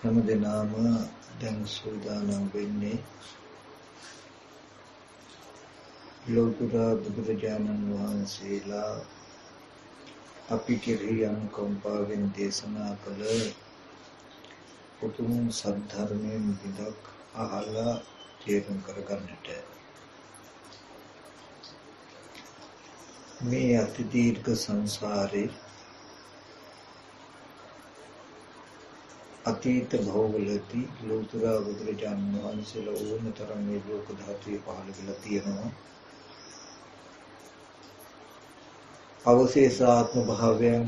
හැමදෙනාම දැන් සූදානම් වෙන්නේ ලෝතර බුදුරජාණන් වහන්සේලා අපි කෙරෙහි අනුකම්පාවෙන් දේශනා කළ උතුම් සද්ධර්මයෙන් විදක් අහලා තේරුම් කරගන්නට. මේ අති දීර්ඝ සංසාරේ අතීත භවවලදී ලෝතර බුදුරජාණන් වහන්සේලා ඕනතරම් මේ ලෝක ධාතුවේ පහළ වෙලා තියෙනවා. අවශේෂ ආත්ම භාවයන්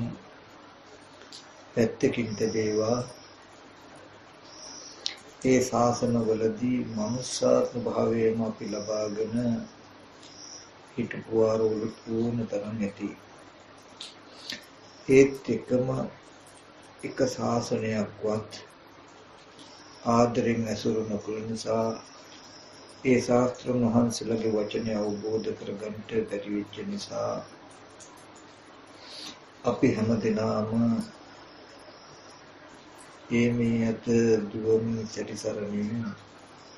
පැත්තකින් තබේවා. ඒ ශාසනවලදී මනුෂ්‍යාත්ම භාවයම අපි ලබාගෙන හිටපු ආරෝල ඕනතරම් ඇති. ඒත් එකම එක ශාසනයක්වත් ආදරෙන් ඇසුරු නොකළ නිසා ඒ ශාස්ත්‍රඥ වහන්සේලාගේ වචනය අවබෝධ කරගන්නට බැරි වෙච්ච නිසා අපි හැමදෙනාම මේ අත දුවමින් සැරිසරමින්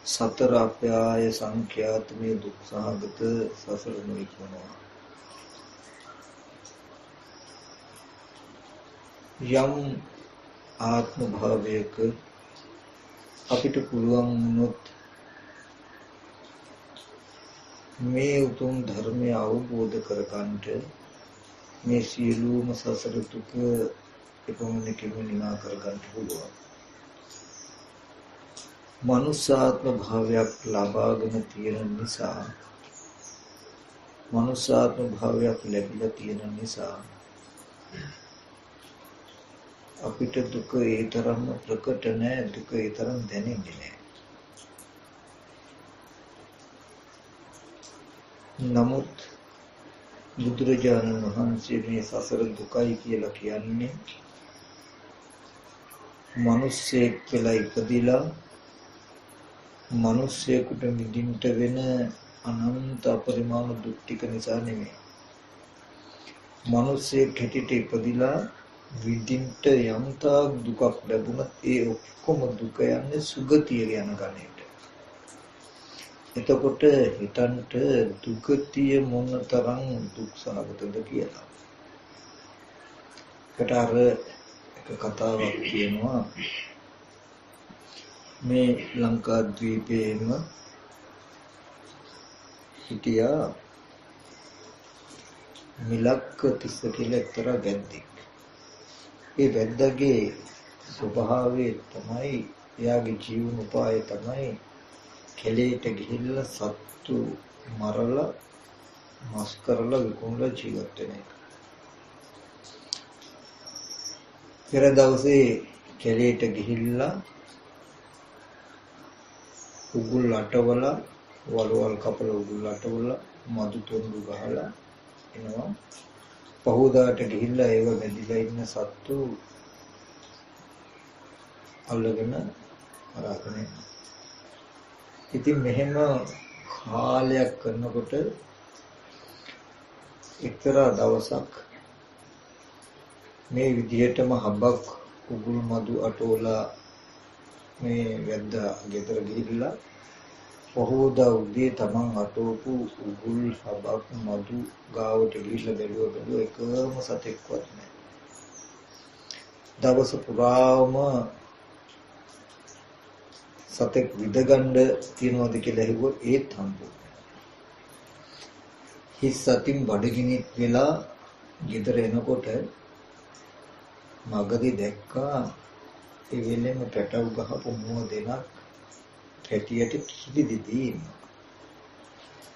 සතර අපාය සංඛ්‍යාත මේ දුක් සහගත සසර නොඉක්මනවා. යම් ආත්ම භාවයක අපිට පුළුවන් වුණොත් මේ උතුම් ධර්මය අවබෝධ කරගන්නට මේ සියලුම සසර දුක එපමණකින් නිවා කරගන්න පුළුවන්. මනුෂ්‍යාත්ම භාවයක් ලබාගෙන තියෙන නිසා මනුෂ්‍යාත්ම භාවයක් ලැබිලා තියෙන නිසා අපිට දුක ඒ තරම්ම ප්‍රකට නැහැ, දුක ඒ තරම් දැනෙන්නේ නැහැ. නමුත් බුදුරජාණන් වහන්සේ මේ සසර දුකයි කියලා කියන්නේ මිනිස්සෙක් කියලා ඉපදිලා මිනිස්සෙකුට මිදින්න වෙන අනන්ත අපරිමාණ දුක් ටික නිසා නෙමෙයි. මිනිස්සෙක් හැටියට ඉපදිලා විඳින්න යම්තා දුකක් ලැබුණත් ඒ ඔක්කොම දුක යන්නේ සුගතිය යන ගණයට. එතකොට හිතන්ට දුගතිය මොනතරම් දුක් සහගතද කියලා. ඒකට අර එක කතාවක් කියනවා. මේ ලංකාද්වීපයේම හිටියා මිලක්ක තිස්ස කියලා එක්තරා වැද්දෙක්. ඒ වැද්දාගේ ස්වභාවය තමයි, එයාගේ ජීවන උපාය තමයි කෙලෙට ගිහිල්ලා සත්තු මරලා මස් කරලා විකුණලා ජීවත් වෙන එක. පෙර දවසේ කෙලෙට ගිහිල්ලා උගුල් අටවලා වලවල් කපලා උගුල් අටවලා මදු තොණ්ඩු ගහලා එනවා. පහෝදාට ගිහිල්ලා ඒව වැදිලා ඉන්න සත්තු අල්ලගෙන අරගෙන යනවා. ඉතින් මෙහෙම කාලයක් කරනකොට එක්තරා දවසක් මේ විදිහටම හබක් උගුල් මදු අටෝලා මේ වැද්දා ගෙදර ගිහිල්ලා පහෝදා උදේ තමන් අටෝපු උගුල් හබක් මදු ගාවට ගිහිල්ලා බැලුවා එකම සතෙක්වත් නැහැ. දවස පුරාම සතෙක් විදගන්න තියනවාද කියලා ඇහුවොත් ඒත් හම්බුනේ. හිස් සතින් බඩගිනි වෙලා ගෙදර එනකොට මගදී දැක්කා ඒ වෙලෙම පැටව ගහපු මුව දෙනක් පැටියට කිලි දෙදී ඉන්නවා.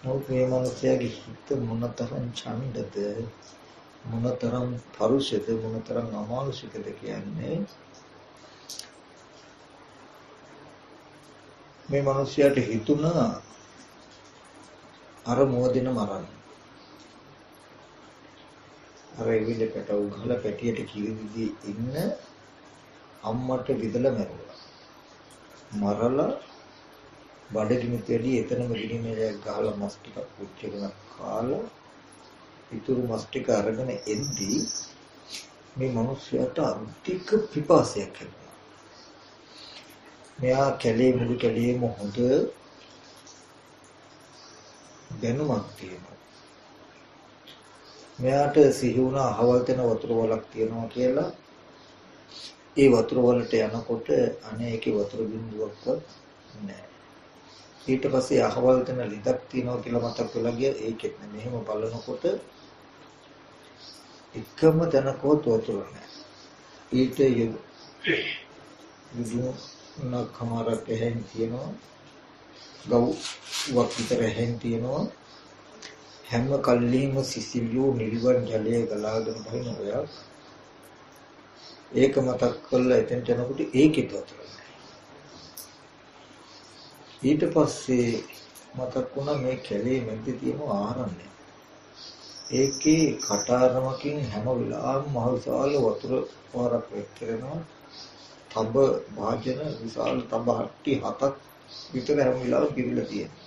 නමුත් මේ මිනිස්යාගේ හිත මොනතරම් ඡන්දද, මොනතරම් පරුෂද, මොනතරම් අමානුෂිකද කියන්නේ. මේ මිනිස්යාට හිතුණා අර මොදින මරන්න. අර එවිල පැටව ගහලා පැටියට කිරිදි ඉන්න අම්මට විදලා මැරුවා. මරලා බඩගිනි තෙඩි එතනම ගිනිනේ ගහලා මස් ටිකක් පුච්චගෙන කාලා ඉතුරු මස් ටික අරගෙන එද්දී මේ මිනිස්යාට අධික පිපාසයක් හැදුනා. මෙයා කැලේ මුළු කැලේම හොඳ දැනුමක් තියෙනවා. මෙයාට සිහි වුණා අහවල් තැන වතුර වලක් තියෙනවා කියලා. ඒ වතුර වලට යනකොට අනේ ඒකේ වතුර බිඳුවක්වත් නැහැ. ඊට පස්සේ අහවල් තැන ලිඳක් තියෙනවා කියලා මතක් වෙලා ගියා. ඒකෙත් නෑ. මෙහෙම බලනකොට එකම තැනකවත් වතුර නැහැ. ඊට යුදුනකමාරක් එහෙන් තියෙනවා. ගව්වක් විතර එහෙන් තියෙනවා. හැම කල්ලිම සිසිලියෝ නිල්වන් ජලය ගලාගෙන බහින ඔයක්. ඒක මතක් කරලා එතෙන්ට යනකොට ඒකෙත් වතුර නැහැ. ඊට පස්සේ මතක් වුණා මේ කැලේ මැද්දේ තියෙන ආරණ්‍ය. ඒකේ කටාරමකින් හැම වෙලාවෙම මහ විශාල වතුර පාරක් වෙක් කරනවා. තඹ වාජන විශාල තඹ හට්ටි 7ක් විතර හැම වෙලාවෙම පිරීලා තියෙනවා.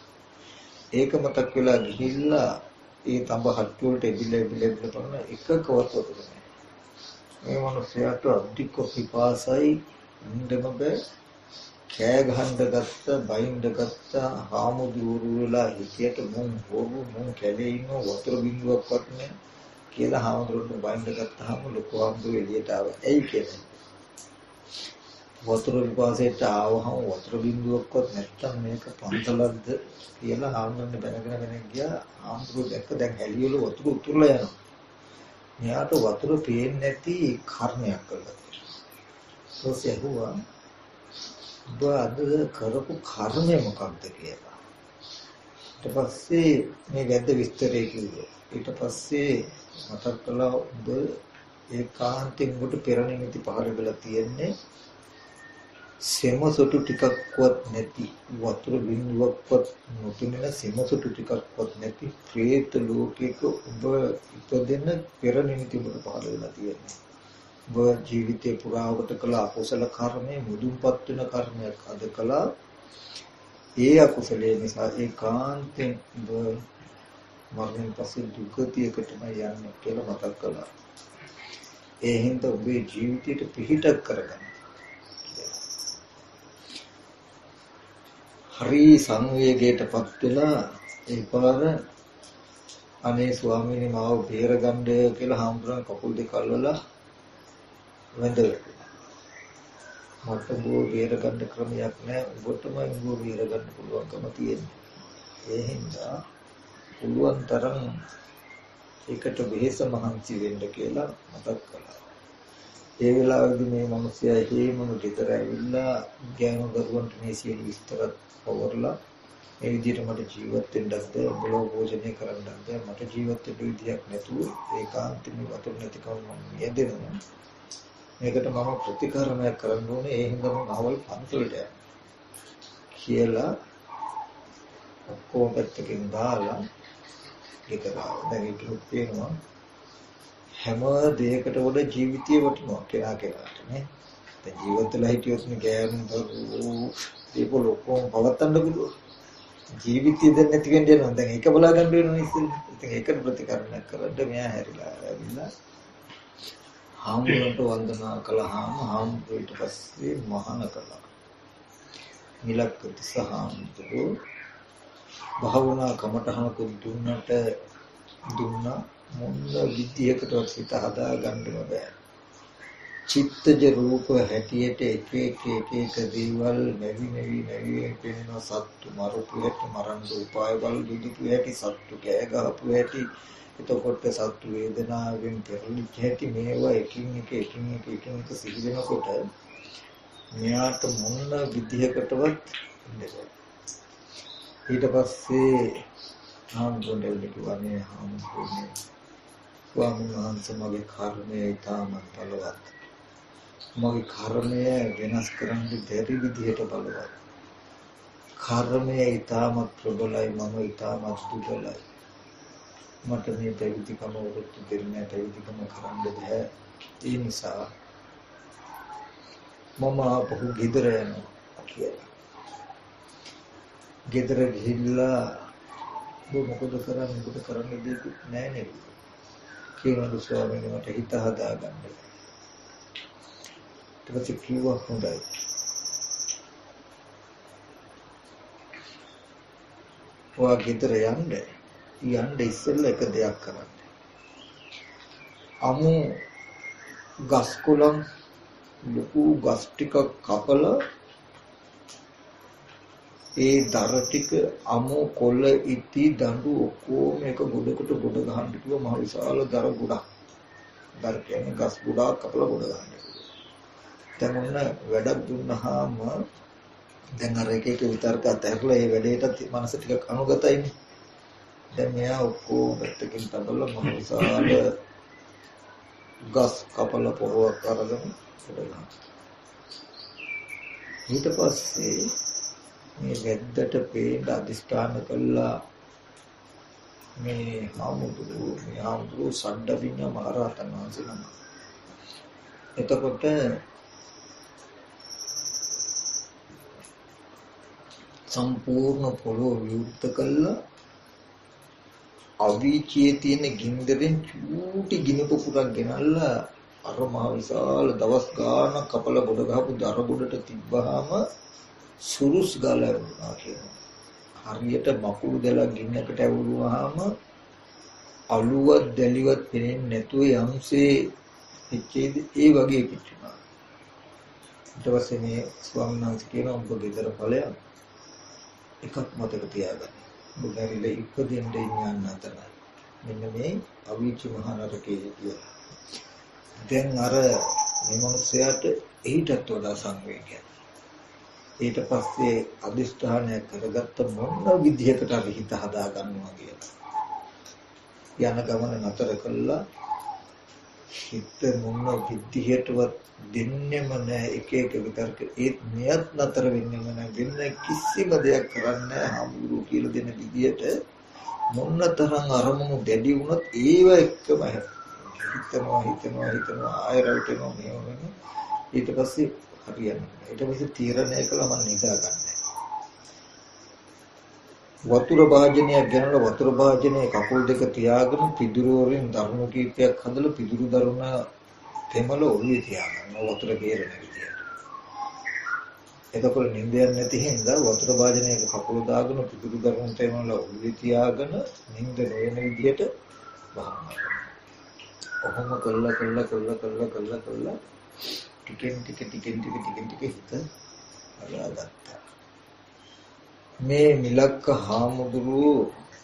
ඒක මතක් වෙලා ගිහිල්ලා ඒ තඹ හට්ටි වලට එබිලා බලන එකකවත් වතුර නැහැ. මේ මිනිස්යාට අධික පිපාසයි ඉන්නම බෑ. කෑ ගහන්න ගත්ත, බයින්ද ගත්ත, හාමුදුරු වෙලා හිටියට මුන් කැලේ ඉන්න වතුර බිඳුවක්වත් නැහැ කියලා හාමුදුරුවෝ බයින්ද ගත්තාම ලොකු හාමුදුරුවෝ එළියට ආවා. ඇයි කියන්නේ? වතුර පිපාසයට ආවහම වතුර බිඳුවක්වත් නැත්තම් මේක පන්සලක්ද කියලා හාමුදුරුවෝ බැනගෙන ගියා. හාමුදුරුවෝ දැක්ක දැන් හැලියවල වතුර උතුරලා යනවා. මෙයාට වතුර පේන්නේ නැති කර්මයක් කළා. ඊට ඇහුවා ඔබ අද කරපු කර්මය මොකක්ද කියලා. ඊට පස්සේ මේ වැද්ද විස්තරය කිව්වා. ඊට පස්සේ මතක් කළා ඔබ ඒකාන්තයෙන් ඔබට පෙර නිමිති පහළ වෙලා තියෙන්නේ සෙමසොටු ටිකක්වත් නැති වතුර බිඳුවක්වත් නොපෙනෙන සෙමසොටු ටිකක්වත් නැති പ്രേත ලෝකයක ඔබ ඉපදෙන පෙර නිමිති ඔබට පහළ වෙලා තියෙන්නේ. ඔබ ජීවිතේ පුරාවට කළ අකුසල කර්මය මුදුන්පත් වෙන කර්මයක් අද කළා. ඒ අකුසලයේ නිසා ඒකාන්තයෙන් ඔබ මරණයෙන් පස්සේ දුගතියකටම යන්නේ කියලා මතක් කළා. ඒ හින්දා ඔබේ ජීවිතයට පිහිටක් කරගන්න. හරි සංවේගයටපත් වෙලා ඒ පාර අනේ ස්වාමීනි මාව බේරගන්න කියලා හාමුදුරන් කකුල් දෙක අල්ලලා වැඳලා මට බෝ බේරගන්න ක්‍රමයක් නැහැ. ඔබටම බෝ බේරගන්න පුළුවන්කම තියෙනවා. ඒ හින්දා පුළුවන් තරම් ඒකට වෙහෙස මහන්සි වෙන්න කියලා මතක් කළා. ඒ වෙලාවේදී මේ මිනිස්සයා හේමම ගෙදර ඇවිල්ලා ගෑනු දරුවන්ට මේ සියලු විස්තරත් පවර්ලා මේ විදිහට මට ජීවත් වෙන්නත් බැහැ, භෝජනය කරන්නත් බැහැ, මට ජීවත් වෙන්න විදියක් නැතුව ඒකාන්තයෙන්ම වතුර නැතිකම මම යදෙනවා. මේකට මම ප්‍රතිකර්මයක් කරන්න ඕනේ. ඒ හින්දා මම අවල් පන්සලට යනවා කියලා ඔක්කොම පැත්තකින් දාලා ගෙදර ආවා. දැන් ඒක පේනවා හැම දෙයකට වඩා ජීවිතය වටිනවා කෙනාට නේ. දැන් ජීවිතලා හිටියොත් නේ ගෑනු ඒක ලොකෝම පවත්තන්න පුළුවන්. ජීවිතය දැන් නැති වෙන්න යනවා. දැන් ඒක බලා ගන්න වෙනවා ඉතින්. ඉතින් ඒකට ප්‍රතිකර්මයක් කරද්දී මෙයා හැරිලා ඇවිල්ලා හාමුදුරන්ට වන්දනා කළාම හාමුදුරුවෝ ඊට පස්සේ මහාන කළා. මිලක්කති සහාමුදුරුවෝ භාවනා කමටහනක දුන්නා මොන විදියකටවත් හිත හදා ගන්නම බෑ. චිත්තජ රූප හැටියට එක එක දේවල් නැවි පෙනෙන සත්තු මරපු හැටි, මරන්න උපාය බල දුදුපු හැටි, සත්තු කෑ ගහපු හැටි, එතකොට සත්තු වේදනාවෙන් පෙරලිච්ච හැටි, මේවා එකින් එක සිහි වෙනකොට මෙයාට මොන විදියකටවත් ඉන්නේ. ඊට පස්සේ හාමුදුරුවෝ කිව්වානේ හාමුදුරුවනේ ස්වාමීන් වහන්සේ මගේ කර්මය ඊටමත් බලවත්. මගේ කර්මය වෙනස් කරන්න බැරි විදිහට බලවත්. කර්මය ඊටමත් ප්‍රබලයි, මම ඊටමත් දුබලයි. මට මේ පැවිදිකම වෘත්ති දෙන්නේ පැවිදිකම කරන්න බෑ. ඒ නිසා මම ආපහු ගෙදර යනවා කියලා. ගෙදර ගිහිල්ලා මොකද කරන්නේ දෙයක් නෑ නේද? කියනලු ස්වාමීනි මට හිත හදාගන්න. ඊට පස්සේ කිව්වා හොඳයි. ඔයා ගෙදර යන්න ඉස්සෙල්ලා එක දෙයක් කරන්න. අමු ගස් කොළන් ලොකු ගස් ටිකක් කපලා ඒ දර ටික අමු කොළ ඉති දඬු ඔක්කොම එක ගොඩකට ගොඩ ගහන්න කිව්ව මහ විශාල දර ගොඩක්. දර කියන්නේ ගස් ගොඩක් කපලා ගොඩ ගන්න. දැන් ඔන්න වැඩක් දුන්නාම දැන් අර එක එක විතර්ක අතහැරලා ඒ වැඩේට මනස ටිකක් අනුගතයිනේ. දැන් මෙයා ඔක්කොම පැත්තකින් තබලා මහ විශාල ගස් කපලා පොරවක් අරගෙන ගොඩ ඊට පස්සේ මේ වැද්දට පේන්න අදිස්ථාන කළා මේ හාමුදුරුවෝ සණ්ඩවිඤ්ඤ මහරහතන් වහන්සේ නම. එතකොට සම්පූර්ණ පොළොව විවෘත කළා අවීචියේ තියෙන ගින්දරෙන් චූටි ගිනි පුපුරක් ගෙනල්ලා අර මහ විශාල දවස් ගානක් කපලා ගොඩ ගහපු දර ගොඩට තිබ්බහම සුරුස් ගාලා වුණා කියනවා. හරියට මකුළු දැලක් ගින්නකට ඇවුරුවාම අලුවත් දැලිවත් පෙනෙන්නේ නැතුව යම්සේ පිච්චේද ඒ වගේ පිච්චුණා. ඊට පස්සේ මේ ස්වාමීන් වහන්සේ කියනවා ඔබ ගෙදර ඵලයක් එකක් මතක තියාගන්න. ඔබ බැරිලා ඉපදෙන්න ඉන්න අතර මෙන්න මේ අවීචි මහ නරකයේ කියලා. දැන් අර මේ මිනිස්යාට ඊටත් වඩා සංවේගයක්. ඊට පස්සේ අදිෂ්ඨානය කරගත්ත මොන විදිහකට අපි හිත හදා ගන්නවා කියලා. යන ගමන නතර කළා හිත මොන විදිහටවත් දෙන්නෙම නැහැ එක එක විතර්ක ඒත් මෙයත් නතර වෙන්නෙම නැහැ වෙන කිසිම දෙයක් කරන්නේ නැහැ හාමුදුරුවෝ කියලා දෙන විදිහට මොන තරම් අරමුණු දැඩි වුණත් ඒව එක්කම හිතනවා ආයෙ රැවටෙනවා මේවම ඊට පස්සේ හරියන්නේ ඊට පස්සේ තීරණය කළා මම නිදාගන්නේ වතුර භාජනයක් ගෙනලා වතුර භාජනයේ කකුල් දෙක තියාගෙන පිදුරු වලින් දරුණු කීපයක් හදලා පිදුරු දරුණ තෙමල ඔළුවේ තියාගන්න වතුර බේරෙන විදියට. එතකොට නිින්දයක් නැති හින්දා වතුර භාජනයක කකුල දාගෙන පිදුරු දරුණ තෙමල ඔළුවේ තියාගෙන නිින්ද නොවන විදියට භාවනා කරනවා. ඔහොම කළා ටිකෙන් ටික හිත හදාගත්තා. මේ මිලක්ක හාමුදුරුවෝ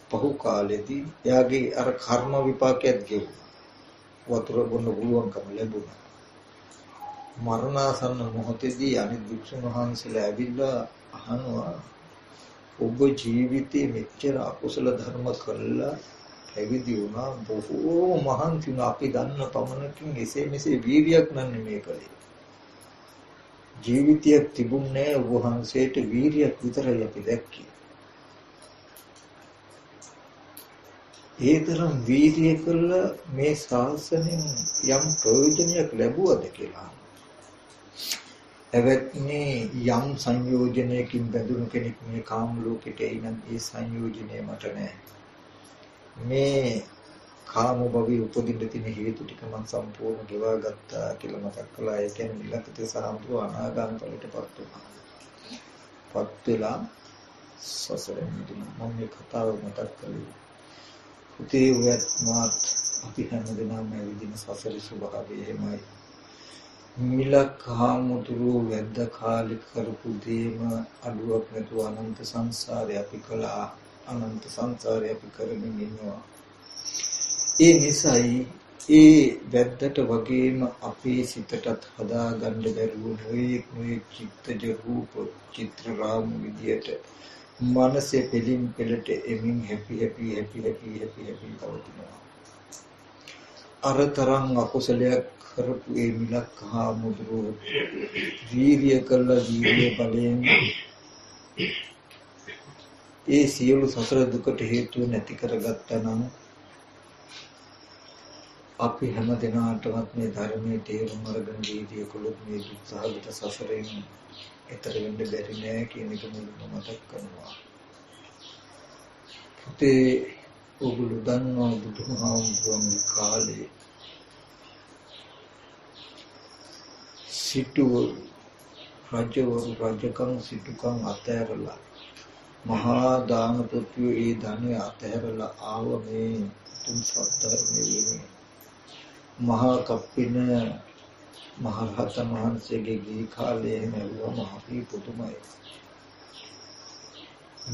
පහු කාලෙදී එයාගේ අර කර්ම විපාකයක් ගෙවුවා. වතුර බොන්න පුළුවන්කම ලැබුණා. මරණාසන්න මොහොතේදී අනිත් භික්ෂුන් වහන්සේලා ඇවිල්ලා අහනවා ඔබ ජීවිතේ මෙච්චර අකුසල ධර්ම කළා පැවිදි වුණා බොහෝ මහන්සි වුණා අපි දන්න පමණකින් එසේ මෙසේ වීර්යයක් නම් මේ කළේ. ජීවිතයක් තිබුණේ ඔබ වහන්සේට වීර්යයක් විතරයි අපි දැක්කේ. ඒ තරම් වීර්යය කළ මේ ශාසනයෙන් යම් ප්‍රයෝජනයක් ලැබුවද කියලා. එවත්නි යම් සංයෝජනයකින් බැඳුණු කෙනෙක් මේ කාම ලෝකෙට එයිනම් ඒ සංයෝජනය මට නැහැ. මේ කාම භවයේ උපදින්න තියෙන හේතු ටික මම සම්පූර්ණ ගෙවා ගත්තා කියලා මතක් කළා. ඒ කියන්නේ ඉලක්කයේ සාම්ප්‍රව අනාගාම ඵලයටපත් වුණා. පත් වෙලා සසරෙන් මිදුණා. මම මේ කතාව මතක් කළේ. උතේ වුවත් මාත් අපි හැමදෙනාම මේ විදිහ සසරේ ස්වභාවය එහෙමයි. මිලක් හාමුදුරුවෝ වැද්ද කාලේ කරපු දේම අඩුවක් නැතුව අනන්ත සංසාරේ අපි කළා. අනන්ත සංසාරේ අපි කරමින් ඉන්නවා. ඒ නිසායි ඒ වැද්දට වගේම අපේ සිතටත් හදාගන්න බැරුව නොයෙක් චිත්තජ රූප චිත්‍ර රාමු විදියට මනසේ පෙලින් පෙළට එමින් හැපි පවතිනවා. අරතරන් අකුසලයක් කරපු ඒ මිලක් හාමුදුරුවෝ වීර්ය කළ වීර්ය බලයෙන් ඒ සියලු සසර දුකට හේතුව නැති කරගත්තා නම් අපි හැම දිනාටමත් මේ ධර්මයේ තේරුම් අරගෙන වීර්ය කළොත් මේ දුක්සහගත සසරෙන් එතර වෙන්න බැරි නෑ කියන එක මුලින්ම මතක් කරනවා. පුතේ ඔගොල්ලෝ දන්නවා බුදුහාමුදුරුවන්ගේ කාලේ සිටුවරු රජකම් සිටුකම් අතෑරලා මහා දානපතියෝ ඒ ධනෙ අතහැරලා ආව මේ තුන් සත්‍යයේ මහා කප්පින මහරහතන් වහන්සේගේ ගේ කාලයේ නෙවුවම අපි පුදුමයි.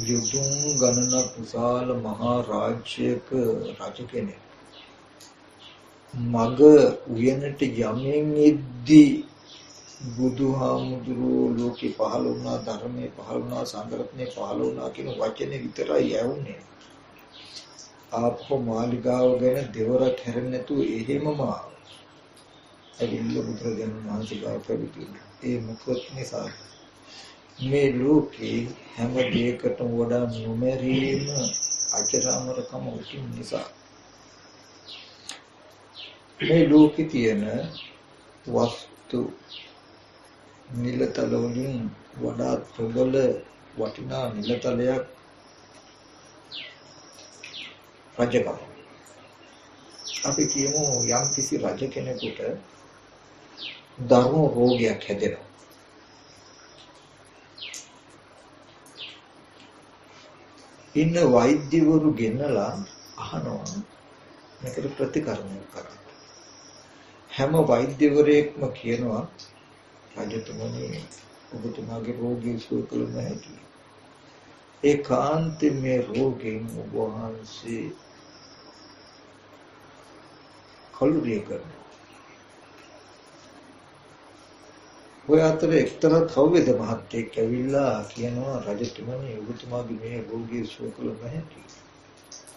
යුතුම් ගණනක් විශාල මහා රාජ්‍යයක රජ කෙනෙක් මග උයනට යමින් ඉද්දී බුදුහාමුදුරුවෝ ලෝකේ පහළ වුණා, ධර්මයේ පහළ වුණා, සංඝරත්නයේ පහළ වුණා කියන වචනේ විතරයි ඇහුනේ. ආපහු මාලිගාව ගැන දෙවරක් හැරෙන්නේ නැතුව එහෙමම ඇවිල්ලා බුදුරජාණන් වහන්සේ ගාව පැවිදි වුණා. ඒ මොකද නිසා මේ ලෝකේ හැම දෙයකටම වඩා නොමැරීම අජරාමරකම උතුම් නිසා මේ ලෝකේ තියෙන වස්තු නිලතල වලින් වඩා ප්‍රබල වටිනා නිලතලයක් රජකම. අපි කියමු යම් කිසි රජ කෙනෙකුට ධර්ම රෝගයක් හැදෙනවා. ඉන්න වෛද්‍යවරු ගෙන්නලා අහනවා මේකට ප්‍රතිකර්ම කරන්න. හැම වෛද්‍යවරයෙක්ම කියනවා රජතුමනි ඔබතුමාගේ රෝගී සුව කළ නොහැකි. ඒකාන්ත මේ රෝගයෙන් ඔබ වහන්සේ කලුරිය කරනවා. ඔය අතර එක්තරා තව්වේද මහත්තයෙක් ඇවිල්ලා කියනවා රජතුමනි ඔබතුමාගේ මේ රෝගී සුව කළ නොහැකි.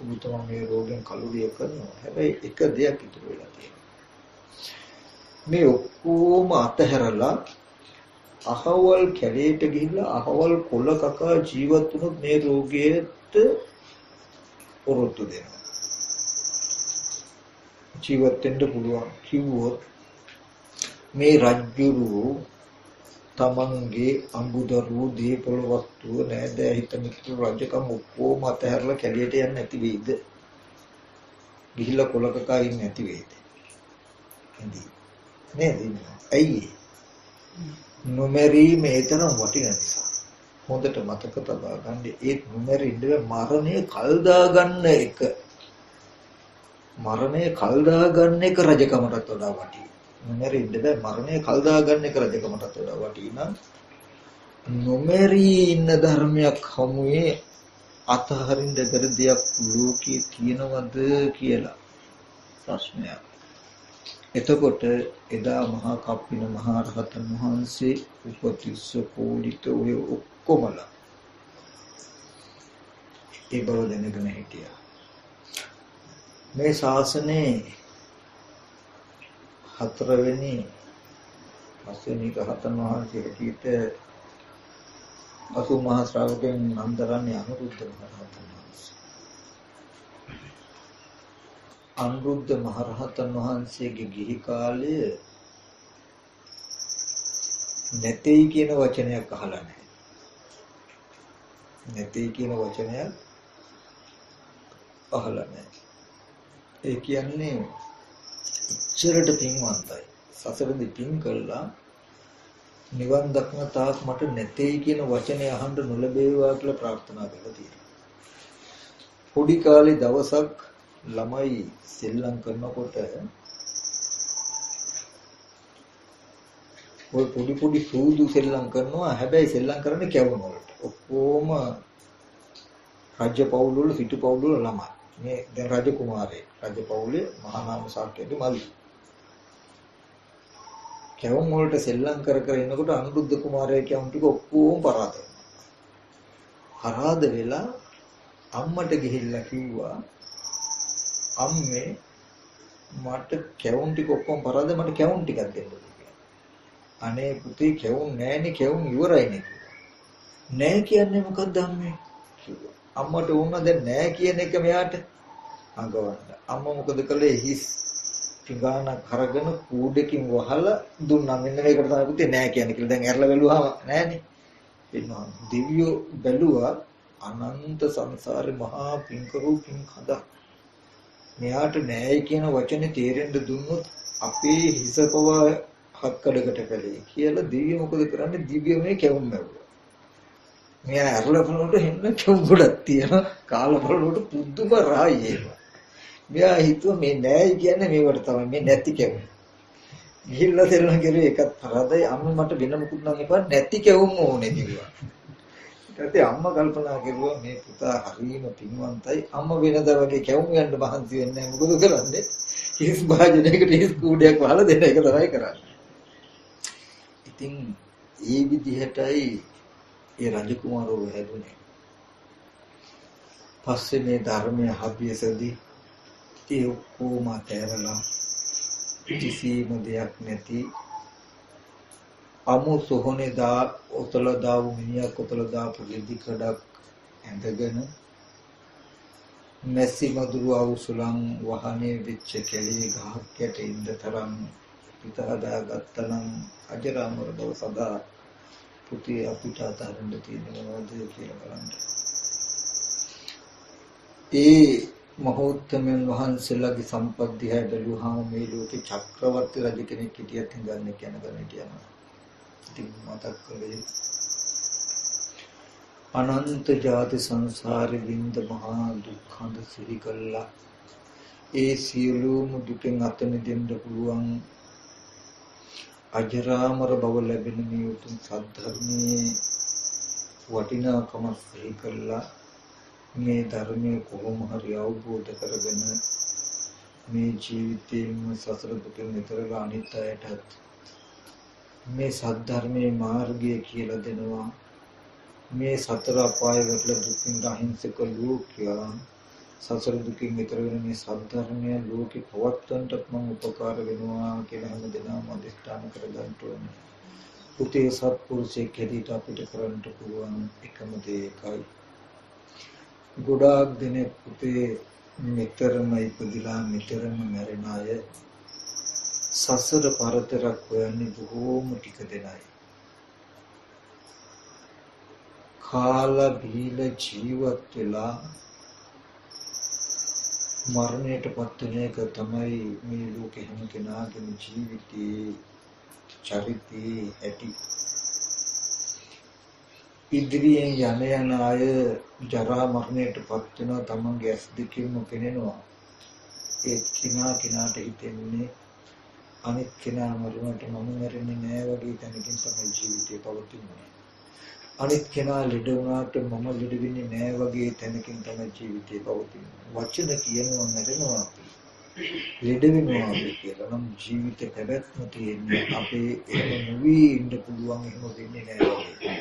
ඔබතුමා මේ රෝගයෙන් කලුරිය කරනවා. හැබැයි එක දෙයක් ඉතුරු වෙලා තියෙනවා. මේ ඔක්කොම අතහැරලා අහවල් කැලේට ගිහිල්ලා අහවල් කොළ කකා ජීවත් වුණොත් මේ රෝගයට පොරොත්තු දෙනවා. ජීවත් වෙන්න පුළුවන් කිව්වොත් මේ රජුරු තමන්ගේ අඹුදරු දීපල වස්තුව නෑදෑ හිත මිත්‍ර රජකම් ඔක්කොම අතහැරලා කැලේට යන්නේ නැති වෙයිද? ගිහිල්ලා කොළ කකා ඉන්නේ නැති වෙයිද? නේද? ඇයි? නොමැරීම ඒතරම් වටින නිසා. හොඳට මතක තබා ගන්න. ඒ නොමැරෙන්න මරණය කල් දාගන්න එක. මරණය කල් දාගන්න එක රජකමටත් වඩා වටිනවා. නොමැරෙන්න බෑ. මරණය කල් දාගන්න එක රජකමටත් වඩා වටිනා. නොමැරී ඉන්න ධර්මයක් හමුවේ අතහරින්න බැරි දෙයක් ලෝකේ තියෙනවද කියලා ප්‍රශ්නයක්. එතකොට එදා මහා කප්පින මහා රහතන් වහන්සේ උපතිස්ස කෝලිත ඔය ඔක්කොමලා ඒ බව දැනගෙන හිටියා. මේ ශාසනයේ හතරවෙනි පස්වෙනි රහතන් වහන්සේ හිටියට අසු මහා ශ්‍රාවකයන් නන්දරන්නේ අනුරුද්ධ මහ රහතන් වහන්සේ. අනුරුද්ධ මහරහතන් වහන්සේගේ ගිහි කාලයේ නැtei කියන වචනයක් අහලා නැහැ. නැtei කියන වචනයක් අහලා නැහැ. ඒ කියන්නේ ඉච්ඡරට පින්වන්තයි. සසරදී පින් කළා නිවන් දක්න තාක් මට නැtei කියන වචනේ අහන්න නොලැබේවා කියලා ප්‍රාර්ථනා කරලා තියෙනවා. පොඩි කාලේ දවසක් ළමයි සෙල්ලම් කරනකොට ඔය පොඩි සූදු සෙල්ලම් කරනවා. හැබැයි සෙල්ලම් කරන්නේ කැවුම් වලට. ඔක්කොම රාජ්‍ය පවුල් වල සිටු පවුල් වල ළමයි. මේ දැන් රජ කුමාරයෙක් රජ පවුලේ මහා නාම ශාක්‍යයේ මල්ලි. කැවුම් වලට සෙල්ලම් කර ඉන්නකොට අනුරුද්ධ කුමාරයා කියුම් ටික ඔක්කොම පරාද වෙනවා. පරාද වෙලා අම්මට ගිහිල්ලා කිව්වා අම්මේ මට කැවුම් ටික ඔක්කොම පරාද මට කැවුම් ටිකක් දෙන්න කියලා. අනේ පුතේ කැවුම් නෑනේ කැවුම් ඉවරයිනේ කිව්වා. නෑ කියන්නේ මොකක්ද අම්මේ? කිව්වා. අම්මට වුණා දැන් නෑ කියන එක මෙයාට අඟවන්න. අම්මා මොකද කළේ හිස් පිඟානක් අරගෙන කූඩකින් වහලා දුන්නා. මෙන්න මේකට තමයි පුතේ නෑ කියන්නේ කියලා. දැන් ඇරලා බැලුවාම නෑනේ. එනවා දිව්‍යෝ බැලුවා අනන්ත සංසාරේ මහා පින්කරු පින් හදා. මෙයාට නෑයි කියන වචනේ තේරෙන්න දුන්නොත් අපේ හිස පවා හක්කඩකට පැලේ කියලා දිව්‍ය මොකද කරන්නේ? දිව්‍යමය කැවුම් මැව්වා. මෙයා ඇරලා බලනකොට හෙන්න කෙවුගොඩක් තියෙනවා. කාලා බලනකොට පුදුම රායි ඒවා. මෙයා හිතුවා මේ නෑයි කියන්නේ මේවට තමයි මේ නැති කෙවුම්. ගිහිල්ලා සෙල්ලම් කරුවේ එකත් පරාදයි අම්ම මට වෙන මුකුත් නම් එපා නැති කෙවුම් ඕනේ කිව්වා. ඊට අම්මා කල්පනා කරුවා මේ පුතා හරිම පින්වන්තයි අම්මා වෙනදා වගේ කෙවුම් යන්න මහන්සි වෙන්නේ නැහැ මොකද කරන්නේ? හිස් භාජනයකට හිස් කූඩයක් වහලා දෙන එක තමයි කරන්නේ. ඉතින් ඒ විදිහටයි ඒ රජකුමාරෝ හැදුනේ. පස්සේ මේ ධර්මයේ හබ්බියසදී ඒ ඔක්කොම තැරලා කිසිම දෙයක් නැති අමු සොහොනේ දා ඔතල දාපු මිනිහා කොතල දාපු රෙදි කඩක් ඇඳගෙන මැසි මදුරු අවුසුලන් වහනේ වෙච්ච කෙලේ ගහක් යට ඉන්න තරම් පිට හදාගත්තනම් අජරාමර බව සදා පුතේ අපිට අතරින් තියෙනවද කියලා බලන්න. ඒ මහෝත්තමයන් වහන්සේලාගේ සම්පත් දිහා බැලුවාම මේ ලෝකේ චක්‍රවර්ති රජ කෙනෙක් හිටියත් හඳන්නේ කියන ගණිත යනවා. ඉතින් මතක් කළේ අනන්ත ජාති සංසාරේ විඳ මහා දුක්ඛඳ සිහි කළා. ඒ සියලුම දුකෙන් අත මිදෙන්න පුළුවන් අජරාමර බව ලැබෙන මේ උතුම් සත්‍ය වටිනාකම සිහි කළා. මේ ධර්මයේ කොහොම හරි අවබෝධ කරගෙන මේ ජීවිතේම සසර දුකින් ඈතරලා අනිත් අයටත් මේ සද්ධර්මයේ මාර්ගය කියලා දෙනවා. මේ සතර අපාය වල දුකින් අහිංසක ලෝකයා සසර දුකින් ඈතර වෙන මේ සද්ධර්මය ලෝකේ පවත්වන්නත් මම උපකාර වෙනවා කියලා හැමදෙනාම අධිෂ්ඨාන කරගන්න ඕනේ. පුතේ සත්පුරුෂයෙක් හැටියට අපිට කරන්න පුළුවන් එකම දේ ඒකයි. ගොඩාක් දෙනෙක් පුතේ මෙතරම ඉපදිලා මෙතරම මැරෙන අය සසර පරතරක් හොයන්නේ බොහෝම ටික දෙනයි. කාලා බීලා ජීවත් වෙලා මරණයට පත් වෙන එක තමයි මේ ලෝකෙ හැම කෙනාගේම ජීවිතයේ චරිතයේ ඇති. ඉදිරියෙන් යන අය ජරා මරණයට පත් වෙනවා තමන්ගේ ඇස් දෙකෙන්ම පෙනෙනවා. ඒ කිනාට හිතෙන්නේ අනිත් කෙනා මරුණට මම මැරෙන්නේ නෑ වගේ තැනකින් තමයි ජීවිතේ පවතින්නේ. අනිත් කෙනා ලෙඩ වුණාට මම ලෙඩ වෙන්නේ නෑ වගේ තැනකින් තමයි ජීවිතේ පවතින්නේ. වචන කියනවා මැරෙනවා අපි. ලෙඩ වෙනවා අපි කියලා නම් ජීවිතේ පැවැත්ම තියෙන්නේ අපේ එහෙම නොවි ඉන්න පුළුවන් එහෙම වෙන්නේ නෑ වගේ.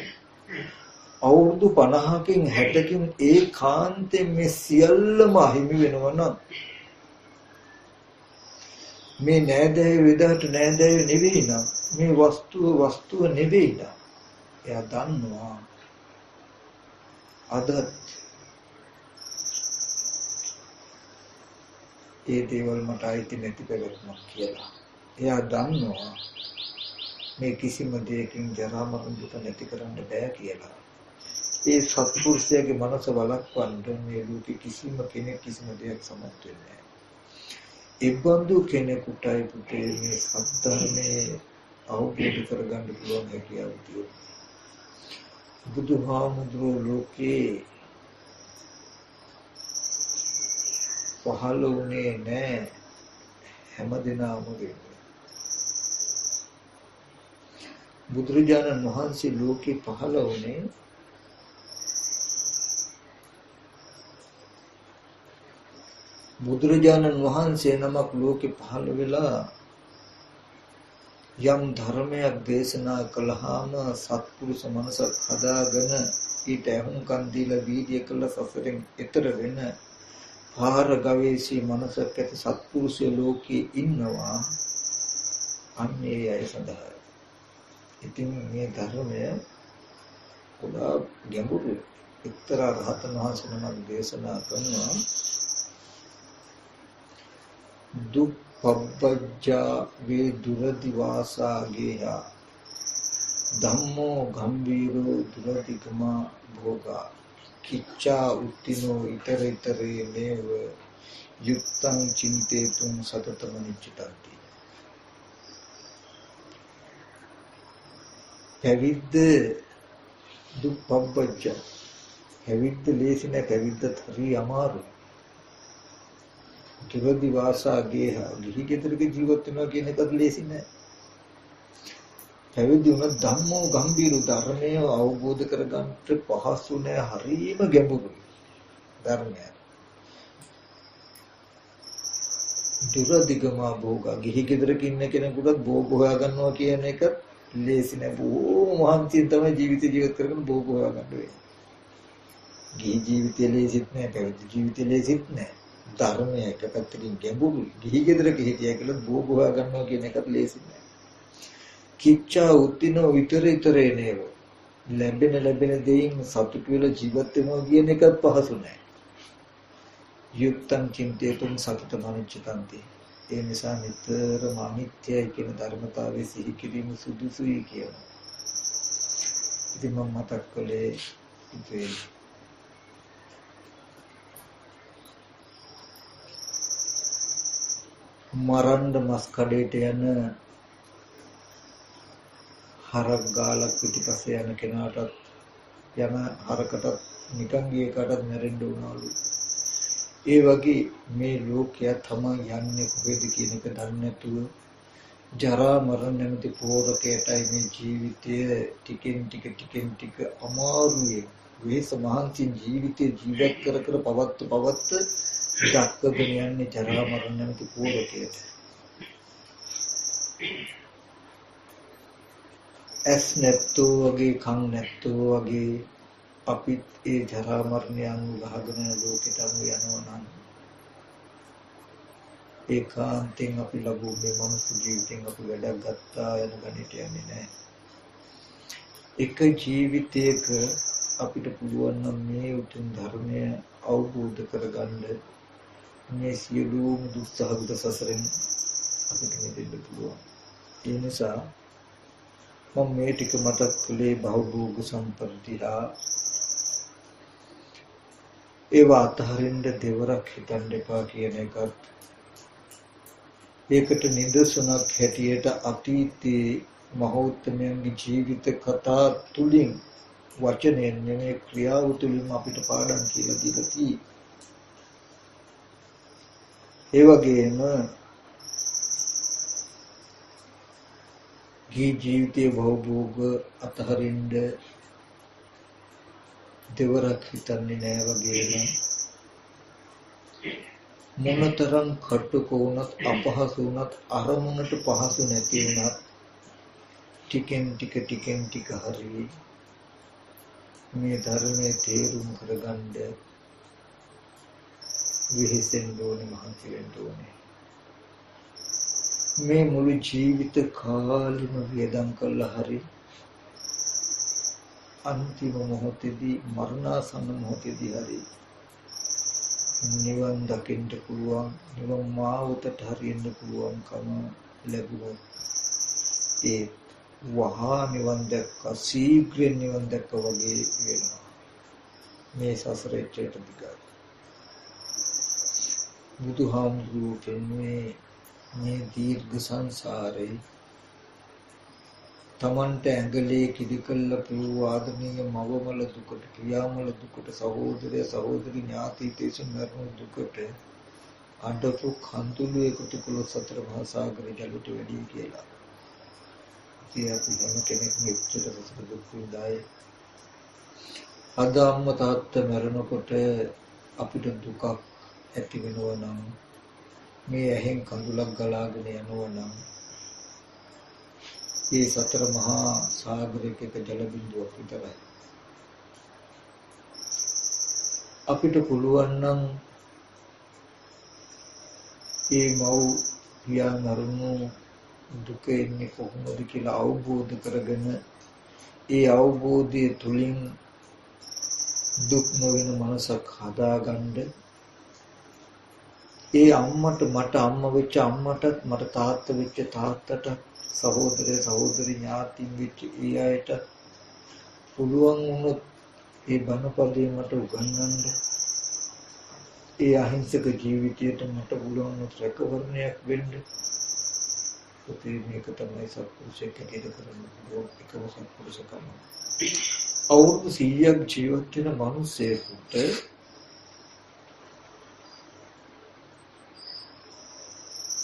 අවුරුදු 50කින් 60කින් ඒකාන්තයෙන් මේ සියල්ලම අහිමි වෙනවා නම් මේ නෑදෑය වෙදාට නෑදෑය නෙවෙයි නම් මේ වස්තුව නෙවෙයි නම් එයා දන්නවා අද ඒ දේවල් මට අයිති නැති පැවැත්මක් කියලා. එයා දන්නවා මේ කිසිම දෙයකින් ජරා මරණ දුක නැති කරන්න බෑ කියලා. ඒ සත්පුරුෂයාගේ මනස වළක්වන්න මේ ලෝකෙ කිසිම කෙනෙක් කිසිම දෙයක් සමත් වෙන්නේ නැහැ. ඉබ්බන්දු කෙනෙකුටයි පුතේ මේ සත්‍යනේ අවබෝධ කරගන්න පුළුවන් හැකියාව තියෙනවා. බුදුහාමුදුරුවෝ ලෝකේ පහළ වුණේ නැහැ හැමදෙනාම වෙන්නේ. බුදුරජාණන් වහන්සේ ලෝකේ පහළ වුණේ බුදුරජාණන් වහන්සේ නමක් ලෝකේ පහළ වෙලා යම් ධර්මයක් දේශනා කළාම සත්පුරුෂ මනසක් හදාගෙන ඊට ඇහුම්කන් දීලා වීර්ය කළ සසරෙන් එතර වෙන ආහාර ගවේෂී මනසක් ඇති සත්පුරුෂය ලෝකේ ඉන්නවා. අන්නේ අය සඳහා. ඉතින් මේ ධර්මය පුරා ගැඹුරු එක්තරා රහතන් වහන්සේ නමක් දේශනා කරනවා. දුක් පබ්බජ්ජා වේ දුරදි වාසාගේය ධම්මෝ ගම්බීරෝ දුරදිගම භෝගා කිච්ඡා උත්තිනෝ ඊතර ඊතරේ මේව යුක්තං චින්තේතුං සතතම නිච්චිතන්ති. පැවිද්ද දුක් පබ්බජ්ජ. පැවිද්ද ලේසි නෑ, පැවිද්දත් හරි අමාරුයි. දුරදි වාසා ගේහ, ගිහි ගෙදරක ජීවත් වෙනවා කියන එකත් ලේසි නෑ. පැවිදි වුණ ධම්මෝ ගම්බීරු, ධර්මය අවබෝධ කරගන්න පහසු නෑ, හරිම ගැඹුරුයි ධර්මය. දුරදිගමා භෝග, ගිහි ගෙදරක ඉන්න කෙනෙකුට භෝග හොයා ගන්නවා කියන එක ලේසි නෑ. බොහොම මහන්සියෙන් තමයි ජීවිත කරගෙන භෝග හොයා ගන්න වෙන්නේ. ගිහි ජීවිතය ලේසිත් නෑ, පැවිදි ජීවිතය ලේසිත් නෑ. ධර්මය එක පැත්තකින් ගැඹුරුයි. ගිහි ගෙදරක හිටියා කියලා භෝග හොයා ගන්නවා කියන එකත් ලේසි නෑ. කිච්චා උත්තිනෝ විතරිතරේ නේව. ලැබෙන දෙයින් සතුටු වෙලා ජීවත් වෙනවා කියන එකත් පහසු නෑ. යුක්තං චින්තේතුම් සතත මනිච්ඡන්ති. ඒ නිසා නිතරම අනිත්‍යයි කියන ධර්මතාවය සිහි කිරීම සුදුසුයි කියනවා. ඉතින් මම මතක් කළේ ඉතින් මරන්න මස් කඩේට යන හරක් ගාලක් පිටිපස්සේ යන කෙනාටත් යන හරකටත් නිකන් ගිය එකටත් මැරෙන්න උනවලු. ඒ වගේ මේ ලෝකය තමයි යන්නේ කොහෙද කියන එක දන්නේ නැතුව ජරා මරණ නැමැති පෝරකයටයි මේ ජීවිතය ටිකෙන් ටික අමාරුවේ වෙහස මහන්සියෙන් ජීවිතේ ජීවත් කර පවත්ත දක්කගෙන යන්නේ ජරා මරණ නැමැති පෝරකයට. ඇස් නැත්තෝ වගේ, කන් නැත්තෝ වගේ අපිත් ඒ ජරා මරණයන් ගහගෙන ලෝකෙට අනු යනවා නම් ඒකාන්තයෙන් අපි ලැබු මේ මනුස්ස ජීවිතෙන් අපි වැඩක් ගත්තා යන ගණිත යන්නේ නැහැ. එක ජීවිතයක අපිට පුළුවන් නම් මේ උතුම් ධර්මය අවබෝධ කරගන්න මේ සියලුම දුස්සහගත සසරෙන් අපිට මිදෙන්න පුළුවන්. ඒ නිසා මම මේ ටික මතක් කළේ භවභෝග සම්පත්තිලා ඒවා අතහරින්න දෙවරක් හිතන්න එපා කියන එකත්, ඒකට නිදර්ශනක් හැටියට අතීතයේ මහෞත්මයන්ගේ ජීවිත කතා තුලින් වචනයෙන් නෙමෙයි ක්‍රියාව තුලින් අපිට පාඩම් කියලා දීලා තියෙනවා. ඒ වගේම ජීවිතයේ භවභෝග අතහරින්න දෙවරක් හිතන්නේ නැහැ වගේම මොනතරම් කටුක වුණත් අපහසු වුණත් අරමුණට පහසු නැති වුණත් ටිකෙන් ටික හරි මේ ධර්මයේ තේරුම් කරගන්න විහිසෙන්න ඕනේ, මහන්සි වෙන්න ඕනේ. මේ මුළු ජීවිත කාලෙම වේදම් කළා හරි අන්තිම මොහොතේදී මරණාසන්න මොහොතේදී හරි නිවන් දකින්න පුළුවන්, නිවන් මාවතට හරියන්න පුළුවන්කම ලැබුණොත් ඒ වහා නිවන් දැක්ක, ශීඝ්‍රයෙන් නිවන් දැක්ක වගේ වෙනවා. මේ සසරේ චේත දිගයි. බුදුහාමුදුරුවෝ කියන්නේ මේ දීර්ඝ සංසාරේ තමන්ට ඇඟලේ කිරිකල්ල පිළි ආදමීය මවමල දුකට, පියාමල දුකට, සහෝදරය සහෝදරි ඥාති තේසුන් මරණ දුකට අඬපු කඳුළු එකතු කළොත් සතර මහා සාගරේ ජලයට වැඩි කියලා. ඉතින් අපි හැම කෙනෙක්ම එච්චර සසර දුක් විඳායි. අද අම්මා තාත්තා මරනකොට අපිට දුකක් ඇති වෙනවා නම්, මේ ඇහෙන් කඳුලක් ගලාගෙන යනවා නම් ඒ සතර මහා සාගරයක ජල බිඳුවක් විතරයි. අපිට පුළුවන් නම් ඒ මව් පියා මරුණු දුක එන්නේ කොහොමද කියලා අවබෝධ කරගෙන ඒ අවබෝධය තුලින් දුක් නොවන මනසක් හදාගන්න, ඒ අම්මට මට අම්මා වෙච්ච අම්මටත් මට තාත්තා වෙච්ච තාත්තට සහෝදරය සහෝදරි ඥාතින් වෙච්ච ඒ අයට පුළුවන් වුණොත් ඒ බණපදේ මට උගන්වන්න, ඒ අහිංසක ජීවිතයට මට පුළුවන් වුණොත් රැකවරණයක් වෙන්න. මේක තමයි සත්පුරුෂයෙක් හැටියට කරන්න පුළුවන් එකම සත්පුරුෂකම. අවුරුදු 100ක් ජීවත් වෙන මිනිස්සෙකුට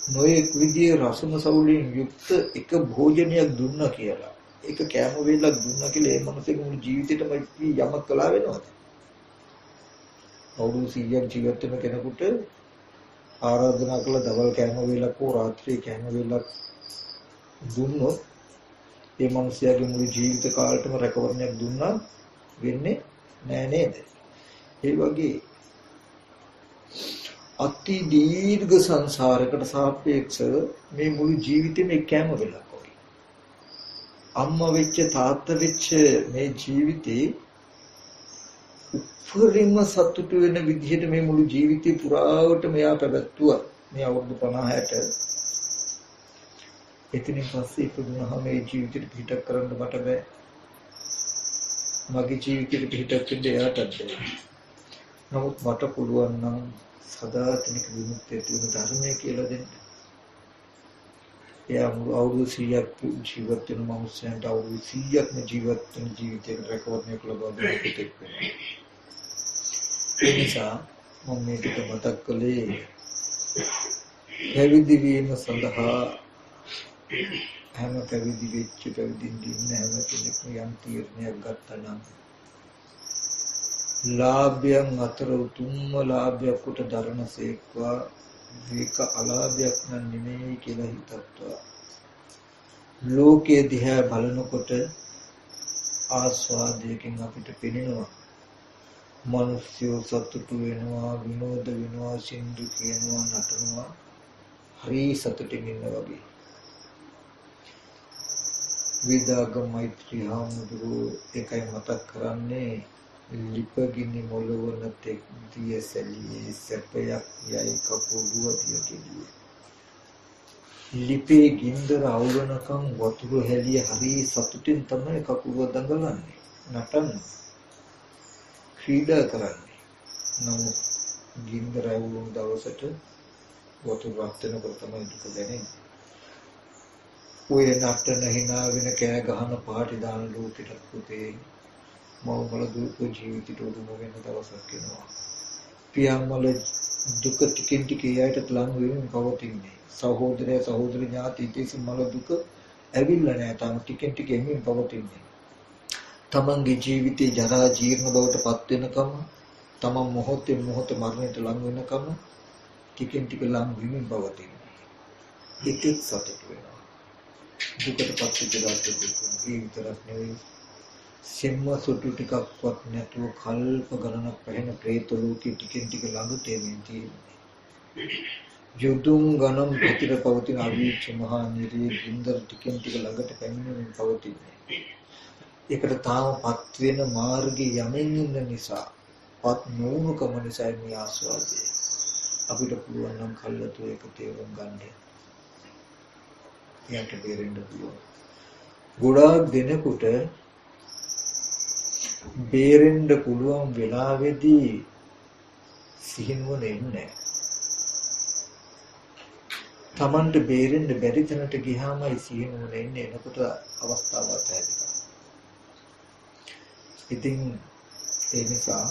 නොයෙක් විදිහේ රසම සවුලින් යුක්ත එක භෝජනයක් දුන්නා කියලා. ඒක කෑම වේලක් දුන්නා කියලා ඒ මිනිස්සුගේ මුළු ජීවිතේටම යමක් කළා වෙනවද? අවුරුදු 100ක් ජීවත් වෙන කෙනෙකුට ආරාධනා කළ දවල් කෑම වේලක් හෝ රාත්‍රී කෑම වේලක් දුන්නොත් ඒ මිනිස්යාගේ මුළු ජීවිත කාලෙටම රැකවරණයක් දුන්නා වෙන්නේ නෑ නේද? ඒ වගේ අති දීර්ඝ සංසාරයකට සාපේක්ෂව මේ මුළු ජීවිතේම කෑම වේලක් වගේ. අම්මා වෙච්ච තාත්තා වෙච්ච මේ ජීවිතේ උපරිම සතුටු වෙන විදිහට මේ මුළු ජීවිතේ පුරාවට මෙයා පැවැත්තුවා. මේ අවුරුදු 50ට එතනින් පස්සේ ඉපදුනහම මේ ජීවිතේ පිටක් කරන්න මට බෑ. මගේ ජීවිතේ පිටක් වෙන්න එයාටත් බෑ. නමුත් මට පුළුවන් නම් සදාතනික විමුක්තිය තුන ධර්මය කියලා දෙන්න. එයා අවුරුදු 100ක් ජීවත් වෙන මනුස්සයන්ට අවුරුදු 100ක්ම ජීවත් වෙන ජීවිතයකට රැකවරණයක් ලබා දෙන්න පිටක් වෙනවා. ඒ නිසා මම මේක මතක් කළේ පැවිදි වීම සඳහා හැම පැවිදි වෙච්ච පැවිදිින් ඉන්න හැම කෙනෙක්ම යම් තීරණයක් ගත්තා නම් ලාභයන් අතර උතුම්ම ලාභයක් කොට දරණසේක්වා මේක අලාභයක් නම් නෙමෙයි කියලා හිතත්වා ලෝකයේ දිහා බලනකොට ආස්වාදයකින් අපිට පෙනෙනවා මනුෂ්‍ය සතුටු වෙනවා විනෝද වෙනවා සින්දු කියනවා නටනවා හරි සතුටින් ඉන්නවා වගේ විදාගම මෛත්‍රී හාමුදුරුවෝ එකයි මතක් කරන්නේ ලිපගිනි මොළවන තෙක් දිය සැලියේ සැපයක් යයි කපුරුව දිය කෙලියේ ලිපේ ගින්දර අවුලනකම් වතුර හැලිය හරි සතුටින් තමයි කපුරුව දඟලන්නේ නටන්නේ ක්‍රීඩා කරන්නේ නමුත් ගින්දර අවුලන දවසට වතුර රත් වෙනකොට තමයි දුක දැනෙන්නේ ඔය නටන hina වෙන කෑ ගහන පාටි දාන ලෝකෙට පුතේ මවමල දුක ජීවිතේට උරුම වෙන දවසක් එනවා පියම්මල දුක ටිකෙන් ටික එයාට ලං වෙමින් පවතින්නේ සහෝදරය සහෝදරි ඥාති ඉතිසි මල දුක ඇවිල්ලා නැහැ තාම ටිකෙන් ටික එමින් පවතින්නේ තමන්ගේ ජීවිතේ ජරා ජීර්ණ බවට පත් වෙනකම් තමන් මොහොතේ මොහොත මරණයට ලං වෙනකම් ටිකෙන් ටික ලං වෙමින් පවතින්නේ ඒකත් සතුට වෙනවා දුකට පත් වෙච්ච දුක විතරක් නෙවෙයි සෙම්ම සුටු ටිකක්වත් නැතුව කල්ප ගණනක් පැහැෙන പ്രേත ලෝකෙ ටිකෙන් ටික ළඟට එමින් තියෙන්නේ යොදුන් ගණන් පිටිර පවතින අවීච මහා නිරේ ගින්දර ටිකෙන් ටික ළඟට පැමිණෙමින් පවතින්නේ ඒකට තාමපත් වෙන මාර්ගයේ යමින් ඉන්න නිසා පත් නොවුනකම නිසා මේ ආස්වාදය අපිට පුළුවන් නම් කල්ලාතු ඒක තේරුම් ගන්න. යට බේරෙන්න පුළුවන්. ගොඩාක් දෙනෙකුට බේරෙන්න පුළුවන් වෙලාවේදී සිහිනුවන එන්නේ. Tamanට බේරෙන්න බැරි තැනට ගියාමයි සිහිනුවන එන්නේ. එනකොට අවස්ථාවක් හැදෙනවා. ඉතින් ඒ නිසා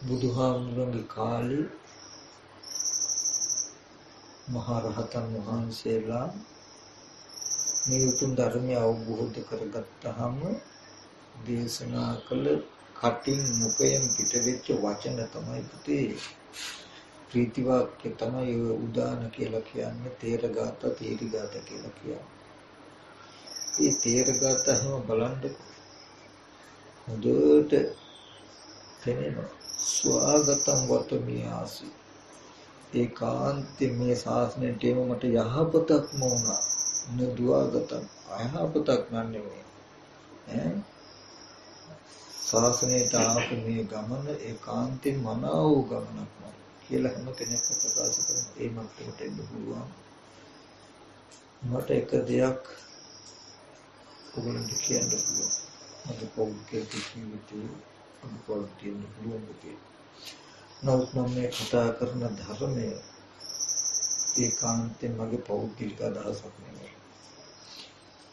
බුදුහාමුදුරන්ගේ කාලේ මහා රහතන් වහන්සේලා මේ උතුම් ධර්මය අවබෝධ කරගත්තාම දේශනා කළ කටින් මුඛයෙන් පිටවෙච්ච වචන තමයි පුතේ ප්‍රීති වාක්‍ය තමයි උදාන කියලා කියන්නේ තේරගත තේරිගත කියලා කියන්නේ. මේ තේරගත හැම බලන්න හොඳට තේරෙනවා. ස්වාගතම් වතමියාසි ඒකාන්තයෙන් මේ ශාසනයට එම මට යහපතක්ම වුණා නුදුවාගතම් අයහපතක් නෙමෙයි ශාසනයට ආපු මේ ගමන ඒකාන්තයෙන් මනාව වූ ගමනක් කියලා හැම කෙනෙක්ම ප්‍රකාශ කරන ඒ මතකට එන්න පුළුවන් මට එක දෙයක් ඔයගොල්ලන්ට කියන්න පුළුවන් මට පෞද්ගලික ජීවිතේ අනුකූල තියෙන පුළුවන් දෙයක්. නමුත් මම මේ කතා කරන ධර්මය ඒකාන්තයෙන් මගේ පෞද්ගලික අදහසක් නෙමෙයි.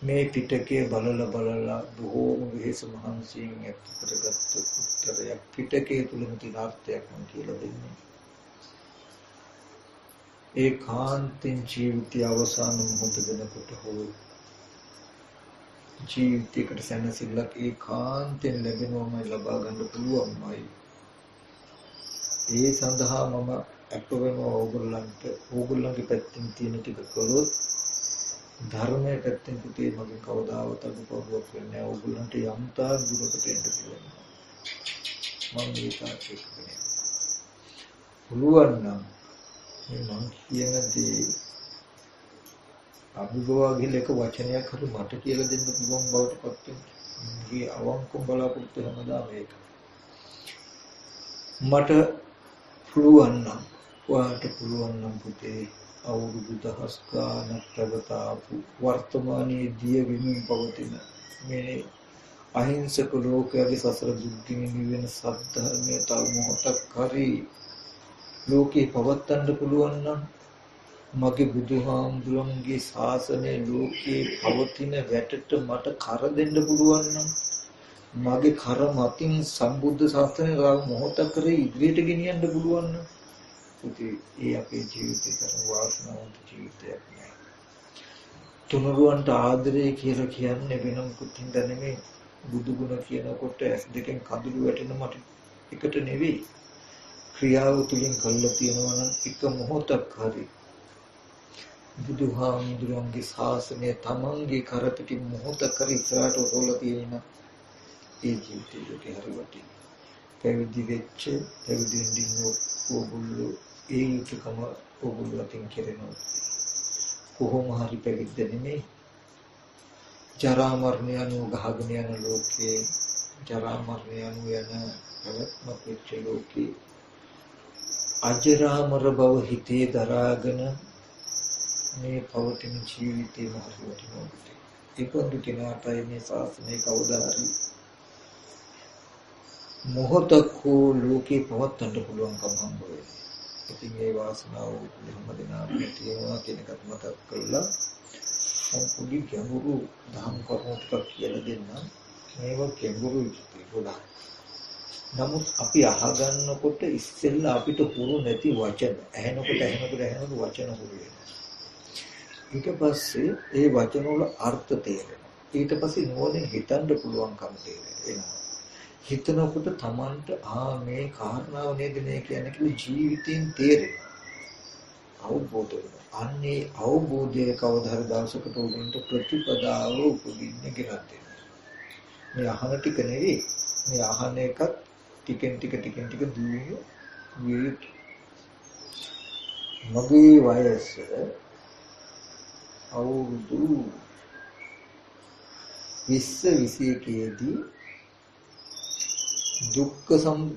මේ පිටකේ බලලා බොහෝම වෙහෙස මහන්සියෙන් ඇති කරගත්ත උත්තරයක් පිටකේ තුලම තියෙන අර්ථයක් මම කියලා දෙන්නේ. ඒකාන්තෙන් ජීවිතය අවසාන මොහොත වෙනකොට හෝ ජීවිතයකට සැනසෙල්ලක් ඒකාන්තෙන් ලැබෙනවමයි ලබා ගන්න පුළුවන්මයි. ඒ සඳහා මම අප වෙනවා ඕගොල්ලන්ගේ පැත්තෙන් තියෙන ටික කළොත් ධර්මයේ පැත්තෙන් පුතේ මගේ කවදාවත් අනුපවුවක් වෙන්නේ නැහැ. ඕගොල්ලන්ට යම්තා දුරකට එන්න පුළුවන්. මම ඒකත් එක්කනේ. පුළුවන් නම් මේ මං කියන දේ අභිභවාගිල එක වචනයක් හරි මට කියලා දෙන්න පුළුවන් බවට පත් වෙනවා. මගේ අවංකව බලාපොරොත්තු හැමදාම ඒක. මට පුළුවන් නම් ඔයාලට පුළුවන් නම් පුතේ අවුරුදු දහස් ගානක් ප්‍රගතාපු වර්තමානයේ දිය වෙමින් පවතින මේ අහිංසක ලෝකයේ සසර දුක්ගිනි නිවෙන සත්‍යධර්මයේ තව මොහොතක් හරි ලෝකේ පවත්වන්න පුළුවන් නම් මගේ බුදුහාමුදුරන්ගේ ශාසනය ලෝකේ පවතින වැටට මට කර දෙන්න පුළුවන් නම් මගේ කර මතින් සම්බුද්ධ ශාසනය රාව මොහොතක් කරේ ඉදිරියට ගෙනියන්න පුළුවන් නම් පුතේ ඒ අපේ ජීවිතේ කරන වාසනාවන්ත ජීවිතයක් නෑ. තුනුරුවන්ට ආදරය කියලා කියන්නේ වෙන මොකුත් හින්දා නෙමෙයි. බුදු ගුණ කියනකොට ඇස් දෙකෙන් කඳුළු වැටෙන මට එකට නෙවෙයි. ක්‍රියාව තුළින් කළා තියෙනවා නම් එක මොහොතක් හරි බුදුහාමුදුරන්ගේ ශාසනය තමන්ගේ කරපිටින් මොහොතක් හරි ඉස්සරහට ඔසවලා තියෙන ඒ ජීවිතේ හරි වටිනවා. පැවිදි වෙච්ච පැවිදි ඕගොල්ලෝ ඒ යුතුයකම ඕගොල්ලෝ අතින් කෙරෙනවා. කොහොම හරි පැවිද්ද නෙමෙයි. ජරා මරණ යන ගහගෙන යන ලෝකේ ජරා මරණ යන පැවැත්මක් වෙච්ච ලෝකේ අජරාමර බව හිතේ දරාගෙන මේ පවතින ජීවිතේ මහලුවටම ඒකඳු කෙනාටයි මේ ශාසනය කවදා හරි මොහොතක් හෝ ලෝකේ පවත්වන්න පුළුවන්කම හම්බ වෙනවා. ඉතින් මේ වාසනාව හැමදෙනාම තියෙනවා කියන එකත් මතක් කරලා පොඩි ගැඹුරු දහම් කරුණු ටිකක් කියලා දෙන්නම්. මේවා ගැඹුරු ගොඩක්. නමුත් අපි අහගන්නකොට ඉස්සෙල්ලා අපිට හුරු නැති වචන ඇහෙනකොට වචන හුරු වෙනවා. ඊට පස්සේ ඒ වචන වල අර්ථ තේරෙනවා. ඊට පස්සේ නුවණින් හිතන්න පුළුවන්කම තේරෙනවා. හිතනකොට Tamanට මේ කාරණාව නේද මේ කියන්නේ කියලා ජීවිතයෙන් තේරෙනවා. අවබෝධ වෙනවා. අන්නේ අවබෝධය කවදා හරි දවසකට උඩින්ට ප්‍රතිපදාව උපදින්නේ කියලා තියෙනවා. මේ අහන ටික නෙවෙයි. මේ අහන එකත් ටිකෙන් ටික දුවේ වියුත්. මගේ වයස අවුරුදු 20-21දී දුක්ඛ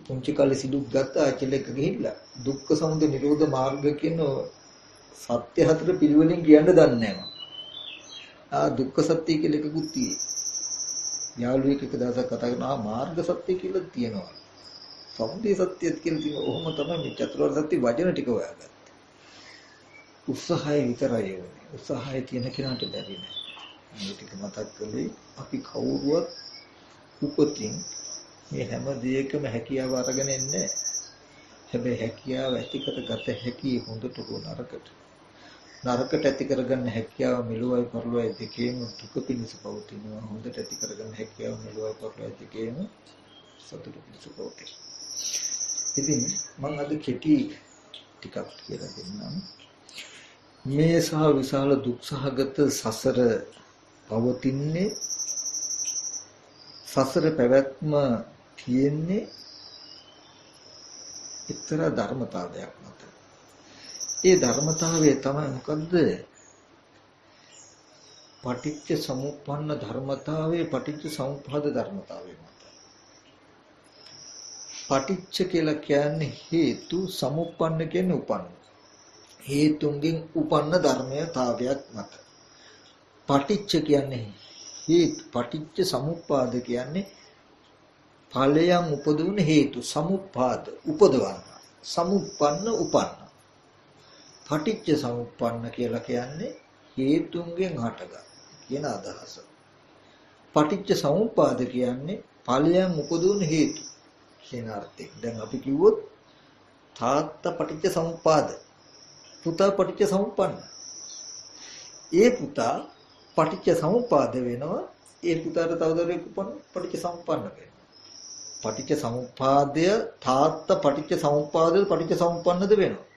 පුංචි කාලේ සිදුක් ගත්ත ආචල එක ගිහිල්ලා දුක්ඛ සමුදය නිරෝධ මාර්ග කියන සත්‍ය හතර පිළිවෙලින් කියන්න දන්නේ නැහැ. දුක්ඛ සත්‍ය කියලා එකකුත් තියෙනවා. යාළුවෙක් එක දවසක් කතා කරනවා මාර්ග සත්‍ය කියලා තියෙනවා. සමුදය සත්‍යත් කියලා තියෙනවා. ඔහොම තමයි මේ චතුරාර්ය සත්‍ය වචන ටික හොයාගත්තේ. උත්සාහය විතරයි ඕනේ. උත්සාහය තියෙන කෙනාට බැරි නෑ. මේ ටික මතක් කළේ අපි කවුරුවත් උපතින් මේ හැම දෙයකම හැකියාව අරගෙන ඉන්නේ. හැබැයි හැකියාව ඇති කරගත හැකි හොඳට හෝ නරකට. නරකට ඇති කරගන්න හැකියාව මෙලොවයි පරලොවයි දෙකේම දුක පිණිස පවතිනවා. හොඳට ඇති කරගන්න හැකියාව මෙලොවයි පරලොවයි දෙකේම සතුට පිණිස පවතිනවා. ඉතින් මම අද කෙටි ටිකක් කියලා දෙන්නම්. මේ සහ විශාල දුක්සහගත සසර පවතින්නේ සසර පැවැත්ම තියෙන්නේ එක්තරා ධර්මතාවයක් මත. ඒ ධර්මතාවය තමයි මොකද්ද? පටිච්ච සමුප්පන්න ධර්මතාවයේ පටිච්ච සමුප්පාද ධර්මතාවය මත. පටිච්ච කියලා කියන්නේ හේතු, සමුප්පන්න කියන්නේ උපන්න. හේතුන්ගෙන් උපන්න ධර්මතාවයක් මත. පටිච්ච කියන්නේ හේතු, පටිච්ච සමුප්පාද කියන්නේ ඵලයන් උපදවන හේතු, සමුප්පාද උපදවන්න. සමුප්පන්න උපන්න. පටිච්ච සමුප්පන්න කියලා කියන්නේ හේතුන්ගෙන් හටගන්න. කියන අදහස. පටිච්ච සමුප්පාද කියන්නේ ඵලයන් උපදවන හේතු කියන අර්ථයෙන්. දැන් අපි කිව්වොත් තාත්තා පටිච්ච සමුප්පාද, පුතා පටිච්ච සමුප්පන්න. ඒ පුතා පටිච්ච සමුප්පාද වෙනවා. ඒ පුතාට තවදරෙක් උපන්න පටිච්ච සමුප්පන්න වෙනවා. පටිච්ච සමුප්පාදය තාත්තා පටිච්ච සමුප්පාදද පටිච්ච සමුප්පන්නද වෙනවා.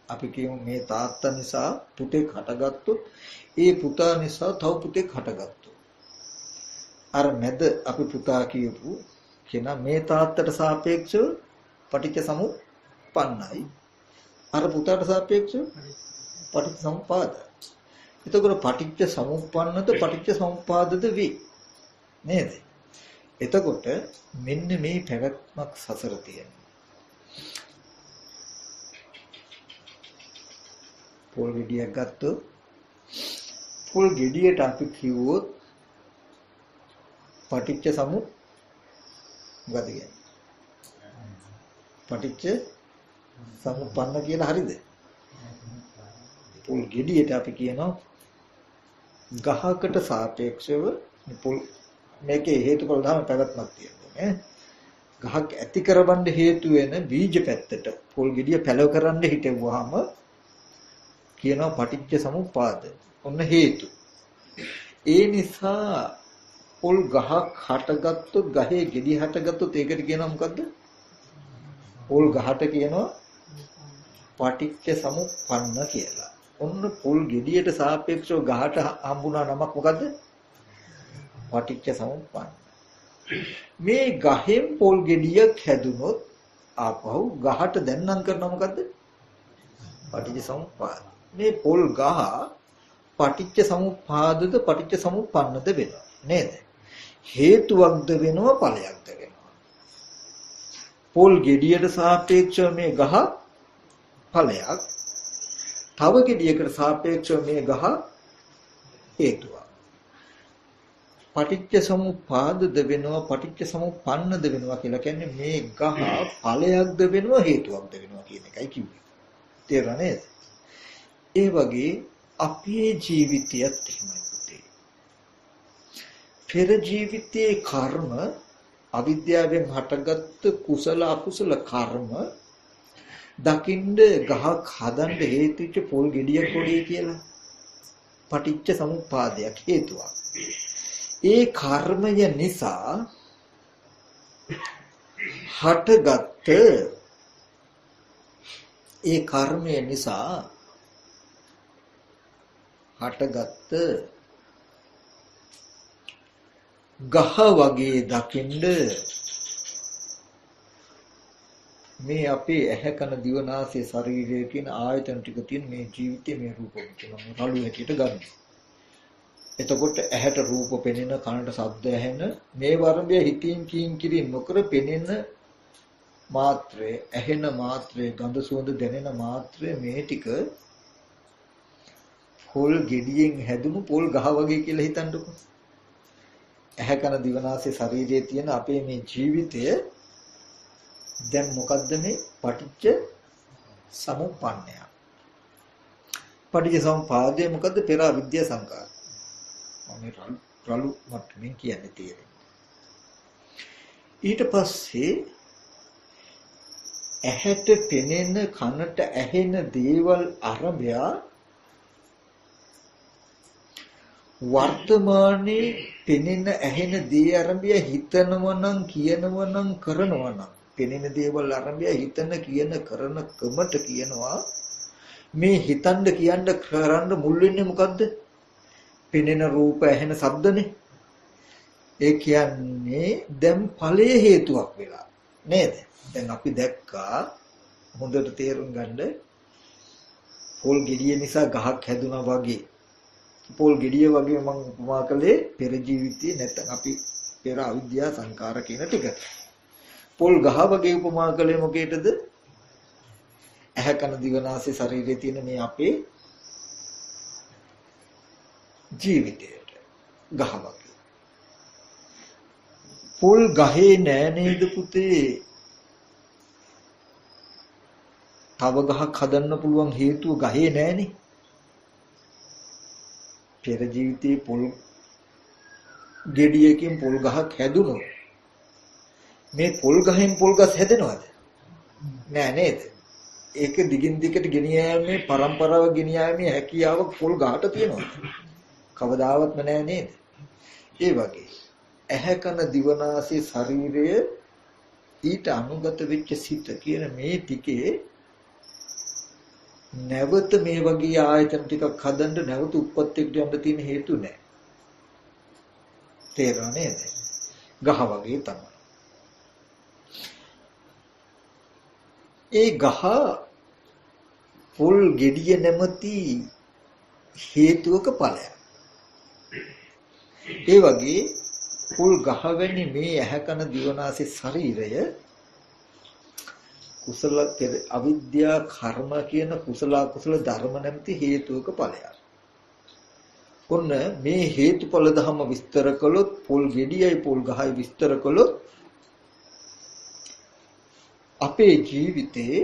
අපි කියමු මේ තාත්තා නිසා පුතෙක් හටගත්තොත් ඒ පුතා නිසා තව පුතෙක් හටගත්තොත් අර මැද අපි පුතා කියපු කෙනා මේ තාත්තට සාපේක්ෂව පටිච්ච සමුප්පන්නයි. අර පුතාට සාපේක්ෂව පටිච්ච සමුප්පාද. එතකොට පටිච්ච සමුප්පන්නද පටිච්ච සමුප්පාදද වේ නේද? එතකොට මෙන්න මේ පැවැත්මක් සසර තියෙනවා. පොල් ගෙඩියක් ගත්තොත් පොල් ගෙඩියට අපි කිව්වොත් පටිච්ච සමුප්පාද කියන්නේ පටිච්ච සමුප්පන්න කියලා හරිද? පොල් ගෙඩියට අපි කියනවා ගහකට සාපේක්ෂව පොල් මේකේ හේතුඵල ධර්ම පැවැත්මක් තියෙනවා නේ. ගහක් ඇති කරවන්න හේතු වෙන බීජ පැත්තට පොල් ගෙඩිය පැලව කරන්න හිටෙවුවාම කියනවා පටිච්ච සමුප්පාද. ඔන්න හේතු. ඒ නිසා පොල් ගහක් හටගත්තොත් ගහේ ගෙඩිය හටගත්තොත් ඒකට කියනවා මොකද්ද? පොල් ගහට කියනවා පටිච්ච සමුප්පන්න කියලා. ඔන්න පොල් ගෙඩියට සාපේක්ෂව ගහට හම්බුණා නමක් මොකද්ද? පටිච්ච සමුප්පන්න. මේ ගහෙන් පොල් ගෙඩියක් හැදුනොත් ආපහු ගහට දැන්නම් කරනවා මොකද්ද? පටිච්ච සමුප්පාද. මේ පොල් ගහ පටිච්ච සමුප්පාදද පටිච්ච සමුප්පන්නද වෙනවා නේද? හේතුවක්ද වෙනවා ඵලයක්ද වෙනවා. පොල් ගෙඩියට සාපේක්ෂව මේ ගහ ඵලයක්, තව ගෙඩියකට සාපේක්ෂව මේ ගහ හේතුවක්. පටිච්ච සමුප්පාදද වෙනවා පටිච්ච සමුප්පන්නද වෙනවා කියලා කියන්නේ මේ ගහ ඵලයක්ද වෙනවා හේතුවක්ද වෙනවා කියන එකයි කිව්වේ. තේරුණා නේද? ඒ වගේ අපේ ජීවිතයත් එහෙමයි පුතේ. පෙර ජීවිතයේ කර්ම අවිද්‍යාවෙන් හටගත්තු කුසල අකුසල කර්ම දකින්න ගහක් හදන්න හේතුච්ච පොල් ගෙඩියක් පොඩි කියලා. පටිච්ච සමුප්පාදයක් හේතුවක්. ඒ කර්මය නිසා හටගත්ත ඒ කර්මය නිසා හටගත්ත ගහ වගේ දකින්න මේ අපේ ඇහැ කන දිව නාසය ශරීරය කියන ආයතන ටික තියෙන මේ ජීවිතයේ මේ රූප කියන රළු හැටියට ගන්න. එතකොට ඇහැට රූප පෙනෙන, කනට ශබ්ද ඇහෙන, මේ වර්ණය හිතින් කීම් කිරින් නොකර පෙනෙන මාත්‍රය, ඇහෙන මාත්‍රය, ගඳ සුවඳ දැනෙන මාත්‍රය මේ ටික පොල් ගෙඩියෙන් හැදුණු පොල් ගහ වගේ කියලා හිතන්නකෝ. ඇහැ කන දිව නාසය ශරීරයේ තියෙන අපේ මේ ජීවිතය දැන් මොකද්ද මේ පටිච්ච සමුප්පන්නය. පටිච්ච සමුප්පාදය මොකද්ද? පෙර අවිද්‍යා සංකාර. මේ රළු මට්ටමින් කියන්නේ තේරෙන්නේ. ඊට පස්සේ ඇහැට පෙනෙන, කනට ඇහෙන දේවල් අරබය වර්තමානයේ පෙනෙන ඇහෙන දේ අරබය හිතනවා නම්, කියනවා නම්, කරනවා නම්, පෙනෙන දේවල් අරබය හිතන, කියන, කරන කමට කියනවා මේ හිතන්න, කියන්න, කරන්න මුල් වෙන්නේ මොකද්ද? පෙනෙන රූප, ඇහෙන ශබ්දනේ. ඒ කියන්නේ දැන් ඵලයේ හේතුවක් වෙලා නේද? දැන් අපි දැක්කා, හොඳට තේරුම් ගන්න, පොල් ගෙඩිය නිසා ගහක් හැදුනා වගේ. පොල් ගෙඩිය වගේ මම උපමා කළේ පෙර ජීවිතයේ නැත්නම් අපි පෙර අවිද්‍යා සංකාර කියන ටික. පොල් ගහ වගේ උපමා කළේ මොකේද? ඇහැ කන දිව නාසය ශරීරයේ තියෙන මේ අපේ ජීවිතයට ගහ වගේ. පොල් ගහේ නෑ නේද පුතේ? තව ගහක් හදන්න පුළුවන් හේතුව ගහේ නෑනේ. පෙර ජීවිතේ පොල් ගෙඩියකින් පොල් ගහක් හැදුනොත් මේ පොල් ගහෙන් පොල් ගස් හැදෙනවද? නෑ නේද? ඒක දිගින් දිගට ගෙනියෑමේ පරම්පරාව ගෙනියෑමේ හැකියාව පොල් ගහට තියෙනවා. කවදාවත්ම නෑ නේද? ඒ වගේ ඇහැ කන දිවනාසය ශරීරය ඊට අනුගත වෙච්ච සිත කියන මේ ටිකේ නැවත මේ වගේ ආයතන ටිකක් හදන්න නැවත උත්පත්තියට යන්න තියෙන හේතු නෑ. තේරුණා නේද? ගහ වගේ තමයි. ඒ ගහ පොල් ගෙඩිය නැමැති හේතුවක ඵලයක්. ඒ වගේ පොල් ගහ වැනි මේ ඇහැ කන දිවනාසය ශරීරය කුසල අවිද්‍යා කර්ම කියන කුසල අකුසල ධර්ම නැමැති හේතුවක ඵලයක්. ඔන්න මේ හේතුඵල ධර්ම විස්තර කළොත් පොල් ගෙඩියයි පොල් ගහයි විස්තර කළොත් අපේ ජීවිතේ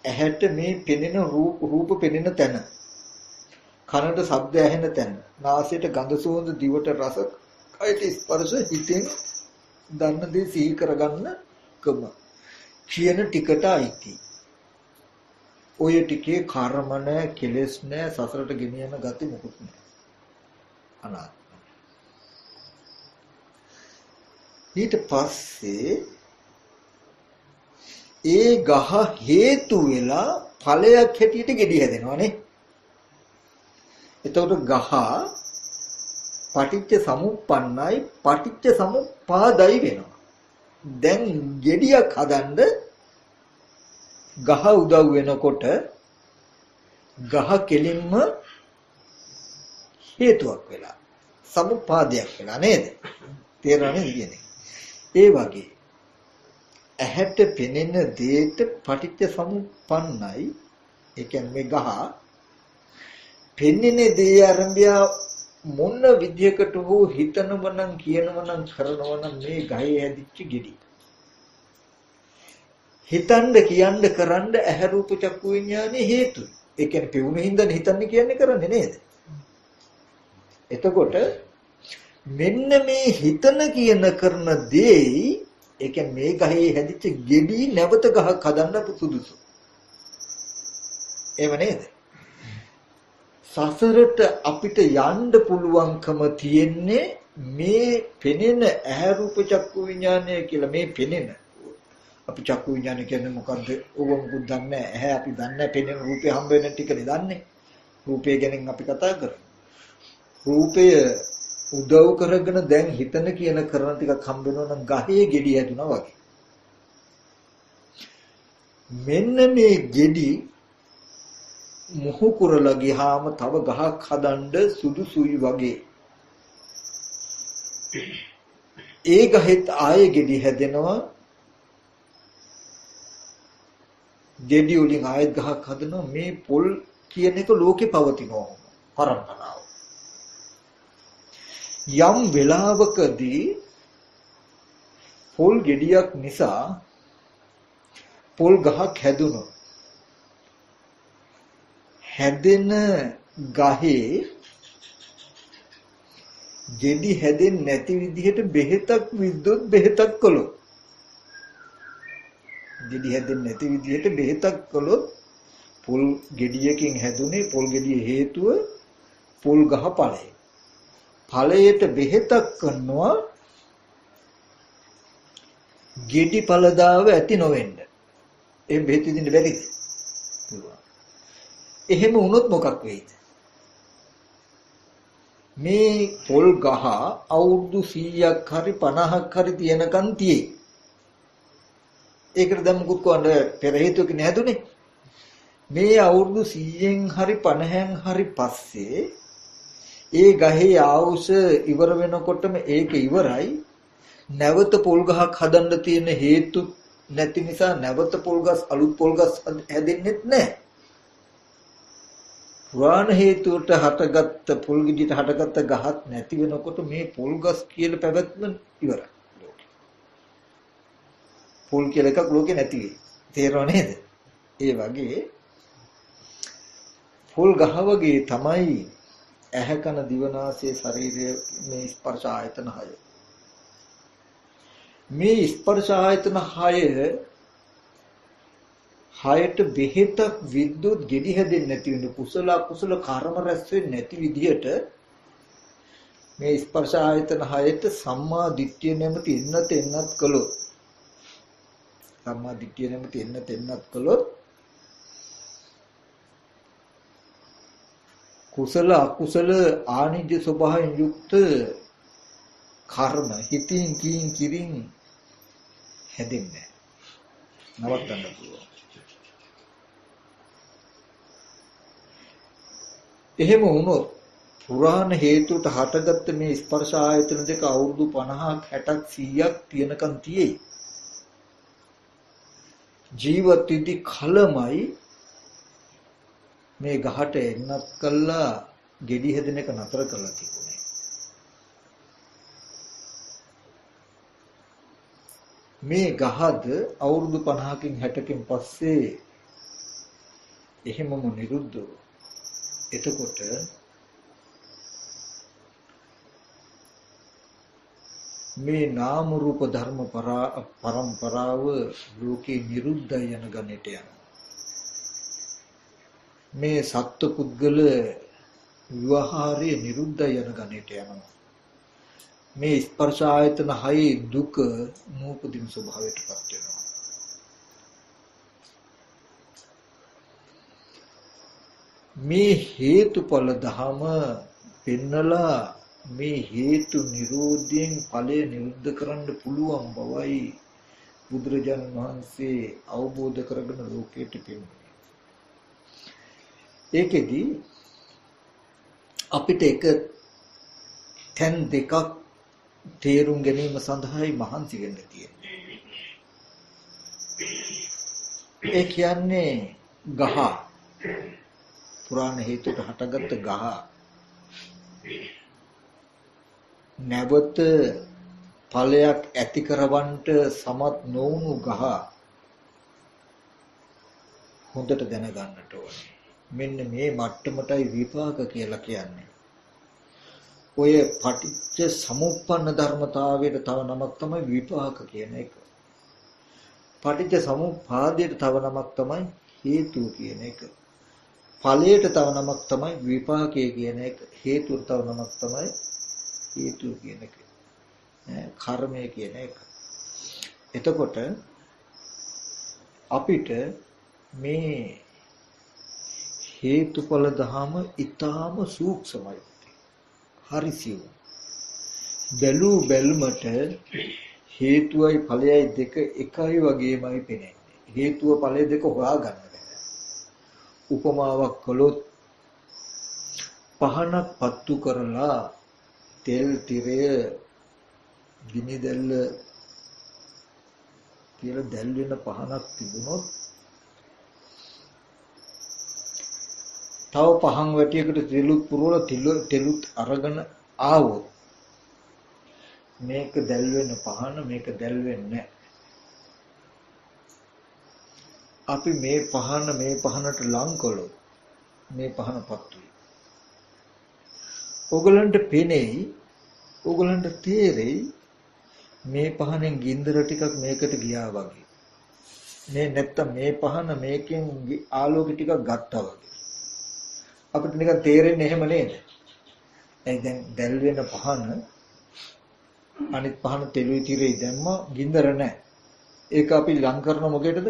ඇහැට මේ පෙනෙන රූප පෙනෙන තැන, කනට ශබ්ද ඇහෙන තැන, නාසයට ගඳ සුවඳ, දිවට රස, කයට ස්පර්ශ, හිතෙන් දන්න දේ සිහි කරගන්න කම කියන ටිකට අයිති. ඔය ටිකේ කර්ම නැහැ, කෙලෙස් නැහැ, සසරට ගෙනියන ගති මොකුත් නැහැ. අනාත්ම. ඊට පස්සේ ඒ ගහ හේතු වෙලා ඵලයක් හැටියට ගෙඩි හැදෙනවානේ. එතකොට ගහ පටිච්ච සමුප්පන්නයි පටිච්ච සමුප්පාදයි වෙනවා. දැන් ගෙඩියක් හදන්න ගහ උදව් වෙනකොට ගහ කෙලින්ම හේතුවක් වෙලා සමුප්පාදයක් වෙලා නේද? තේරෙන්නේ කියන්නේ. ඒ වගේ ඇහැට පෙනෙන දේට පටිච්ච සමුප්පන්නයි. ඒ කියන්නේ මේ ගහ පෙනෙන දේ ආරම්භය මොන විදියකට හෝ හිතනව නම් කියනව නම් කරනව නම් මේ ගහේ හැදිච්ච ගෙඩි. හිතන්න කියන්න කරන්න ඇහැ රූප චක්කු විඥානේ හේතුයි. ඒ කියන්නේ පෙවුන හින්දානේ හිතන්නේ කියන්නේ කරන්නේ නේද? එතකොට මෙන්න මේ හිතන කියන කරන දෙයි ඒ කියන්නේ මේ ගහේ හැදිච්ච ගෙඩි නැවත ගහක් හදන්න සුදුසු. එහෙම නේද? සසරට අපිට යන්න පුළුවන්කම තියෙන්නේ මේ පෙනෙන ඇහැ රූප චක්කු විඥානය කියලා මේ පෙනෙන අපි චක්කු විඥානය කියන්නේ මොකද්ද? ඕව මොකුත් දන්නේ නැහැ. ඇහැ අපි දන්නේ නැහැ. පෙනෙන රූපේ හම්බ වෙන ටිකනේ දන්නේ. රූපය ගැන අපි කතා කරමු. රූපය උදව් කරගෙන දැන් හිතන කියන කරන ටිකක් හම්බ වෙනවා නම් ගහේ ගෙඩි හැදුනා වගේ. මෙන්න මේ ගෙඩි මුහු කුරලා ගියාම තව ගහක් හදන්න සුදුසුයි වගේ. ඒ ගහෙත් ආයේ ගෙඩි හැදෙනවා. ගෙඩි වලින් ආයෙත් ගහක් හදනවා. මේ පොල් කියන එක ලෝකේ පවතිනවා පරම්පරාව. යම් වෙලාවකදී පොල් ගෙඩියක් නිසා පොල් ගහක් හැදුනොත් හැදෙන ගහේ ගෙඩි හැදෙන්නේ නැති විදිහට බෙහෙතක් විද්දොත් බෙහෙතක් කළොත් ගෙඩි හැදෙන්නේ නැති විදිහට බෙහෙතක් කළොත් පොල් ගෙඩියකින් හැදුනේ පොල් ගෙඩිය හේතුව පොල් ගහ ඵලය. ඵලයට බෙහෙතක් කරනවා ගෙඩි ඵලදාව ඇති නොවෙන්න. ඒ බෙහෙත දෙන්න බැරිද? එහෙම වුණොත් මොකක් වෙයිද? මේ පොල් ගහ අවුරුදු 100ක් හරි 50ක් හරි තියෙනකන් තියෙයි. ඒකට දැන් මුකුත් කොහොමද පෙර හේතුවක නෑදුනේ? මේ අවුරුදු 100න් හරි 50න් හරි පස්සේ ඒ ගහේ ආවුස ඉවර වෙනකොටම ඒක ඉවරයි. නැවත පොල් ගහක් හදන්න තියෙන හේතු නැති නිසා නැවත පොල් ගස් අලුත් පොල් ගස් හැදෙන්නෙත් නැහැ. පුරාණ හේතුවට හටගත්ත පොල් ගෙඩියට හටගත්ත ගහක් නැති වෙනකොට මේ පොල් ගස් කියලා පැවැත්ම ඉවරයි. පොල් කියලා එකක් ලෝකේ නැති වෙයි. තේරෙනව නේද? ඒ වගේ පොල් ගහ වගේ තමයි ඇහැ කන දිව නාසය ශරීරය මේ ස්පර්ශ ආයතන 6. මේ ස්පර්ශ ආයතන 6 හයට බෙහෙතක් විද්‍යුත් ගෙඩි හැදෙන්නේ නැති වෙන කුසල අකුසල කර්ම රැස් වෙන්නේ නැති විදිහට මේ ස්පර්ශ ආයතන 6ට සම්මා දිට්ඨිය නැමැති එන්නත් කළොත් සම්මා දිට්ඨිය නැමැති එන්නත් කළොත් කුසල අකුසල ආනිජ්‍ය ස්වභාවයෙන් යුක්ත කර්ම හිතින් කියින් කිරින් හැදෙන්නේ නවත්තන්න පුළුවන්. එහෙම වුණොත් පුරාණ හේතුවට හටගත්ත මේ ස්පර්ශ ආයතන දෙක අවුරුදු 50ක් 60ක් 100ක් තියනකන් තියෙයි. ජීවත් වෙදි කලමයි මේ ගහට එන්නත් කළා ගෙඩි හැදෙන එක නතර කළා තිබුණේ. මේ ගහද අවුරුදු 50කින් 60කින් පස්සේ එහෙමම නිරුද්ධ වුණා. එතකොට මේ නාම රූප ධර්ම පරම්පරාව ලෝකේ නිරුද්ධය යන ගණයට යනවා. මේ සත්ව පුද්ගල විවහාරයේ නිරුද්ධය යන ගණයට යනවා. මේ ස්පර්ශ ආයතන 6 දුක නූපදින ස්වභාවයටපත් වෙනවා. මේ හේතුඵල ධම පෙන්නලා මේ හේතු නිරෝධයෙන් ඵලය නිරුද්ධ කරන්න පුළුවන් බවයි බුදුරජාණන් වහන්සේ අවබෝධ කරගෙන ලෝකයට පෙන්වන්නේ. ඒකෙදි අපිට එක තැන් දෙකක් තේරුම් ගැනීම සඳහායි මහන්සි වෙන්න තියෙන්නේ. ඒ කියන්නේ ගහ පුරාණ හේතුට හටගත්ත ගහ නැවත ඵලයක් ඇති කරවන්නට සමත් නොවුණු ගහ හොඳට දැනගන්නට ඕනේ. මෙන්න මේ මට්ටමටයි විපාක කියලා කියන්නේ. ඔය පටිච්ච සමුප්පන්න ධර්මතාවයට තව නමක් තමයි විපාක කියන එක. පටිච්ච සමුප්පාදයට තව නමක් තමයි හේතු කියන එක. ඵලයට තව නමක් තමයි විපාකය කියන එක. හේතුවට තව නමක් තමයි හේතු කියන එක. කර්මය කියන එක. එතකොට අපිට මේ හේතුඵල ධම ඊටාම සූක්ෂමයි. හරිසියු. බැලූ බැල්මට හේතුවයි ඵලයයි දෙක එකයි වගේමයි පෙනෙන්නේ. හේතුව ඵලය දෙක හොයාගන්න බෑ. උපමාවක් කළොත් පහනක් පත්තු කරලා තෙල් තිරය ගිනි දැල්ල කියලා දැල් වෙන පහනක් තිබුණොත් තව පහන් වැටියකට තෙලුත් පුරවලා තෙලුත් අරගෙන ආවොත් මේක දැල් වෙන පහන මේක දැල් වෙන්නේ නැහැ. අපි මේ පහනට ලං කළොත් මේ පහන පත්තුයි. ඕගලන්ට පෙනෙයි, ඕගලන්ට තේරෙයි මේ පහනෙන් ගින්දර ටිකක් මේකට ගියා වගේ. මේ නැත්තම් මේ පහන මේකෙන් ආලෝක ටිකක් ගත්තා වගේ. අපිට නිකන් තේරෙන්නේ එහෙම නේද? දැන් දැල් වෙන පහන අනිත් පහන තෙලුයි තිරේ දැම්ම ගින්දර නැහැ. ඒක අපි ලං කරන මොකේද?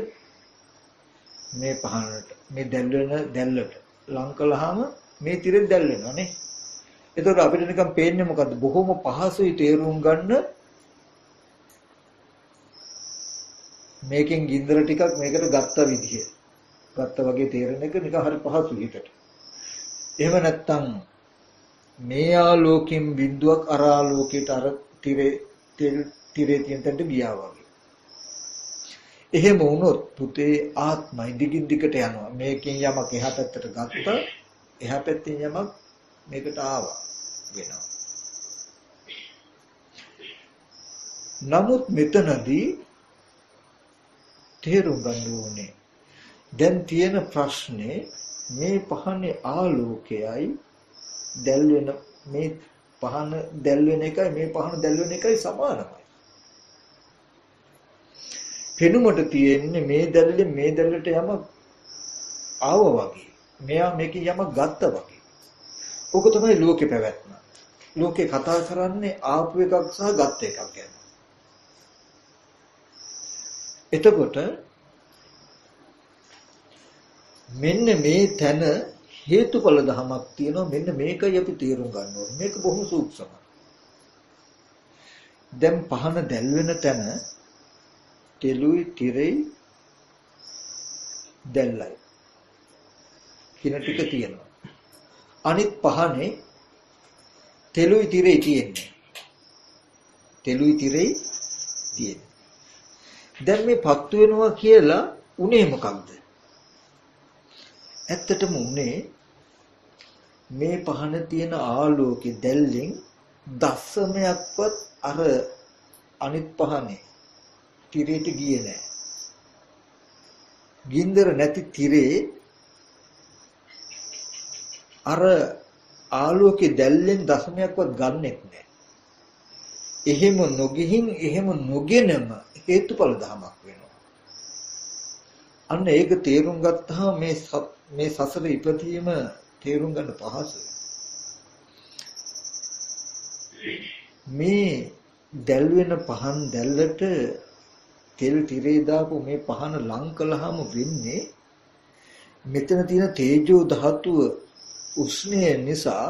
මේ පහනට. මේ දැල් වෙන දැල්ලට ලං කළාම මේ තිරෙන් දැල් වෙනවා නේ. එතකොට අපිට නිකන් පේන්නේ මොකද්ද? බොහොම පහසුයි තේරුම් ගන්න. මේකෙන් ගින්දර ටිකක් මේකට ගත්ත විදිය. ගත්ත වගේ තේරෙන එක නිකන් හරි පහසුයි හිතට. එහෙම නැත්තම් මේ ආලෝකයෙන් බිඳුවක් අර ආලෝකයට අර තිරේ තියෙන තැනට ගියා වගේ. එහෙම වුණොත් පුතේ ආත්මයි දිගින් දිගට යනවා. මේකෙන් යමක් එහා පැත්තට ගත්තා, එහා පැත්තෙන් යමක් මේකට ආවා වෙනවා. නමුත් මෙතනදී තේරුම් ගන්න ඕනේ දැන් තියෙන ප්‍රශ්නේ මේ පහනේ ආලෝකයයි දැල් වෙන මේ පහන දැල් වෙන එකයි මේ පහන දැල් වෙන එකයි සමානයි. පෙනුමට තියෙන්නේ මේ දැල්ලෙන් මේ දැල්ලට යමක් ආවා වගේ. මෙයා මේකේ යමක් ගත්තා වගේ. ඕක තමයි ලෝකේ පැවැත්ම. ලෝකේ කතා කරන්නේ ආපු එකක් සහ ගත්ත එකක් ගැන. එතකොට මෙන්න මේ තැන හේතුඵල ධමයක් තියෙනවා. මෙන්න මේකයි අපි තේරුම් ගන්න ඕනේ. මේක බොහොම සූක්ෂමයි. දැන් පහන දැල් වෙන තැන තෙලුයි තිරෙයි දැල්ලයි කියන ටික තියෙනවා. අනිත් පහනේ තෙලුයි තිරෙයි තියෙන්නේ. තෙලුයි තිරෙයි තියෙන්නේ. දැන් මේ පත්තු වෙනවා කියලා උනේ මොකක්ද? ඇත්තටම උනේ මේ පහන තියෙන ආලෝකේ දැල්ලෙන් දශමයක්වත් අර අනිත් පහනේ තිරේට ගියේ නැහැ. ගින්දර නැති තිරේ අර ආලෝකේ දැල්ලෙන් දශමයක්වත් ගන්නෙත් නැහැ. එහෙම නොගෙහින් එහෙම නොගෙනම හේතුඵල ධමයක් වෙනවා. අන්න ඒක තේරුම් ගත්තාම මේ සසර ඉපදීම තේරුම් ගන්න පහසුයි. මේ දැල් වෙන පහන් දැල්ලට තෙල් තිරේ දාපු මේ පහන ලං කළාම වෙන්නේ මෙතන තියෙන තේජෝ ධාතුව උෂ්ණය නිසා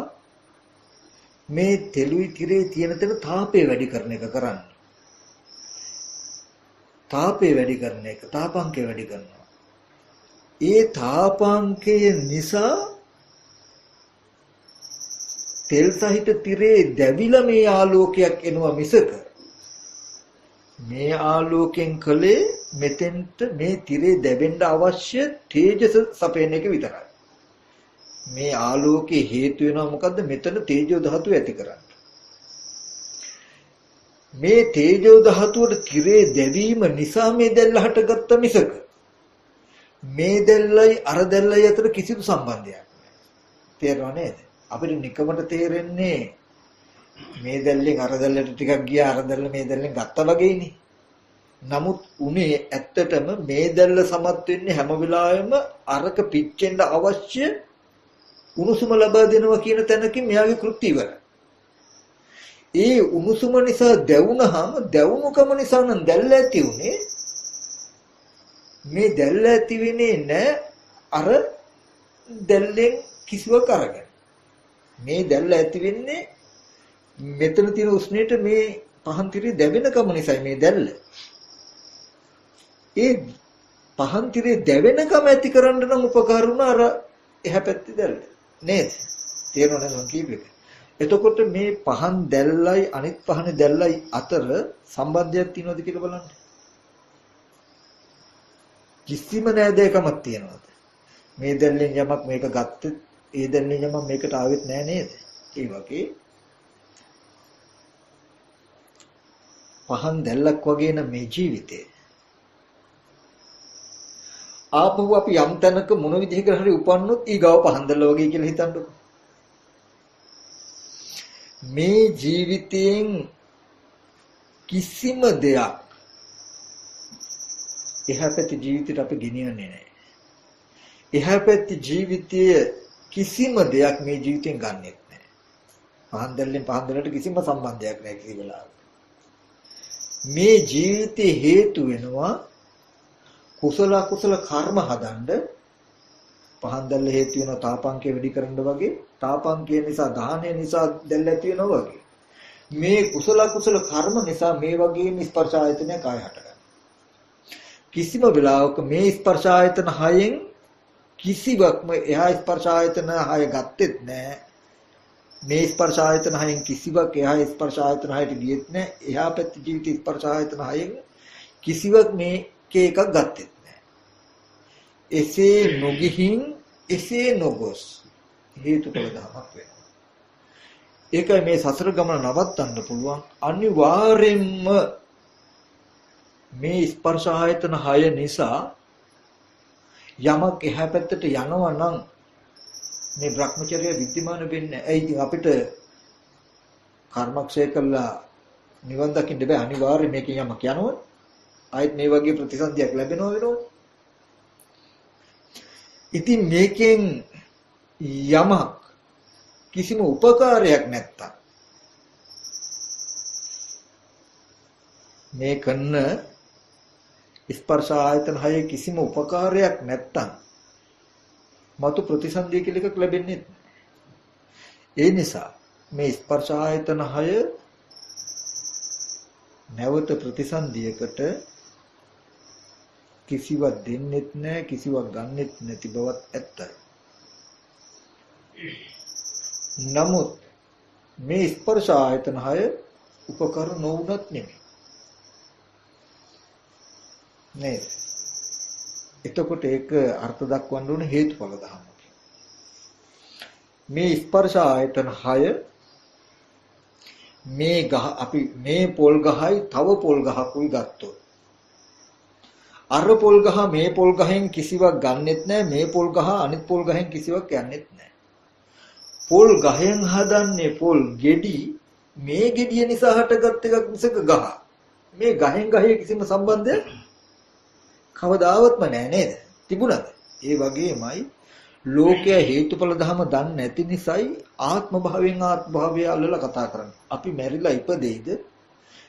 මේ තෙලුයි තිරේ තියෙන තැන තාපය වැඩි කරන එක කරන්නේ. තාපය වැඩි කරන එක, තාපාංකය වැඩි කරනවා. ඒ තාපාංකය නිසා තෙල් සහිත තිරේ දැවිලා මේ ආලෝකයක් එනවා මිසක මේ ආලෝකයෙන් කලේ මෙතෙන්ට මේ තිරේ දැවෙන්න අවශ්‍ය තේජස සපයන එක විතරයි. මේ ආලෝකේ හේතු වෙනවා මොකද්ද? මෙතන තේජෝ ධාතුව ඇති කරන්න. මේ තේජෝ ධාතුවට තිරේ දැවීම නිසා මේ දැල්ල හටගත්ත මිසක මේ දැල්ලයි අර දැල්ලයි අතර කිසිදු සම්බන්ධයක් නැහැ. තේරෙනව නේද? අපිට නිකමට තේරෙන්නේ මේ දැල්ලෙන් අර දැල්ලට ටිකක් ගියා අර දැල්ල මේ දැල්ලෙන් ගත්තා වගේනේ. නමුත් උනේ ඇත්තටම මේ දැල්ල සමත් වෙන්නේ හැම වෙලාවෙම අරක පිච්චෙන්න අවශ්‍ය උණුසුම ලබා දෙනවා කියන තැනකින් මෙයාගේ කෘත්‍ය ඉවරයි. ඒ උණුසුම නිසා දැවුනහම දැවුනුකම නිසා නම් දැල්ල ඇති උනේ. මේ දැල්ල ඇති වෙන්නේ නැහැ අර දැල්ලෙන් කිසිවක් අරගෙන. මේ දැල්ල ඇති වෙන්නේ මෙතන තියෙන උෂ්ණයට මේ පහන් තිරේ දැවෙනකම නිසා මේ දැල්ල. ඒ පහන් තිරේ දැවෙනකම ඇති කරන්න නම් උපකාර වුණ අර එහා පැත්තේ දැල්ල. නේද? තේරෙනවද මම කියපේක? එතකොට මේ පහන් දැල්ලයි අනිත් පහනේ දැල්ලයි අතර සම්බන්ධයක් තියෙනවද කියලා බලන්න. කිසිම නෑදෑකමක් තියනවද? මේ දැල්ලෙන් යමක් මේක ගත්තේ ඒ දැල්ලෙන් යමක් මේකට ආවෙත් නෑ නේද? ඒ වගේ පහන් දැල්ලක් වගේ නම් මේ ජීවිතේ ආපහු අපි යම් තැනක මොන විදිහකට හරි උපන්නොත් ඊගාව පහන් දැල්ල වගේ කියලා හිතන්නකො. මේ ජීවිතයෙන් කිසිම දෙයක් එහා පැත්තේ ජීවිතයට අපි ගෙනියන්නේ නැහැ. එහා පැත්තේ ජීවිතයේ කිසිම දෙයක් මේ ජීවිතෙන් ගන්නෙත් නැහැ. පහන් දැල්ලෙන් පහන් දැල්ලට කිසිම සම්බන්ධයක් නැහැ කිසි වෙලාවක. මේ ජීවිතේ හේතු වෙනවා කුසල අකුසල කර්ම හදන්න. පහන් දැල්ල හේතු වෙනවා තාපාංකය වැඩි කරන්න වගේ. තාපාංකය නිසා දාහනය නිසා දැල්ල ඇති වෙනවා වගේ. මේ කුසල අකුසල කර්ම නිසා මේ වගේම ස්පර්ශ ආයතනයක් ආය හටගන්නවා. කිසිම වෙලාවක මේ ස්පර්ශ ආයතන හයෙන් කිසිවක්ම එහා ස්පර්ශ ආයතන හය ගත්තෙත් නැහැ. මේ ස්පර්ශ ආයතන හයෙන් කිසිවක් එහා ස්පර්ශ ආයතන හයට ගියෙත් නැහැ. එහා පැත්තේ ජීවිත ස්පර්ශ ආයතන හයෙන් කිසිවක් මේකේ එකක් ගත්තෙත් නැහැ. එසේ නොගිහින් එසේ නොගොස් හේතුඵල ධමයක් වෙනවා. ඒකයි මේ සසර ගමන නවත්තන්න පුළුවන්. අනිවාර්යෙන්ම මේ ස්පර්ශ ආයතන 6 නිසා යමක් එහා පැත්තට යනවා නම් මේ භ්‍රමචර්ය විද්‍යමාන වෙන්නේ. ඒ ඉතින් අපිට කර්මක්ෂය කළා නිවන් දකින්න බෑ. අනිවාර්යයෙන් මේකෙන් යමක් යනවා. ආයෙත් මේ වගේ ප්‍රතිසන්දියක් ලැබෙනවා වෙනවා. ඉතින් මේකෙන් යමක් කිසිම උපකාරයක් නැත්තම් මේ කන්න ස්පර්ශ ආයතන හයේ කිසිම උපකාරයක් නැත්තම් මතු ප්‍රතිසන්දිය කියලා එකක් ලැබෙන්නේ නැහැ. ඒ නිසා මේ ස්පර්ශ ආයතන හය නැවත ප්‍රතිසන්දියකට කිසිවක් දෙන්නෙත් නැහැ, කිසිවක් ගන්නෙත් නැති බවත් ඇත්තයි. නමුත් මේ ස්පර්ශ ආයතන හය උපකර නොවුනත් නෙමෙයි. නේද? එතකොට ඒක අර්ථ දක්වන්න ඕන හේතුඵල ධර්ම. මේ ස්පර්ශ ආයතන 6 මේ ගහ අපි මේ පොල් ගහයි තව පොල් ගහකුයි ගත්තොත් අර පොල් ගහ මේ පොල් ගහෙන් කිසිවක් ගන්නෙත් නැහැ, මේ පොල් ගහ අනිත් පොල් ගහෙන් කිසිවක් යන්නෙත් නැහැ. පොල් ගහෙන් හදන්නේ පොල් ගෙඩි, මේ ගෙඩිය නිසා හටගත් එකක් මිසක ගහ. මේ ගහෙන් ගහේ කිසිම සම්බන්ධයක් කවදාවත්ම නැහැ නේද? තිබුණාද? ඒ වගේමයි ලෝකයේ හේතුඵල ධම දන්නේ නැති නිසායි ආත්ම භාවයෙන් ආත්ම භාවය අල්ලලා කතා කරන්නේ. අපි මැරිලා ඉපදෙයිද?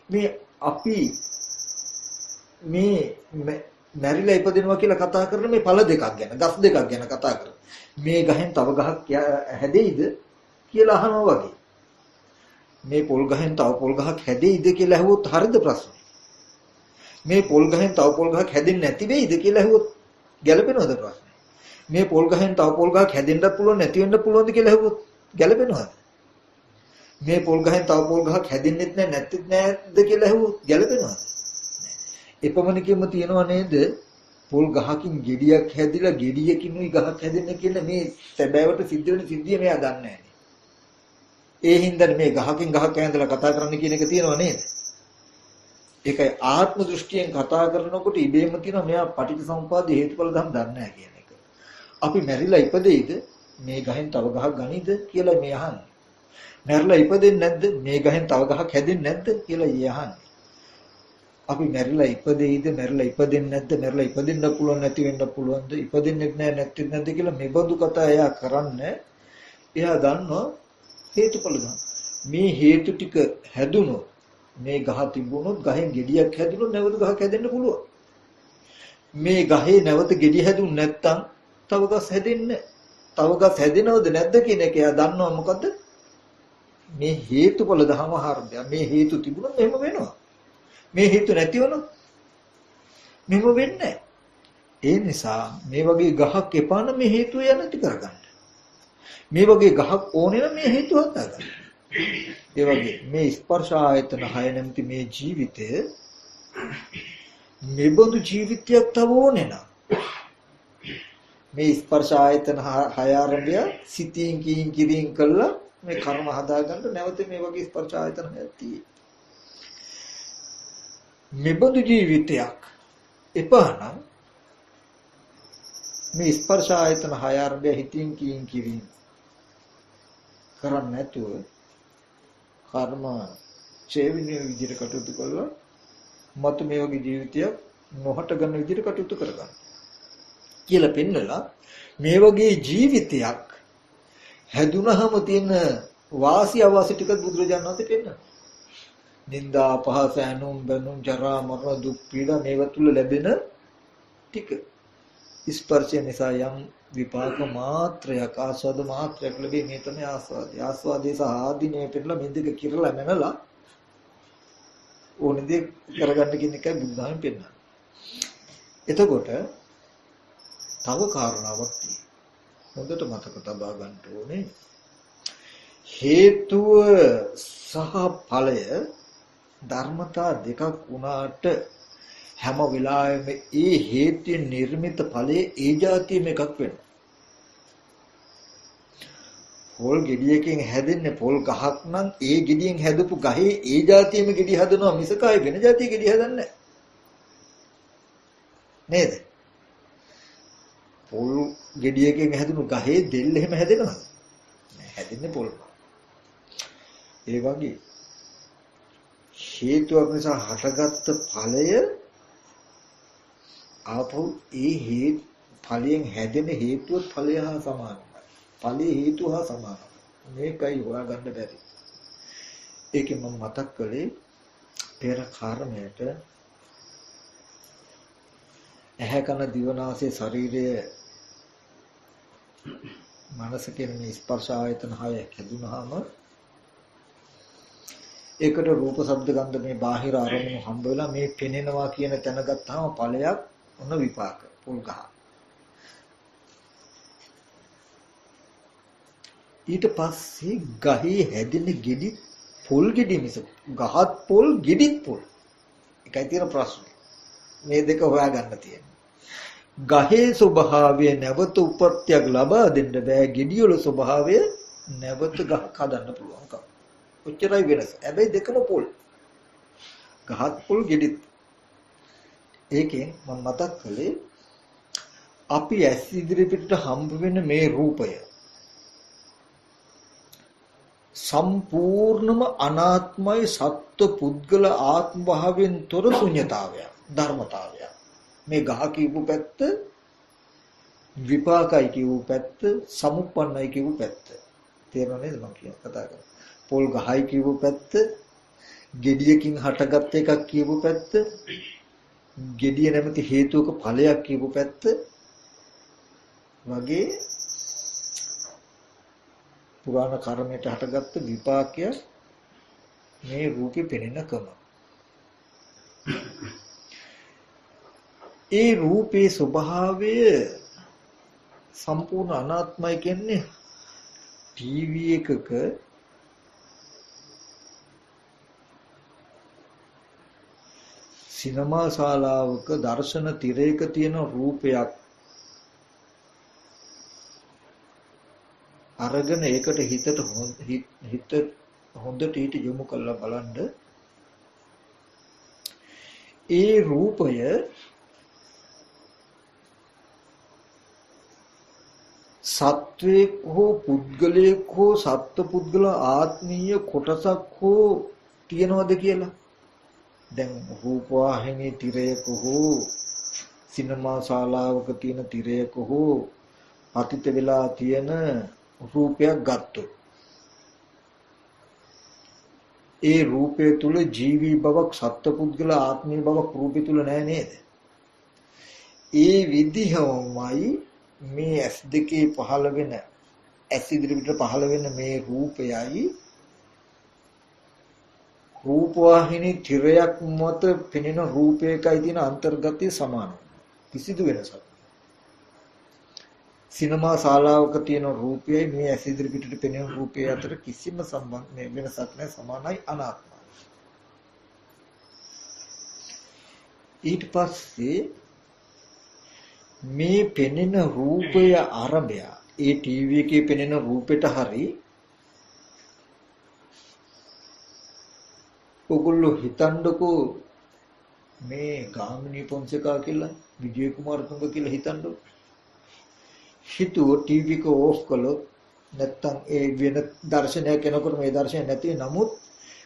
මේ අපි මේ මැරිලා ඉපදිනවා කියලා කතා කරන මේ ඵල දෙකක් ගැන, ගස් දෙකක් ගැන කතා කරනවා. මේ ගහෙන් තව ගහක් හැදෙයිද කියලා අහනවා වගේ. මේ පොල් ගහෙන් තව පොල් ගහක් හැදෙයිද කියලා අහුවොත් හරිද ප්‍රශ්නේ? මේ පොල් ගහෙන් තව පොල් ගහක් හැදෙන්නේ නැති වෙයිද කියලා අහුවොත් ගැලපෙනවද ප්‍රශ්නේ? මේ පොල් ගහෙන් තව පොල් ගහක් හැදෙන්නත් පුළුවන් නැති වෙන්න පුළුවන්ද කියලා අහුවොත් ගැලපෙනවද? මේ පොල් ගහෙන් තව පොල් ගහක් හැදෙන්නෙත් නැහැ නැත්තිත් නැද්ද කියලා අහුවොත් ගැලපෙනවද? එපමණකින්ම තියනවා නේද? පොල් ගහකින් ගෙඩියක් හැදිලා ගෙඩියකිනුයි ගහක් හැදෙන්නේ කියලා මේ සැබෑවට සිද්ධ වෙන සිද්ධිය මෙයා දන්නේ නැහැ. ඒ හින්දා මේ ගහකින් ගහක් හැදලා කතා කරන්න කියන එක තියනවා නේද? ඒකයි ආත්ම දෘෂ්ටියෙන් කතා කරනකොට ඉබේම තියෙනවා මෙයා පටිච්චසමුප්පාද හේතුඵල ධම් දන්නේ නැහැ කියන එක. අපි මැරිලා ඉපදෙයිද? මේ ගහෙන් තව ගහක් ගනීද කියලා මේ අහන්නේ. මැරිලා ඉපදෙන්නේ නැද්ද? මේ ගහෙන් තව ගහක් හැදෙන්නේ නැද්ද කියලා ඊ අහන්නේ. අපි මැරිලා ඉපදෙයිද? මැරිලා ඉපදෙන්නේ නැද්ද? මැරිලා ඉපදෙන්න පුළුවන් නැති වෙන්න පුළුවන්ද? ඉපදෙන්නේ නැහැ නැති නැද්ද කියලා මෙබඳු කතා එයා කරන්නේ. එයා දන්නවා හේතුඵල ධම්. මේ හේතු ටික හැදුනොත් මේ ගහ තිබුණොත් ගහෙන් ගෙඩියක් හැදුනොත් නැවත ගහක් හැදෙන්න පුළුවන්. මේ ගහේ නැවත ගෙඩිය හැදුන්නේ නැත්නම් තව ගස් හැදෙන්නේ. තව ගස් හැදෙනවද නැද්ද කියන එක එයා දන්නවා මොකද්ද? මේ හේතුඵල ධම හර්ධය. මේ හේතු තිබුණොත් එහෙම වෙනවා. මේ හේතු නැති වුණොත් මෙහෙම වෙන්නේ නැහැ. ඒ නිසා මේ වගේ ගහක් එපා නම් මේ හේතුව යන්නති කරගන්න. මේ වගේ ගහක් ඕනේ නම් මේ හේතුව හදාගන්න. ඒ වගේ මේ ස්පර්ශ ආයතන 6 නැමැති මේ ජීවිතය මෙබඳු ජීවිතයක් තව ඕනේ නම් මේ ස්පර්ශ ආයතන 6 ආරම්භය සිතින් කියින් කළා මේ කර්ම හදාගන්න නැවත මේ වගේ ස්පර්ශ ආයතන නැති මෙබඳු ජීවිතයක් එපා නම් මේ ස්පර්ශ ආයතන 6 ආරම්භය හිතින් කියින් කරන්නේ නැතුව කර්ම ඡේවිනිය විදිහට කටයුතු කළා මතු මේ වගේ ජීවිතයක් නොහට ගන්න විදිහට කටයුතු කරගන්න කියලා පෙන්නලා මේ වගේ ජීවිතයක් හැදුනහම තියෙන වාසි අවාසි ටික බුදුරජාණන් වහන්සේ පෙන්නනවා. නිന്ദා පහස ඇනුම් බැනුම් ජරා මරණ දුක් පීඩා මේව තුල ලැබෙන ටික ස්පර්ශය නිසා යම් විපාක මාත්‍රයක් ආස්වාද මාත්‍රයක් ලැබේ. මේ තමයි ආස්වාදය. ආස්වාදයේ සහ ආදීනේ පෙරලා මේ දෙක කිරලා මැනලා ඕනේ දේ කරගන්න කියන එකයි බුදුදහම පෙන්නන්නේ. එතකොට තව කාරණාවක් තියෙනවා. හොඳට මතක තබා ගන්න ඕනේ. හේතුව සහ ඵලය ධර්මතා දෙකක් වුණාට හැම වෙලාවෙම ඒ හේතුයෙන් නිර්මිත ඵලයේ ඒ જાතියෙම එකක් වෙනවා. පොල් ගෙඩියකින් හැදෙන්නේ පොල් ගහක් නම් ඒ ගෙඩියෙන් හැදපු ගහේ ඒ જાතියෙම ගෙඩිය හදනවා මිසක ආයි වෙන જાතියෙ ගෙඩිය හදන්නේ නැහැ. නේද? පොල් ගෙඩියකින් හැදුණු ගහේ දෙල් එහෙම හැදෙනවද? නෑ හැදෙන්නේ පොල්. ඒ වගේ හේතුවක් නිසා හටගත්ත ඵලය ආපහු ඒ ඵලයෙන් හැදෙන හේතුවත් ඵලය හා සමානයි. ඵලයේ හේතුව හා සමානයි. මේකයි හොයාගන්න බැරි. ඒකෙන් මම මතක් කළේ පෙර කර්මයට ඇහැ කන දිව නාසය ශරීරය මනස කියන මේ ස්පර්ශ ආයතන හය හැදුනහම ඒකට රූප ශබ්ද ගන්ධ මේ බාහිර අරමුණු හම්බ වෙලා මේ පෙනෙනවා කියන තැන ගත්තාම ඵලයක් ඔන්න විපාක පොල් ගහ. ඊට පස්සේ ගහේ හැදෙන ගෙඩි පොල් ගෙඩි මිස ගහත් පොල් ගෙඩිත් පොල්. එකයි තියෙන ප්‍රශ්නේ. මේ දෙක හොයාගන්න තියෙනවා. ගහේ ස්වභාවය නැවත උපත්යක් ලබා දෙන්න බෑ. ගෙඩි වල ස්වභාවය නැවත ගහක් හදන්න පුළුවන්. ඔච්චරයි වෙනස. හැබැයි දෙකම පොල්. ගහත් පොල් ගෙඩිත්. ඒකෙන් මම මතක් කළේ අපි ඇස් ඉදිරියට හම්බ වෙන මේ රූපය සම්පූර්ණම අනාත්මයි සත්ව පුද්ගල ආත්ම භාවයෙන් තොර ශුන්‍යතාවය ධර්මතාවය. මේ ගහ කියපු පැත්ත විපාකයි කියපු පැත්ත සමුප්පන්නයි කියපු පැත්ත. තේරෙනව නේද මම කතා කරන්නේ? පොල් ගහයි කියපු පැත්ත ගෙඩියකින් හටගත් එකක් කියපු පැත්ත ගෙඩිය නැමැති හේතුක ඵලයක් කියපු පැත්ත වගේ පුරාණ කර්මයට හටගත්ත විපාකය මේ රූපේ පෙනෙනකම ඒ රූපේ ස්වභාවය සම්පූර්ණ අනාත්මයි කියන්නේ ටීවී එකක සිනමා ශාලාවක දර්ශන තිරයක තියෙන රූපයක් අරගෙන ඒකට හිත හොඳට ඊට යොමු කරලා බලන්න ඒ රූපය සත්වයක් හෝ පුද්ගලයෙක් හෝ සත්ත්ව පුද්ගල ආත්මීය කොටසක් හෝ තියනවද කියලා දැන් රූපවාහිනී තිරයක හෝ සිනමා ශාලාවක තියෙන තිරයක හෝ අතීත වෙලා තියෙන රූපයක් ගත්තොත් ඒ රූපය තුල ජීවී බවක් සත්පුද්ගල ආත්මීය බවක් රූපය තුල නැහැ නේද? ඒ විදිහමයි මේ ඇස් දෙකේ පහළ වෙන ඇස් ඉදිරියට පහළ වෙන මේ රූපයයි රූපවාහිනී තිරයක් මත පෙනෙන රූපයකයි තියෙන අන්තර්ගතය සමානයි. කිසිදු වෙනසක් සිනමා ශාලාවක තියෙන රූපයයි මේ ඇස් ඉදිරියට පෙනෙන රූපය අතර කිසිම සම්බන්ධ වෙනසක් නැහැ, සමානයි, අනාත්මයි. ඊට පස්සේ මේ පෙනෙන රූපය ආරම්භය ඒ ටීවී එකේ පෙනෙන රූපෙට හරි ඔගොල්ලෝ හිතන්නකෝ මේ ගාමිණී පොන්සේකා කියලා විජය කුමාරතුංග කියලා හිතන්නකෝ. හිතුව ටීවී එක ඕෆ් කළොත් නැත්තම් ඒ වෙන දර්ශනයක් එනකොට මේ දර්ශනය නැති නමුත්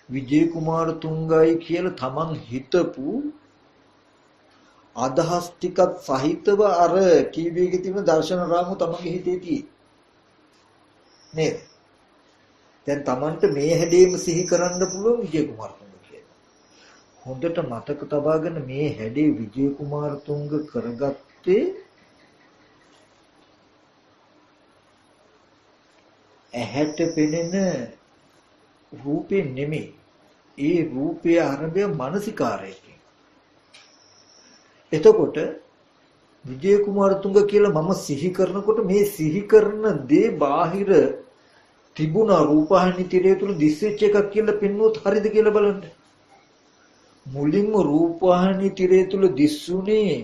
විජය කුමාරතුංගයි කියලා තමන් හිතපු අදහස් ටිකක් සහිතව අර ටීවී එකේ තියෙන දර්ශන රාමු තමන්ගේ හිතේ තියෙයි නේද? දැන් තමන්ට මේ හැඩේම සිහි කරන්න පුළුවන් විජය කුමාරතුංග කියලා. හොඳට මතක තබාගෙන මේ හැඩේ විජය කුමාරතුංග කරගත්තේ ඇහැට පෙනෙන රූපේ නෙමෙයි. ඒ රූපයේ ආරම්භය මානසිකාරයකින්. එතකොට විජය කුමාරතුංග කියලා මම සිහි කරනකොට මේ සිහි කරන දේ බාහිර තිබුණ රූපවාහිනී තිරය තුල දිස්වෙච්ච එකක් කියලා පෙන්වුවොත් හරිද කියලා බලන්න. මුලින්ම රූපවාහිනී තිරය තුල දිස්සුනේ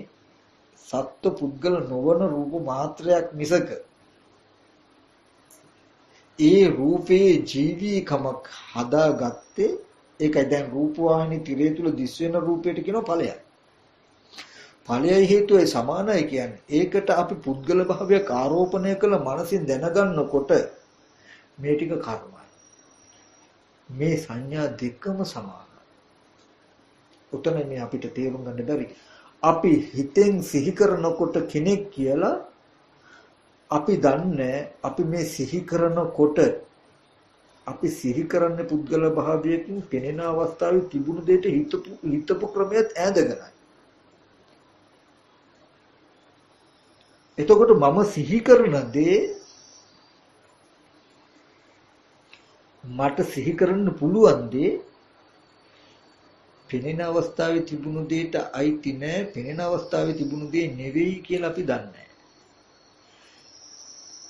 සත්ත්ව පුද්ගල නොවන රූප මාත්‍රයක් මිසක ඒ රූපේ ජීවීකමක් හදාගත්තේ ඒකයි. දැන් රූපවාහිනී තිරය තුල දිස් වෙන රූපයට කියනවා ඵලයක්. ඵලයයි හේතුවයි සමානයි කියන්නේ. ඒකට අපි පුද්ගල භාවයක් ආරෝපණය කළ මනසින් දැනගන්නකොට මේ ටික කර්මයි. මේ සංඥා දෙකම සමානයි. උතන මේ අපිට තේරුම් ගන්න බැරි. අපි හිතෙන් සිහි කරනකොට කෙනෙක් කියලා අපි දන්නේ අපි මේ සිහි කරනකොට අපි සිහි කරන්නේ පුද්ගල භාවයකින් පෙනෙන අවස්ථාවේ තිබුණු දෙයට හිතපු ක්‍රමයට ඈඳගෙනයි. එතකොට මම සිහි කරන දේ මට සිහි කරන්න පුළුවන් දේ පෙනෙන අවස්ථාවේ තිබුණු දෙයට අයිති නෑ, පෙනෙන අවස්ථාවේ තිබුණු දේ නෙවෙයි කියලා අපි දන්නේ.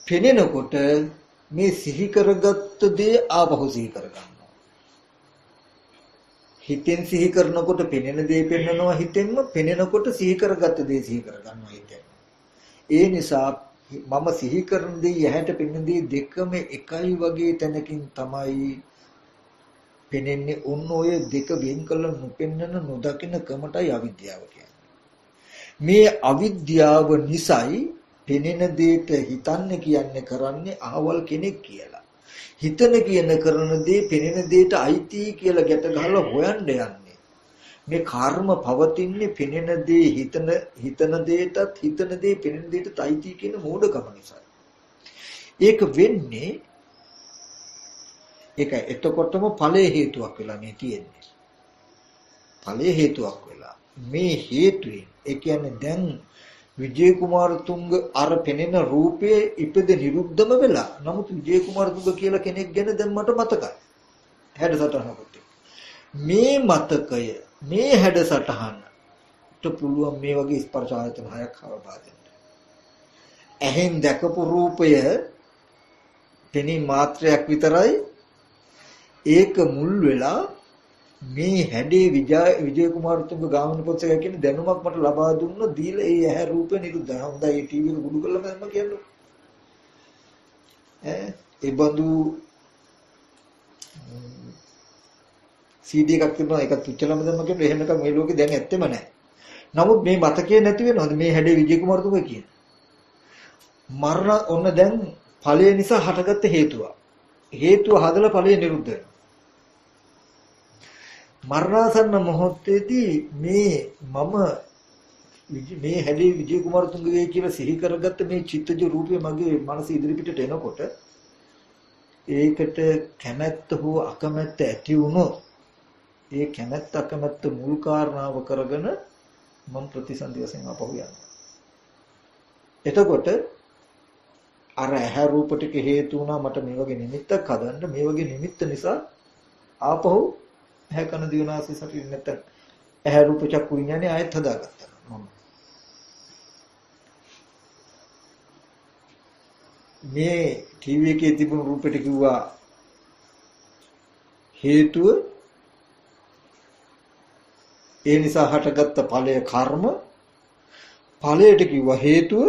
පෙනෙනකොට මේ සිහි කරගත්ත දේ ආපහු සිහි කරගන්නවා. හිතෙන් සිහි කරනකොට පෙනෙන දේ පෙන්නනවා හිතෙන්ම, පෙනෙනකොට සිහි කරගත්ත දේ සිහි කරගන්නවා හිතෙන්. ඒ නිසා මම සිහි කරන දේ යහැට පෙනෙන දේ දෙකම එකයි වගේ තැනකින් තමයි පෙනෙන්නේ. ඔන්න ඔය දෙක වෙන් කළ නොපෙන්නන නොදකින කමටයි අවිද්‍යාව කියන්නේ. මේ අවිද්‍යාව නිසායි පෙනෙන දෙයට හිතන්න කියන්නේ කරන්නේ අහවල් කෙනෙක් කියලා. හිතන කියන කරන දේ පෙනෙන දෙයට අයිති කියලා ගැට ගහලා හොයන්න යන්නේ. මේ කර්ම පවතින්නේ පෙනෙන දේ හිතන දෙයටත් හිතන දේ පෙනෙන දෙයටත් අයිති කියන මෝඩකම නිසා. ඒක වෙන්නේ ඒකයි. එතකොටම ඵලයේ හේතුවක් වෙලා මේ තියෙන්නේ. ඵලයේ හේතුවක් වෙලා. මේ හේතුවෙන් ඒ කියන්නේ දැන් විජේ කුමාරතුංග අර පෙනෙන රූපයේ ඉපද නිරුද්ධම වෙලා. නමුත් විජේ කුමාරතුංග කියලා කෙනෙක් ගැන දැන් මට මතකයි. හැඩසටහනකට. මේ මතකය මේ හැඩසටහනට පුළුවන් මේ වගේ ස්පර්ශ ආයතන හයක් හරපා දෙන්න. ඇහෙන් දැකපු රූපය පෙනී මාත්‍රයක් විතරයි. ඒක මුල් වෙලා මේ හැඩේ විජය කුමාරතුංග ගාමිණී පොත්සක කියන දැනුමක් මට ලබා දුන්න දීලා ඒ ඇහැ රූපේ නිරුද්ධ. හොඳයි ඒ ටීවී එක බුදු කරලා මම කියන්නේ. ඒ බඳු CD එකක් තිබුණා ඒකත් උච්චලම දැම්ම කියන්නේ එහෙම එකක් මේ ලෝකේ දැන් ඇත්තෙම නැහැ. නමුත් මේ මතකයේ නැති වෙනවද මේ හැඩේ විජය කුමාරතුංග කියන. මරණ ඔන්න දැන් ඵලය නිසා හටගත්ත හේතුව. හේතුව හදලා ඵලය නිරුද්ධ වෙනවා. මරණාසන්න මොහොතේදී මේ මේ හැඩේ විජය කුමාරතුංගගේ කියලා සිහි කරගත්ත මේ චිත්තජ රූපය මගේ මනස ඉදිරිපිටට එනකොට ඒකට කැමැත්ත හෝ අකමැත්ත ඇති වුණොත් ඒ කැමැත්ත අකමැත්ත මුල් කාරණාව කරගෙන මම ප්‍රතිසන්දි වශයෙන් අපහු යනවා. එතකොට අර ඇහැ රූප ටික හේතු වුණා මට මේ වගේ නිමිත්තක් හදන්න. මේ වගේ නිමිත්ත නිසා ආපහු ඇහැ කන දිවනාසය සතිය නැත්නම් ඇහැ රූප චක්කු විඥානේ ආයෙත් හදාගත්තා මම. මේ ටීවී එකේ තිබුණු රූපෙට කිව්වා හේතුව, ඒ නිසා හටගත්ත ඵලය කර්ම. ඵලයට කිව්වා හේතුව,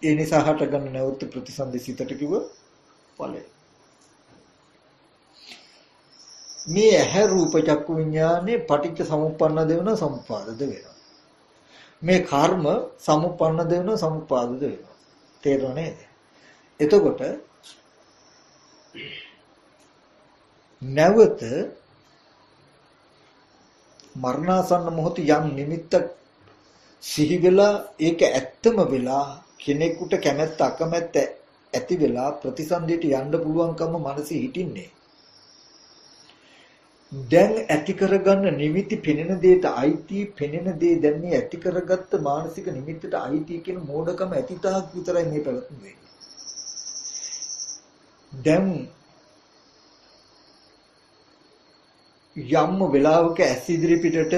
ඒ නිසා හටගන්න නැවත ප්‍රතිසන්දි සිතට කිව්ව ඵලය. මේ ඇහැ රූප චක්කු විඥානේ පටිච්ච සමුප්පන්නද වෙනවා සමුපාදද වෙනවා. මේ කර්ම සමුප්පන්නද වෙනවා සමුපාදද වෙනවා. තේරුණා නේද? එතකොට නැවත මරණාසන්න මොහොතේ යම් නිමිත්තක් සිහි වෙලා ඒක ඇත්තම වෙලා කෙනෙකුට කැමැත්ත අකමැත්ත ඇති වෙලා ප්‍රතිසන්දියට යන්න පුළුවන්කම මනසේ හිටින්නේ. දැන් ඇති කරගන්න නිමිති පෙනෙන දෙයට අයිති, පෙනෙන දේ දැන් මේ ඇති කරගත්ත මානසික නිමිත්තට අයිති කියන මෝඩකම ඇතිතාක් විතරයි මේ පැවතුම් වෙන්නේ. දැන් යම් වෙලාවක ඇස් ඉදිරි පිටට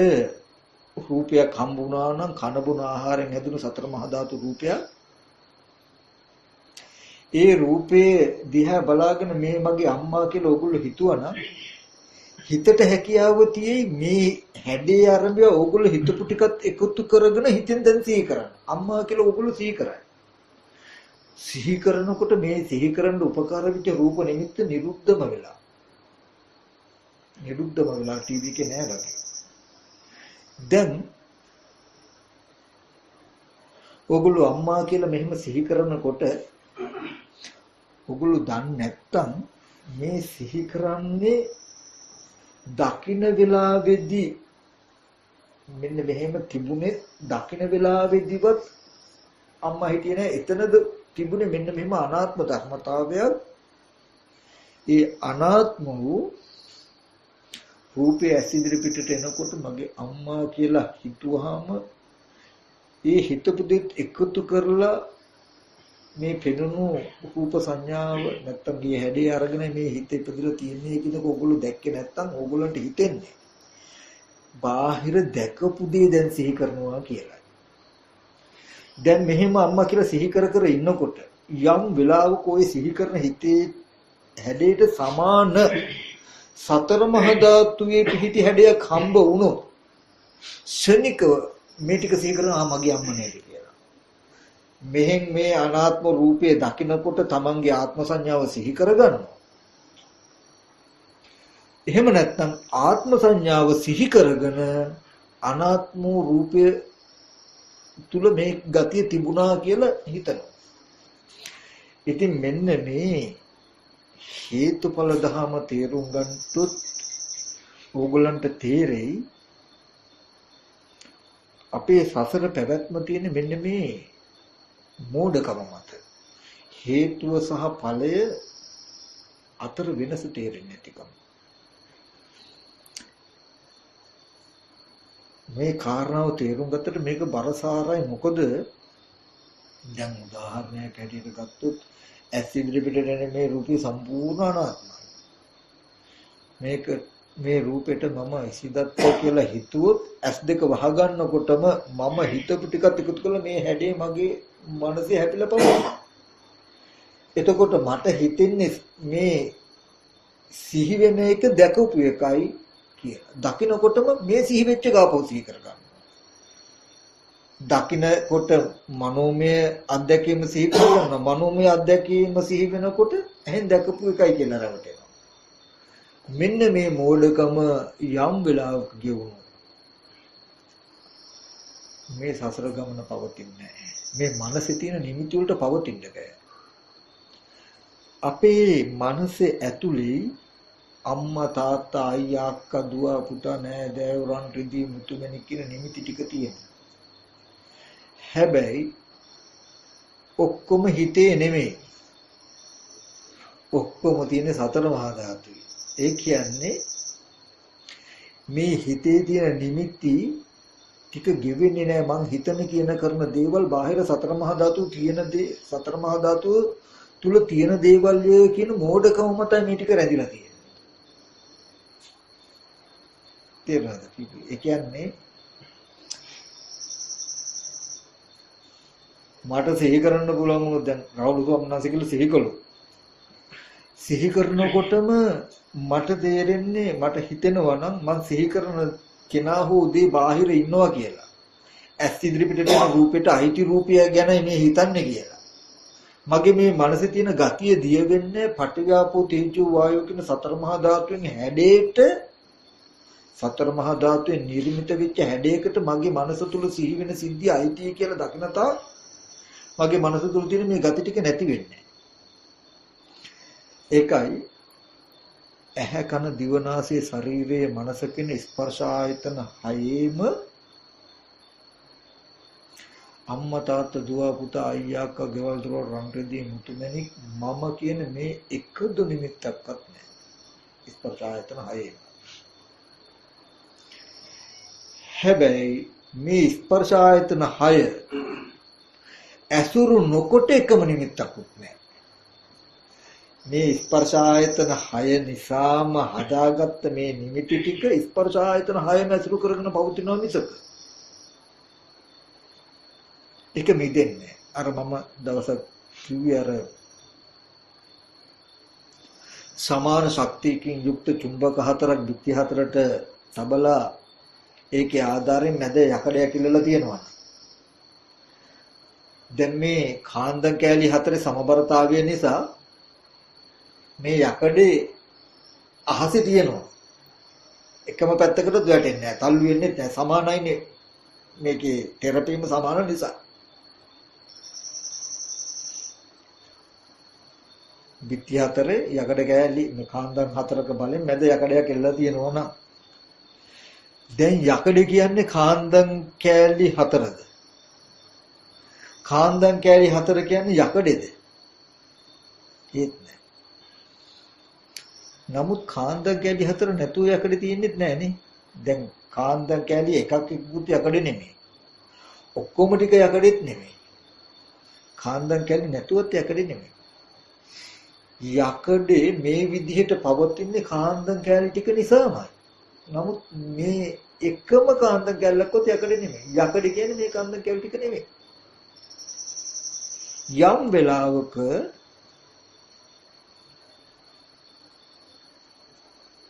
රූපයක් හම්බුණා නම් කන බොන ආහාරයෙන් හැදුණු සතර මහා ධාතු රූපයක්, ඒ රූපේ දිහා බලාගෙන මේ මගේ අම්මා කියලා ඕගොල්ලෝ හිතුවනම් හිතට හැකියාව තියෙයි මේ හැඩේ ආරම්භය ඕගොල්ලෝ හිතපු ටිකත් එකතු කරගෙන හිතෙන් දැන් සිහි කරන්න. අම්මා කියලා ඕගොල්ලෝ සිහි කරයි. සිහි කරනකොට මේ සිහි කරන්න උපකාර වෙච්ච රූප නිමිත්ත නිරුද්ධම වෙලා. නිරුද්ධම වෙලා ටීවී එකේ නෑ වගේ. දැන් ඕගොල්ලෝ අම්මා කියලා මෙහෙම සිහි කරනකොට ඕගොල්ලෝ දන්නේ නැත්තම් මේ සිහි කරන්නේ දකින්න වෙලාවේදී මෙන්න මෙහෙම තිබුණේ දකින්න වෙලාවේදීවත් අම්මා හිටියේ නැහැ. එතනද තිබුණේ මෙන්න මෙහෙම අනාත්ම ධර්මතාවයක්. ඒ අනාත්ම වූ රූපේ ඇස් ඉදිරි පිටට එනකොට මගේ අම්මා කියලා හිතුවාම ඒ හිතපු දෙත් එකතු කරලා මේ පෙනුණු රූප සංඥාව නැත්තම් ගිය හැඩේ අරගෙන මේ හිත ඉපදලා තියෙන්නේ කියනක ඕගොල්ලෝ දැක්කේ නැත්තම් ඕගොල්ලන්ට හිතෙන්නේ බාහිර දැකපු දේ දැන් සිහි කරනවා කියලා. දැන් මෙහෙම අම්මා කියලා සිහි කර කර ඉන්නකොට යම් වෙලාවක ওই සිහි කරන හිතේ හැඩයට සමාන සතර මහා ධාතුයේ පිහිටි හැඩයක් හම්බ වුණොත් ශනිකව මේ ටික සිහි කරනවා මගේ අම්මා නේද කියලා. මෙහෙන් මේ අනාත්ම රූපය දකිනකොට තමන්ගේ ආත්ම සංඥාව සිහි කරගන්නවා. එහෙම නැත්නම් ආත්ම සංඥාව සිහි කරගෙන අනාත්ම රූපය තුල මේ ගතිය තිබුණා කියලා හිතනවා. ඉතින් මෙන්න මේ හේතුඵල ධහම තේරුම් ගන්නත් ඕගොල්ලන්ට තේරෙයි අපේ සසර පැවැත්ම තියෙන මෙන්න මේ මෝඩකම මත. හේතුව සහ ඵලය අතර වෙනස තේරෙන්නේ නැතිකම. මේ කාරණාව තේරුම් ගත්තට මේක බරසාරයි. මොකද දැන් උදාහරණයක් හැටියට ගත්තොත් ඇස් ඉදිරි පිටට එන මේ රූපය සම්පූර්ණ අනාත්මයි. මේක මේ රූපෙට මම ඉසිදත්ත කියලා හිතුවොත් ඇස් දෙක වහගන්නකොටම මම හිතපු ටිකත් එකතු කරලා මේ හැඩේ මගේ මනසේ හැපිලා පවතිනවා. එතකොට මට හිතෙන්නේ මේ සිහි වෙන එක දැකපු එකයි කියලා. දකින්නකොටම මේ සිහි වෙච්ච ගාපව සිහි කරගන්නවා. දකින්නකොට මනෝමය අත්දැකීම සිහි කරගන්නවා. මනෝමය අත්දැකීම සිහි වෙනකොට එහෙන් දැකපු එකයි කියලා රැවටෙනවා. මෙන්න මේ මෝඩකම යම් වෙලාවක ගෙවුණා. මේ සසර ගමන පවතින්නේ නැහැ. මේ මනසේ තියෙන නිමිති වලට පවතින්න බෑ. අපේ මනසේ ඇතුලේ අම්මා තාත්තා අයියා අක්කා දුව පුතා නෑදෑයෝ රන් රිදී මුතුමැණික් කියන නිමිති ටික තියෙනවා. හැබැයි ඔක්කොම හිතේ නෙමෙයි. ඔක්කොම තියෙන සතර මහා ධාතුයි. ඒ කියන්නේ මේ හිතේ තියෙන නිමිති ටික ගෙවෙන්නේ නැහැ. මං හිතන කියන කරන දේවල් බාහිර සතර මහා ධාතු තියෙන දේ සතර මහා ධාතු තුල තියෙන දේවල් කියන මෝඩකම මතයි මේ ටික රැඳිලා තියෙන්නේ. තේරුණාද? ඒ කියන්නේ මට සිහි කරන්න පුළුවන් වුණොත් දැන් රාහුල ස්වාමීන් කියලා සිහි කළොත් සිහි කරනකොටම මට තේරෙන්නේ මට හිතෙනවා නම් මං සිහි කරන කෙනා හෝ දේ බාහිර ඉන්නවා කියලා. ඇස් ඉදිරි පිටට යන රූපෙට අයිති රූපය ගැනයි මේ හිතන්නේ කියලා. මගේ මේ මනසේ තියෙන ගතිය දිය වෙන්නේ පටිඝාපෝ තේජෝ වායෝ කියන සතර මහා ධාතුන් හැඩේට සතර මහා ධාතුවේ නිර්මිත වෙච්ච හැඩයකට මගේ මනස තුල සිහි වෙන සිද්ධිය අයිති කියලා දකිනතා මගේ මනස තුල තියෙන මේ ගති ටික නැති වෙන්නේ. ඒකයි ඇහැ කන දිව නාසය ශරීරයේ මනස කියන ස්පර්ශ ආයතන හයේම අම්මා තාත්තා දුව පුතා අයියා අක්කා ගෙවල් දොර රන් රෙදි මුතුමැණික් මම කියන මේ එකදු නිමිත්තක්වත් නැහැ. ස්පර්ශ ආයතන හයේ. හැබැයි මේ ස්පර්ශ ආයතන හය ඇසුරු නොකොට එකම නිමිත්තක්වත් නැහැ. මේ ස්පර්ශ ආයතන 6 නිසාම හදාගත්ත මේ නිමිති ටික ස්පර්ශ ආයතන 6ම ඇසුරු කරගෙන පවතිනවා මිසක ඒක මිදෙන්නේ. අර මම දවසක් කිව්වේ අර සමාන ශක්තියකින් යුක්ත චුම්බක හතරක් ධිට්ඨි හතරට සබලා ඒකේ ආධාරයෙන් මැද යකඩයක් ඉල්ලලා තියෙනවා. දැන් මේ කාන්දම් කෑලි හතරේ සමබරතාවය නිසා මේ යකඩේ අහසේ තියෙනවා. එකම පැත්තකටත් වැටෙන්නේ නැහැ. තල්ලු වෙන්නේ නැහැ. සමානයිනේ. මේකේ තෙරපීම සමාන නිසා. බිත්ති හතරේ යකඩ කෑලි මේ කාන්දම් හතරක බලෙන් මැද යකඩයක් එල්ලලා තියෙනවා නම් දැන් යකඩ කියන්නේ කාන්දම් කෑලි හතරද? කාන්දම් කෑලි හතර කියන්නේ යකඩේද? ඒත් නෑ. නමුත් කාන්දම් කෑලි හතර නැතුව යකඩ තියෙන්නේ නැහනේ. දැන් කාන්දම් කෑලි එකක් එක්කුත් යකඩ නෙමෙයි. ඔක්කොම ටික යකඩෙත් නෙමෙයි. කාන්දම් කෑලි නැතුවත් යකඩ නෙමෙයි. යකඩේ මේ විදිහට පවතින්නේ කාන්දම් කෑලි ටික නිසාමයි. නමුත් මේ එකම කාන්දම් කෑල්ලක්වත් යකඩ නෙමෙයි. යකඩ කියන්නේ මේ කාන්දම් කෑලි ටික නෙමෙයි. යම් වෙලාවක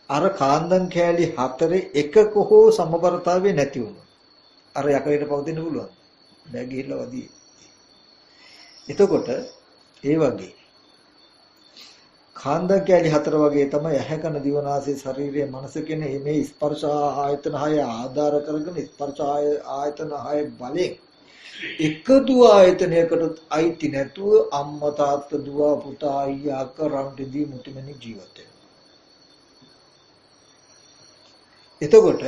අර කාන්දම් කෑලි හතරේ එකක හෝ සමබරතාවය නැති වුණා. අර යකඩේට පවතින්න පුළුවන්. දැන් ගිහිල්ලා වදී. එතකොට ඒ වගේ කාන්දම් කෑලි හතර වගේ තමයි ඇහැ කන දිව නාසය ශරීරය මනස කියන මේ ස්පර්ශ ආයතන හය ආධාර කරගෙන ස්පර්ශ ආයතන හය බලෙන් එකදු ආයතනයකට අයිති නැතුව අම්මා තාත්තා දුව පුතා අයියා අක්කා රන්ටි මුතුමැණි ජීවත් වෙනවා. එතකොට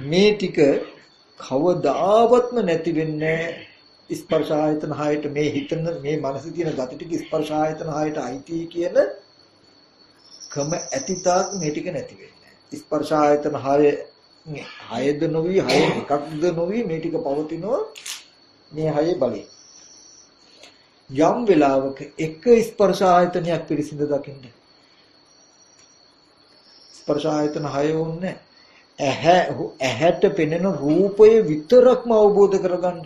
මේ ටික කවදාවත්ම නැති වෙන්නේ ස්පර්ශ ආයතන හයට මේ හිතන මේ මනසේ තියෙන gati ටික ස්පර්ශ ආයතන හයට අයිති කියන කම ඇතිතාක් මේ ටික නැති වෙන්නේ. ස්පර්ශ ආයතන හයද නොවි හය එකක්ද නොවි මේ ටික පවතිනවා මේ හයේ බලේ. යම් වෙලාවක එක ස්පර්ශ ආයතනයක් පිරිසිඳ දකින්න. ස්පර්ශ ආයතන හය වුන්නේ ඇහැට පෙනෙන රූපය විතරක්ම අවබෝධ කරගන්න.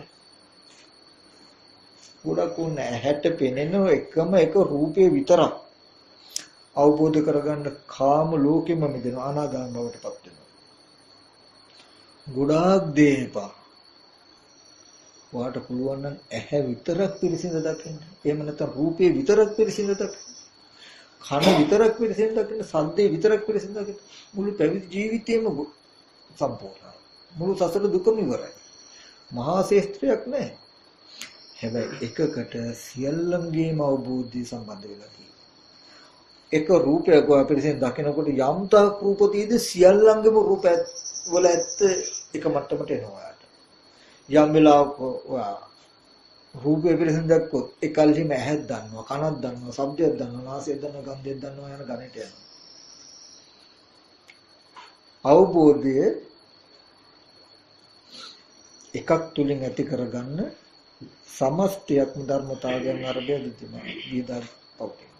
ගොඩක් උන්නේ ඇහැට පෙනෙන එකම එක රූපය විතරක් අවබෝධ කරගන්න කාම ලෝකෙම මිදෙනවා අනාගාම බවට පත් වෙනවා. ගොඩාක් දේපා. වාට පුළුවන් නම් ඇහැ විතරක් පිරිසිඳ දකින්න. එහෙම නැත්නම් රූපේ විතරක් පිරිසිඳ දකින්න. කන විතරක් පිරිසිඳ දකින්න, ශබ්දේ විතරක් පිරිසිඳ දකින්න. මුළු පැවිදි ජීවිතේම සම්පූර්ණයි. මුළු සසර දුකම ඉවරයි. මහා ශේෂ්ත්‍රයක් නැහැ. හැබැයි එකකට සියල්ලංගේම අවබෝධය සම්බන්ධ වෙලා තියෙනවා. එක රූපයක් පිරිසිඳ දකිනකොට යම් තාක් රූප තියෙද සියල්ලංගේම රූප වල ඇත්ත එක මට්ටමට එනවා. යම් වෙලාවක රූපේ පිරිසිඳ දැක්කොත් එකල්හිම ඇහක් දන්නවා, කනක් දන්නවා, ශබ්දයක් දන්නවා, නාසයක් දන්නවා, ගන්ධයක් දන්නවා යන ගණිතය යනවා. අවබෝධය එකක් තුලින් ඇති කරගන්න සමස්තයක්ම ධර්මතාවයන් අරබය විදා පවතින.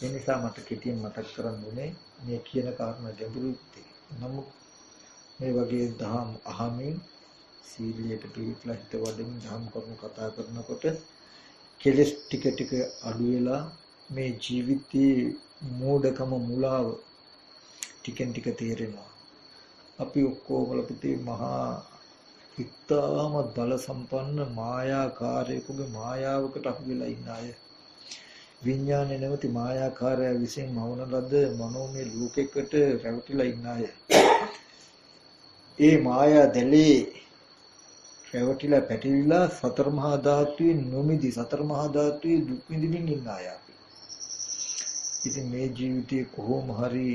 ඒ නිසා මට කෙටියෙන් මතක් කරන්න ඕනේ මේ කියන කාරණා ගැඹුරුයි. නමුත් මේ වගේ දහම් අහමින් සීලයට පිළිපලා හිත වඩමින් ධම් කරුණු කතා කරනකොට කෙලස් ටික ටික අඩු වෙලා මේ ජීවිතයේ මෝඩකම මුලාව ටිකෙන් ටික තේරෙනවා. අපි ඔක්කොම ලපිතේ මහා ඉතාම බල සම්පන්න මායාකාරයෙකුගේ මායාවකට අහු වෙලා ඉන්න අය. විඥානයේ නැවති මායාකාරය විසින් මවන ලද මනෝමය ලෝකයකට රැවටිලා ඉන්න අය. ඒ මායා දැලේ රැවටිලා පැටලිලා සතර මහා ධාතුවේ නොමිදි සතර මහා ධාතුවේ දුක් විඳින්න ඉන්න අය. ඉතින් මේ ජීවිතේ කොහොම හරි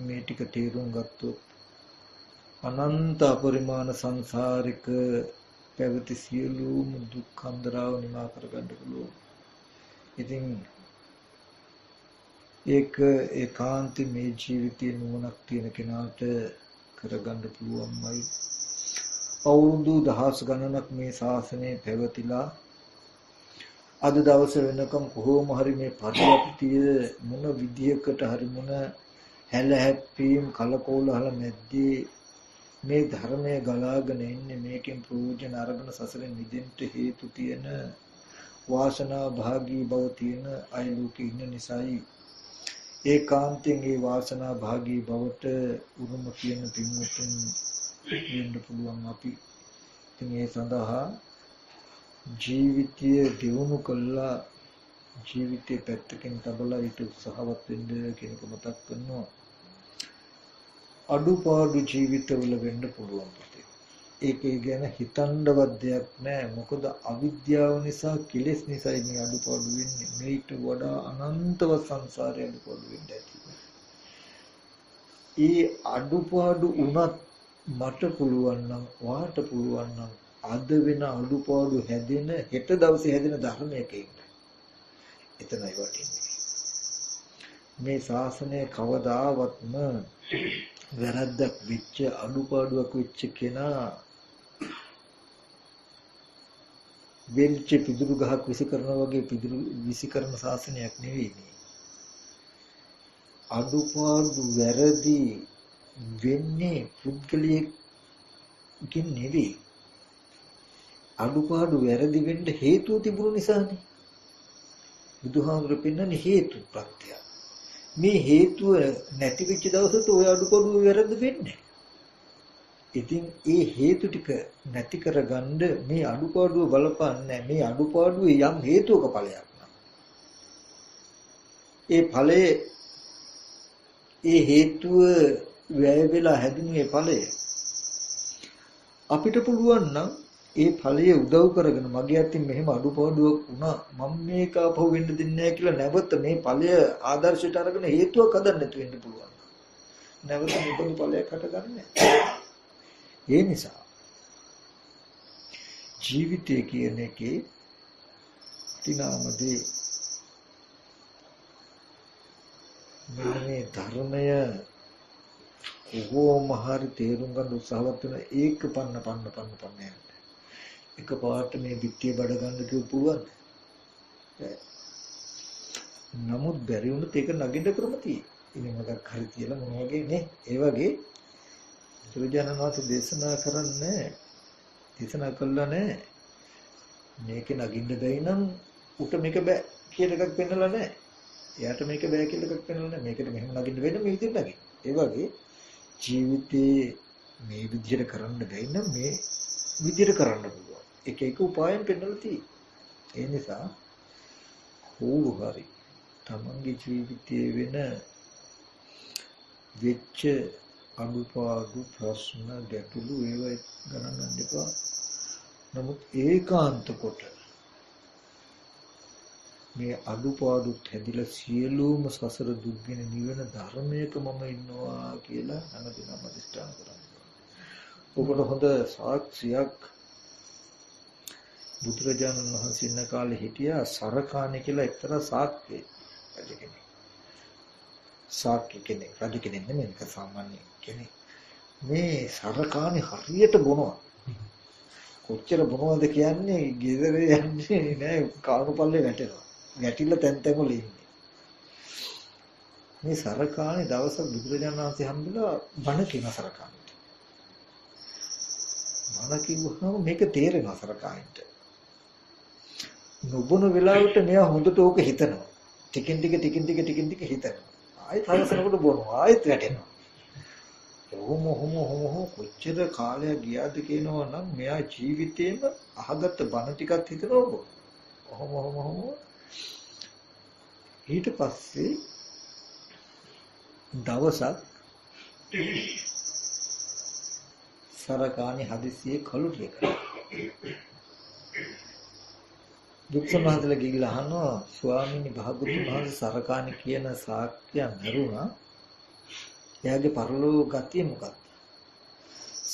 මේ ටික තේරුම් ගත්තොත් අනන්ත අපරිමාණ සංසාරික පැවති සියලුම දුක් කන්දරාව නිමා කරගන්න පුළුවන්. ඉතින් ඒක ඒකාන්තී මේ ජීවිතයේ නුවණක් තියෙන කෙනාට කරගන්න පුළුවන්මයි. අවුරුදු දහස් ගණනක් මේ ශාසනය පැවතිලා අද දවස වෙනකම් කොහොම හරි මේ පරිවර්තිය මොන විදියකට හරි මොන හැල හැප්පීම් කලකෝලහල නැද්දී මේ ධර්මය ගලාගෙන ඉන්නේ මේකෙන් ප්‍රයෝජන අරගෙන සසරෙන් මිදෙන්න හේතු තියෙන වාසනා භාගී බව තියෙන අය ලෝකේ ඉන්න නිසායි ඒකාන්තයෙන් ඒ වාසනා භාගී බවට උරුම කියන පින්වතුන් වෙන්න පුළුවන් අපි. ඉතින් ඒ සඳහා ජීවිතය දියුණු කළා ජීවිතේ පැත්තකින් තබලා ඊට උත්සාහවත් වෙන්න කෙනෙක් මතක් කරනවා. අඩුපාඩු ජීවිතවල වෙන්න පුළුවන් පුතේ. ඒකේ ගැන හිතන්නවත් දෙයක් නැහැ. මොකද අවිද්‍යාව නිසා, කෙලෙස් නිසායි මේ අඩුපාඩු වෙන්නේ. මේට වඩා අනන්තව සංසාරේ අඩුපාඩු වෙන්නේ ඇති. ඒ අඩුපාඩු වුණත් මට පුළුවන් නම්, වාට පුළුවන් නම් අද වෙන අඩුපාඩු හැදෙන, හෙට දවසේ හැදෙන ධර්මයක ඉන්න. එතනයි වටින්නේ. මේ ශාසනය කවදාවත්ම වැරද්දක් වෙච්ච, අඩුපාඩුවක් වෙච්ච කෙනා වෙල්ච පිදුරු ගහක් විසි කරනවා වගේ පිදුරු විසි කරන ශාසනයක් නෙවෙයි මේ. අඩුපාඩු වැරදි වෙන්නේ පුද්ගලයෙක්කින් නෙවෙයි. අඩුපාඩු වැරදි වෙන්න හේතුව තිබුණු නිසානේ. බුදුහාමුදුරු පෙන්නන්නේ හේතු ප්‍රත්‍යය. මේ හේතුව නැති වෙච්ච දවසට ඔය අඩුපාඩු වැරදි වෙන්නේ. ඉතින් ඒ හේතු ටික නැති කරගන්න මේ අඩුපාඩුව බලපන්නේ. මේ අඩුපාඩුවේ යම් හේතුවක ඵලයක් නෑ. ඒ ඵලයේ ඒ හේතුව වැය වෙලා හැදුනේ ඵලය. අපිට පුළුවන් නම් ඒ ඵලය උදව් කරගෙන මගේ අතින් මෙහෙම අඩුපාඩුවක් වුණා, මම මේක අපහු වෙන්න දෙන්නේ නැහැ කියලා නැවත මේ ඵලය ආදර්ශයට අරගෙන හේතුවක් හදන්න නැතු වෙන්න පුළුවන්. නැවත මොකද ඵලයක් හටගන්නේ. ඒ නිසා ජීවිතය කියන එකේ තිනාමදී මේ ධර්මය කොහොම හරි තේරුම් ගන්න උත්සාහවත් වෙන ඒක පන්න යන්න. එකපාරට මේ පිටිය බඩ ගන්න කිව්ව පුළුවන්. නමුත් බැරි වුණත් ඒක නගින්න ක්‍රම තියෙයි. ඉතින් මොකක් හරි කියලා මොන වගේ නේ? ඒ වගේ බුදුරජාණන් වහන්සේ දේශනා කරන්නේ, දේශනා කළා නෑ. මේක නගින්න බැයි නම් උට මේක බෑ කියලා එකක් පෙන්නලා නෑ. එයාට මේක බෑ කියලා එකක් පෙන්නලා නෑ. මේකට මෙහෙම නගින්න වෙන මේ විදිහට නගින්න. ඒ වගේ ජීවිතේ මේ විදිහට කරන්න බැයි නම් මේ විදිහට කරන්න පුළුවන්. එක එක උපායන් පෙන්නලා තියෙයි. ඒ නිසා කවුරු හරි තමන්ගේ ජීවිතයේ වෙන වෙච්ච අඩුපාඩු ප්‍රශ්න ගැටලු ඒවා ගණන් ගන්න එපා. නමුත් ඒකාන්ත කොට මේ අඩුපාඩුත් හැදිලා සියලුම සසර දුක්ගෙන නිවන ධර්මයක මම ඉන්නවා කියලා හැමදෙනාම අධිෂ්ඨාන කරනවා. ඔබට හොඳ සාක්ෂියක් බුදුරජාණන් වහන්සේ ඉන්න කාලේ හිටියා සරකාණේ කියලා එක්තරා ශාක්‍ය කෙනෙක්. ශාක්‍ය කෙනෙක්, රජ කෙනෙක් නෙමෙයි, ඒක සාමාන්‍ය කෙනෙක්. මේ සරකාණේ හරියට බොනවා. කොච්චර බොනවද කියන්නේ ගෙදර යන්නේ නෑ, කාණුපල්ලේ වැටෙනවා. වැටිලා තැන් තැන් වල ඉන්නේ. මේ සරකාණේ දවසක් බුදුරජාණන් වහන්සේ හම්බුලා බණ කියන සරකාණේට. බණ කිව්වහම මේක තේරෙනවා සරකාණේට. නොබොන වෙලාවට මෙයා හොඳට ඕක හිතනවා. ටිකින් ටික හිතනවා. ආයෙත් හවසනකොට බොනවා. ආයෙත් වැටෙනවා. හොම කොච්චර කාලයක් ගියාද කියනවා නම් මෙයා ජීවිතේම අහගත්ත බණ ටිකක් හිතනවා බො. හොම ඊට පස්සේ දවසක් සරකාණේ හදිසියේ කලුරිය කරා. දුක්සමහදලා ගිහිල්ලා අහනවා, ස්වාමීනි භාගතුන් වහන්සේ සරකාණේ කියන ශාක්‍යය මරුණා. එයාගේ පරලෝක ගතිය මොකක්ද?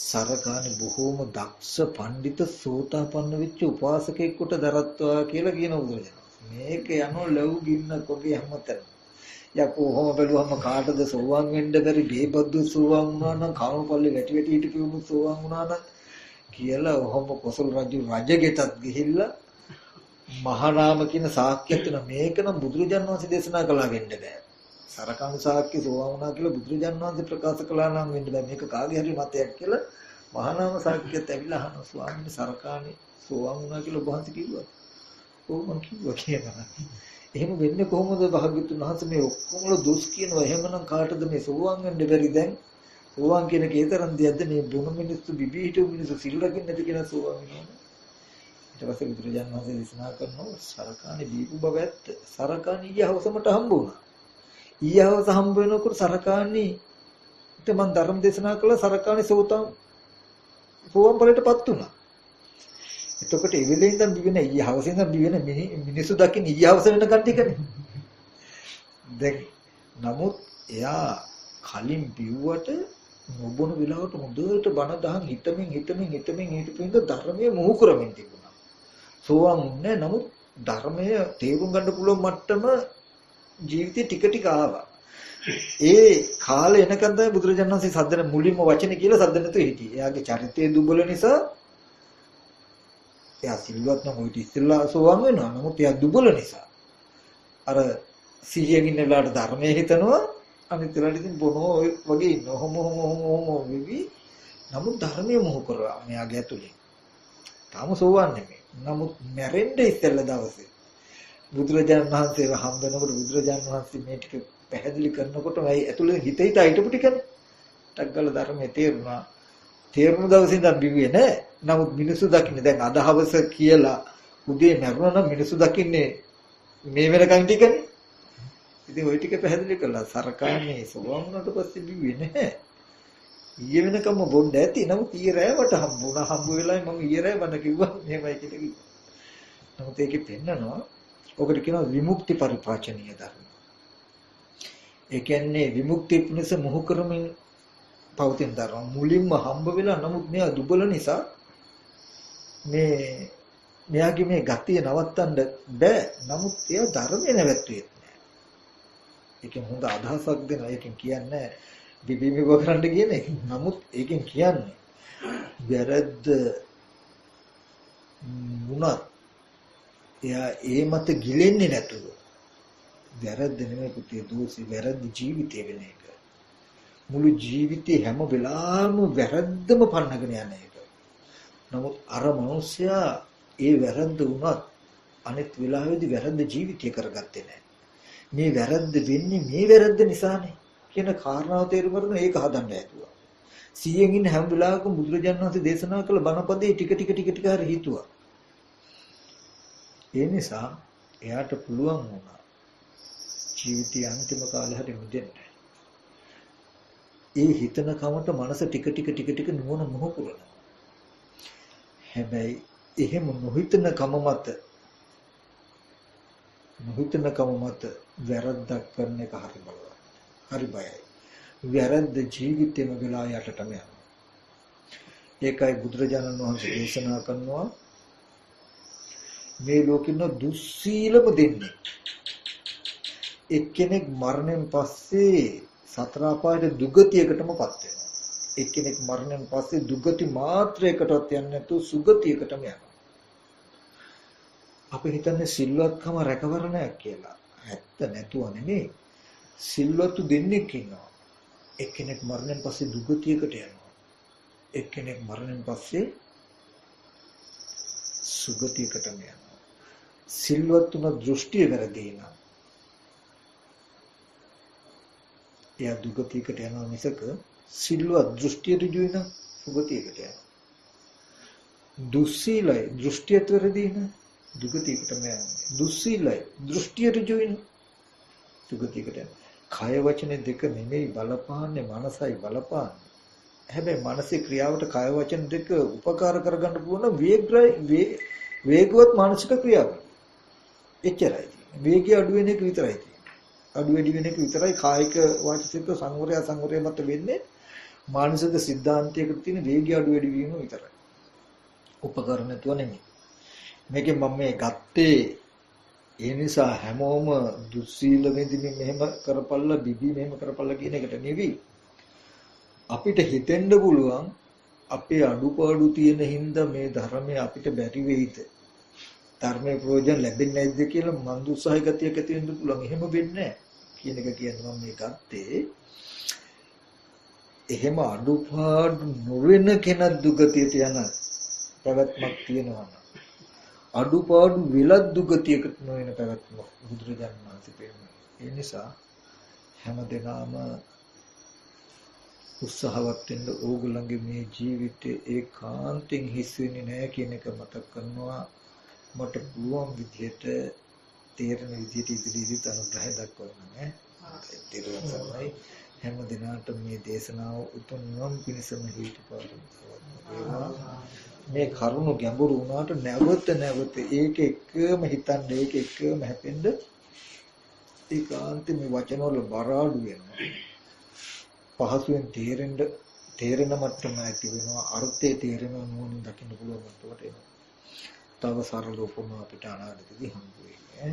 සරකාණේ බොහෝම දක්ෂ පඬිත සෝතාපන්න වෙච්ච උපාසකෙක් කොට දරත්වා කියලා කියන බුදුරජාණන්. මේක යනෝ ලව් ගින්නක් වගේ හැමතැනම. යකෝ කොහොම බැලුවම කාටද සෝවාන් වෙන්න බැරි? බේබද්දු සෝවාන් වුණා නම්, කාමපල්ලේ වැටි හිටපු සෝවාන් වුණා නම් කියලා ඔහොම කොසල් රජු රජගෙටත් ගිහිල්ලා මහානාම කියන ශාක්‍යයක් වෙන මේක නම් බුදුරජාණන් වහන්සේ දේශනා කළා වෙන්න බෑ. සරකාණේ ශාක්‍ය සෝවාන් වුණා කියලා බුදුරජාණන් වහන්සේ ප්‍රකාශ කළා නම් වෙන්න බෑ. මේක කාගේ හරි මතයක් කියලා මහානාම ශාක්‍යයත් ඇවිල්ලා අහනවා, ස්වාමීනි සරකාණේ සෝවාන් වුණා කියලා ඔබ වහන්සේ කිව්වා. ඔව් මම කිව්වා කියනවා. එහෙම වෙන්නේ කොහොමද භාග්‍යවතුන් වහන්සේ? මේ ඔක්කොම දොස් කියනවා. එහෙමනම් කාටද මේ සෝවාන් වෙන්න බැරි දැන්? සෝවාන් කියන කේතරම් දෙයක්ද මේ බොන මිනිස්සු බිබී හිටු මිනිස්සු සිල් රකින්න නැති කෙනා සෝවාන් වෙනවා. ඊට පස්සේ බුදුරජාණන් වහන්සේ දේශනා කරනවා සරකාණේ දීපු බව ඇත්ත. සරකාණේ ඊයේ හවසමට හම්බ වුණා. ඊයේ හවස හම්බ වෙනකොට සරකාණේට මම ධර්ම දේශනා කළා. සරකාණේ සෝතම් සෝවාන් ඵලයටපත් වුණා. එතකොට ඒ වෙලේ ඉඳන් දිවෙන ඊය හවසේ ඉඳන් දිවෙන මිනිස්සු දකින්න ඊය හවස වෙනකන් ටිකනේ. දැන් නමුත් එයා කලින් බිව්වට නොබොන වෙලාවට හොඳට බණ දහන් හිතමින් හිතපින්ද ධර්මයේ මොහු කරමින් තිබුණා. සෝවාන් වුණේ නමුත් ධර්මය තේරුම් ගන්න පුළුවන් මට්ටම ජීවිතේ ටික ටික ආවා. ඒ කාලේ එනකන් තමයි බුදුරජාණන් වහන්සේ සද්දන මුලින්ම වචනේ කියලා සද්ද නැතුව හිටියේ. එයාගේ චරිතය දුබල නිසා එයා සිල්වත් නම් ඔය ඉතිස්සලා සෝවාන් වෙනවා. නමුත් එයා දුබල නිසා අර සිහියෙන් ඉන්න වෙලාවට ධර්මයේ හිතනවා අනිත් වෙලාවට ඉතින් බොනෝ වගේ ඉන්නවා. හොම විවි. නමුත් ධර්මයේ මොහු කරා මෙයාගේ ඇතුලේ. තාම සෝවාන් නෙමෙයි. නමුත් මැරෙන්න ඉස්සෙල්ලා දවසේ බුදුරජාණන් වහන්සේව හම්බ වෙනකොට බුදුරජාණන් වහන්සේ මේ ටික පැහැදිලි කරනකොට මයි ඇතුලේ හිත හිටපු ටිකනේ. ටක් ගාලා ධර්මයේ තේරුණා. තේරුණු දවසේ ඉඳන් බිව්වේ නෑ. නමුත් මිනිස්සු දකින්නේ දැන් අද හවස කියලා උදේ මරුණා නම් මිනිස්සු දකින්නේ මේ වෙනකන් ටිකනේ. ඉතින් ওই ටික පැහැදිලි කළා. සරකාන්නේ සෝවාන් වුණාට පස්සේ බිව්වේ නැහැ. ඊයේ වෙනකම්ම බොන්න ඇති. නමුත් ඊයේ රෑවට හම්බුණා. හම්බ වෙලාවේ මම ඊයේ රෑ බණ කිව්වා මෙහෙමයි කියලා කිව්වා. නමුත් ඒකේ පෙන්නනවා ඔකට කියනවා විමුක්ති පරිපාචනීය ධර්ම. ඒ කියන්නේ විමුක්තිය පිණිස මොහු කරමින් පවතින ධර්ම. මුලින්ම හම්බ වෙලා නමුත් මෙයා දුබල නිසා මෙයාගේ මේ ගතිය නවත්තන්න බෑ. නමුත් එයා ධර්මයේ නැවැත්තුවේ නෑ. ඒකෙන් හොඳ අදහසක් දෙනවා. ඒකෙන් කියන්නේ බිබිමි කරන්න කියන එක. නමුත් ඒකෙන් කියන්නේ වැරද්ද මුණත් එයා ඒ මත ගිලෙන්නේ නැතුව වැරද්ද නෙමෙයි පුතේ දෝෂي වැරද්ද ජීවිතේ වෙන එක. මුළු ජීවිතේ හැම වෙලාවෙම වැරද්දම පන්නගෙන යන එක. නමුත් අර මනුස්සයා ඒ වැරද්ද වුණත් අනිත් වෙලාවෙදී වැරද්ද ජීවිතය කරගත්තේ නැහැ. මේ වැරද්ද වෙන්නේ මේ වැරද්ද නිසානේ කියන කාරණාව තේරුම් ගන්න ඒක හදන්න ඇතුවා. 100න් ඉන්න හැම වෙලාවකම බුදුරජාණන් වහන්සේ දේශනා කළ බණපදේ ටික ටික හරි හිතුවා. ඒ නිසා එයාට පුළුවන් වුණා ජීවිතයේ අන්තිම කාලේ හරි මුදෙන්න. ඒ හිතන කමට මනස ටික ටික නුවණ මොහ පුරනවා. හැබැයි එහෙම නොහිතන කම මත වැරද්දක් කරන එක හරි බලවත්. හරි බයයි. වැරද්ද ජීවිතේම වෙලා යටටම යනවා. ඒකයි බුදුරජාණන් වහන්සේ දේශනා කරනවා මේ ලෝකෙන දුස්සීලම දෙන්නේ. එක්කෙනෙක් මරණයෙන් පස්සේ සතර අපායට දුගතියකටමපත් වෙනවා. එක්කෙනෙක් මරණයෙන් පස්සේ දුගති මාත්‍රයකටවත් යන්නේ නැතුව සුගතියකටම යනවා. අපි හිතන්නේ සිල්වත්කම රැකවරණයක් කියලා. ඇත්ත නැතුව නෙමෙයි. සිල්වත්තු දෙන්නෙක් ඉන්නවා. එක්කෙනෙක් මරණයෙන් පස්සේ දුගතියකට යනවා. එක්කෙනෙක් මරණයෙන් පස්සේ සුගතියකටම යනවා. සිල්වත්තුන දෘෂ්ටිය වැරදි නම් එයා දුගතියකට යනවා මිසක සිල්වත් දෘෂ්ටිය ඍජු වෙන සුගතියකට යනවා. දුස්සීලයි දෘෂ්ටියත් වැරදි නම් දුගතියකටම යනවා. දුස්සීලයි දෘෂ්ටිය ඍජු වෙන සුගතියකට යනවා. කය වචන දෙක නෙමෙයි බලපාන්නේ මනසයි බලපාන්නේ. හැබැයි මනසේ ක්‍රියාවට කය වචන දෙක උපකාර කරගන්න පුළුවන් වේගවත් මානසික ක්‍රියාවක්. එච්චරයි. වේගය අඩු වෙන එක විතරයි තියෙන්නේ. අඩු වැඩි වෙන එක විතරයි කායික වාචික සංවරය මත වෙන්නේ. මානසික સિદ્ધාන්තයකට තියෙන වේගය අඩු වැඩි වීම විතරයි. උපකරණ නැතුව නෙමෙයි. මේකෙන් මම මේ ගත්තේ ඒ නිසා හැමෝම දුස්සීල වෙදිමින් මෙහෙම කරපල්ලා බිබි මෙහෙම කරපල්ලා කියන එකට නෙවෙයි. අපිට හිතෙන්න පුළුවන් අපේ අඩුපාඩු තියෙන හින්දා මේ ධර්මය අපිට බැරි වෙයිද? ධර්මයේ ප්‍රයෝජන ලැබෙන්නේ නැද්ද කියලා මන් උත්සාහය ගතියක් ඇති වෙන්න පුළුවන්. එහෙම වෙන්නේ නැහැ කියන එක කියන්නේ මම මේ ගත්තේ. එහෙම අඩුපාඩු නොවන කෙනෙක් දුගතියට යන පැවැත්මක් තියෙනවා නම් අඩුපාඩු විලක් දුගතියකට නොවන පැවැත්ම බුදුරජාණන් වහන්සේ පෙන්නනවා. ඒ නිසා හැමදෙනාම උත්සාහවත් වෙන්න ඕගොල්ලන්ගේ මේ ජීවිතේ ඒකාන්තයෙන් හිස් වෙන්නේ නැහැ කියන එක මතක් කරනවා. මට පුළුවන් විදිහට තේරෙන විදිහට ඉදිරියට අනුග්‍රහය දක්වන්න නේ. හැම දිනකට මේ දේශනාව උතුම් නම් පිණසම හේතුපාදක මේ කරුණු ගැඹුරු වුණාට නැවත ඒක එකම හිතන්න ඒක එකම හැපෙන්න ඒකාන්ත මේ වචන වල බර අඩු වෙනවා පහසුවෙන් තේරෙන මට්ටම ඇති වෙනවා අර්ථය තේරෙන මොනින් දකින්න පුළුවන් මට්ටමට එනවා තව සරල උපමා අපිට අනාගතයේදී හම්බ වෙන්නේ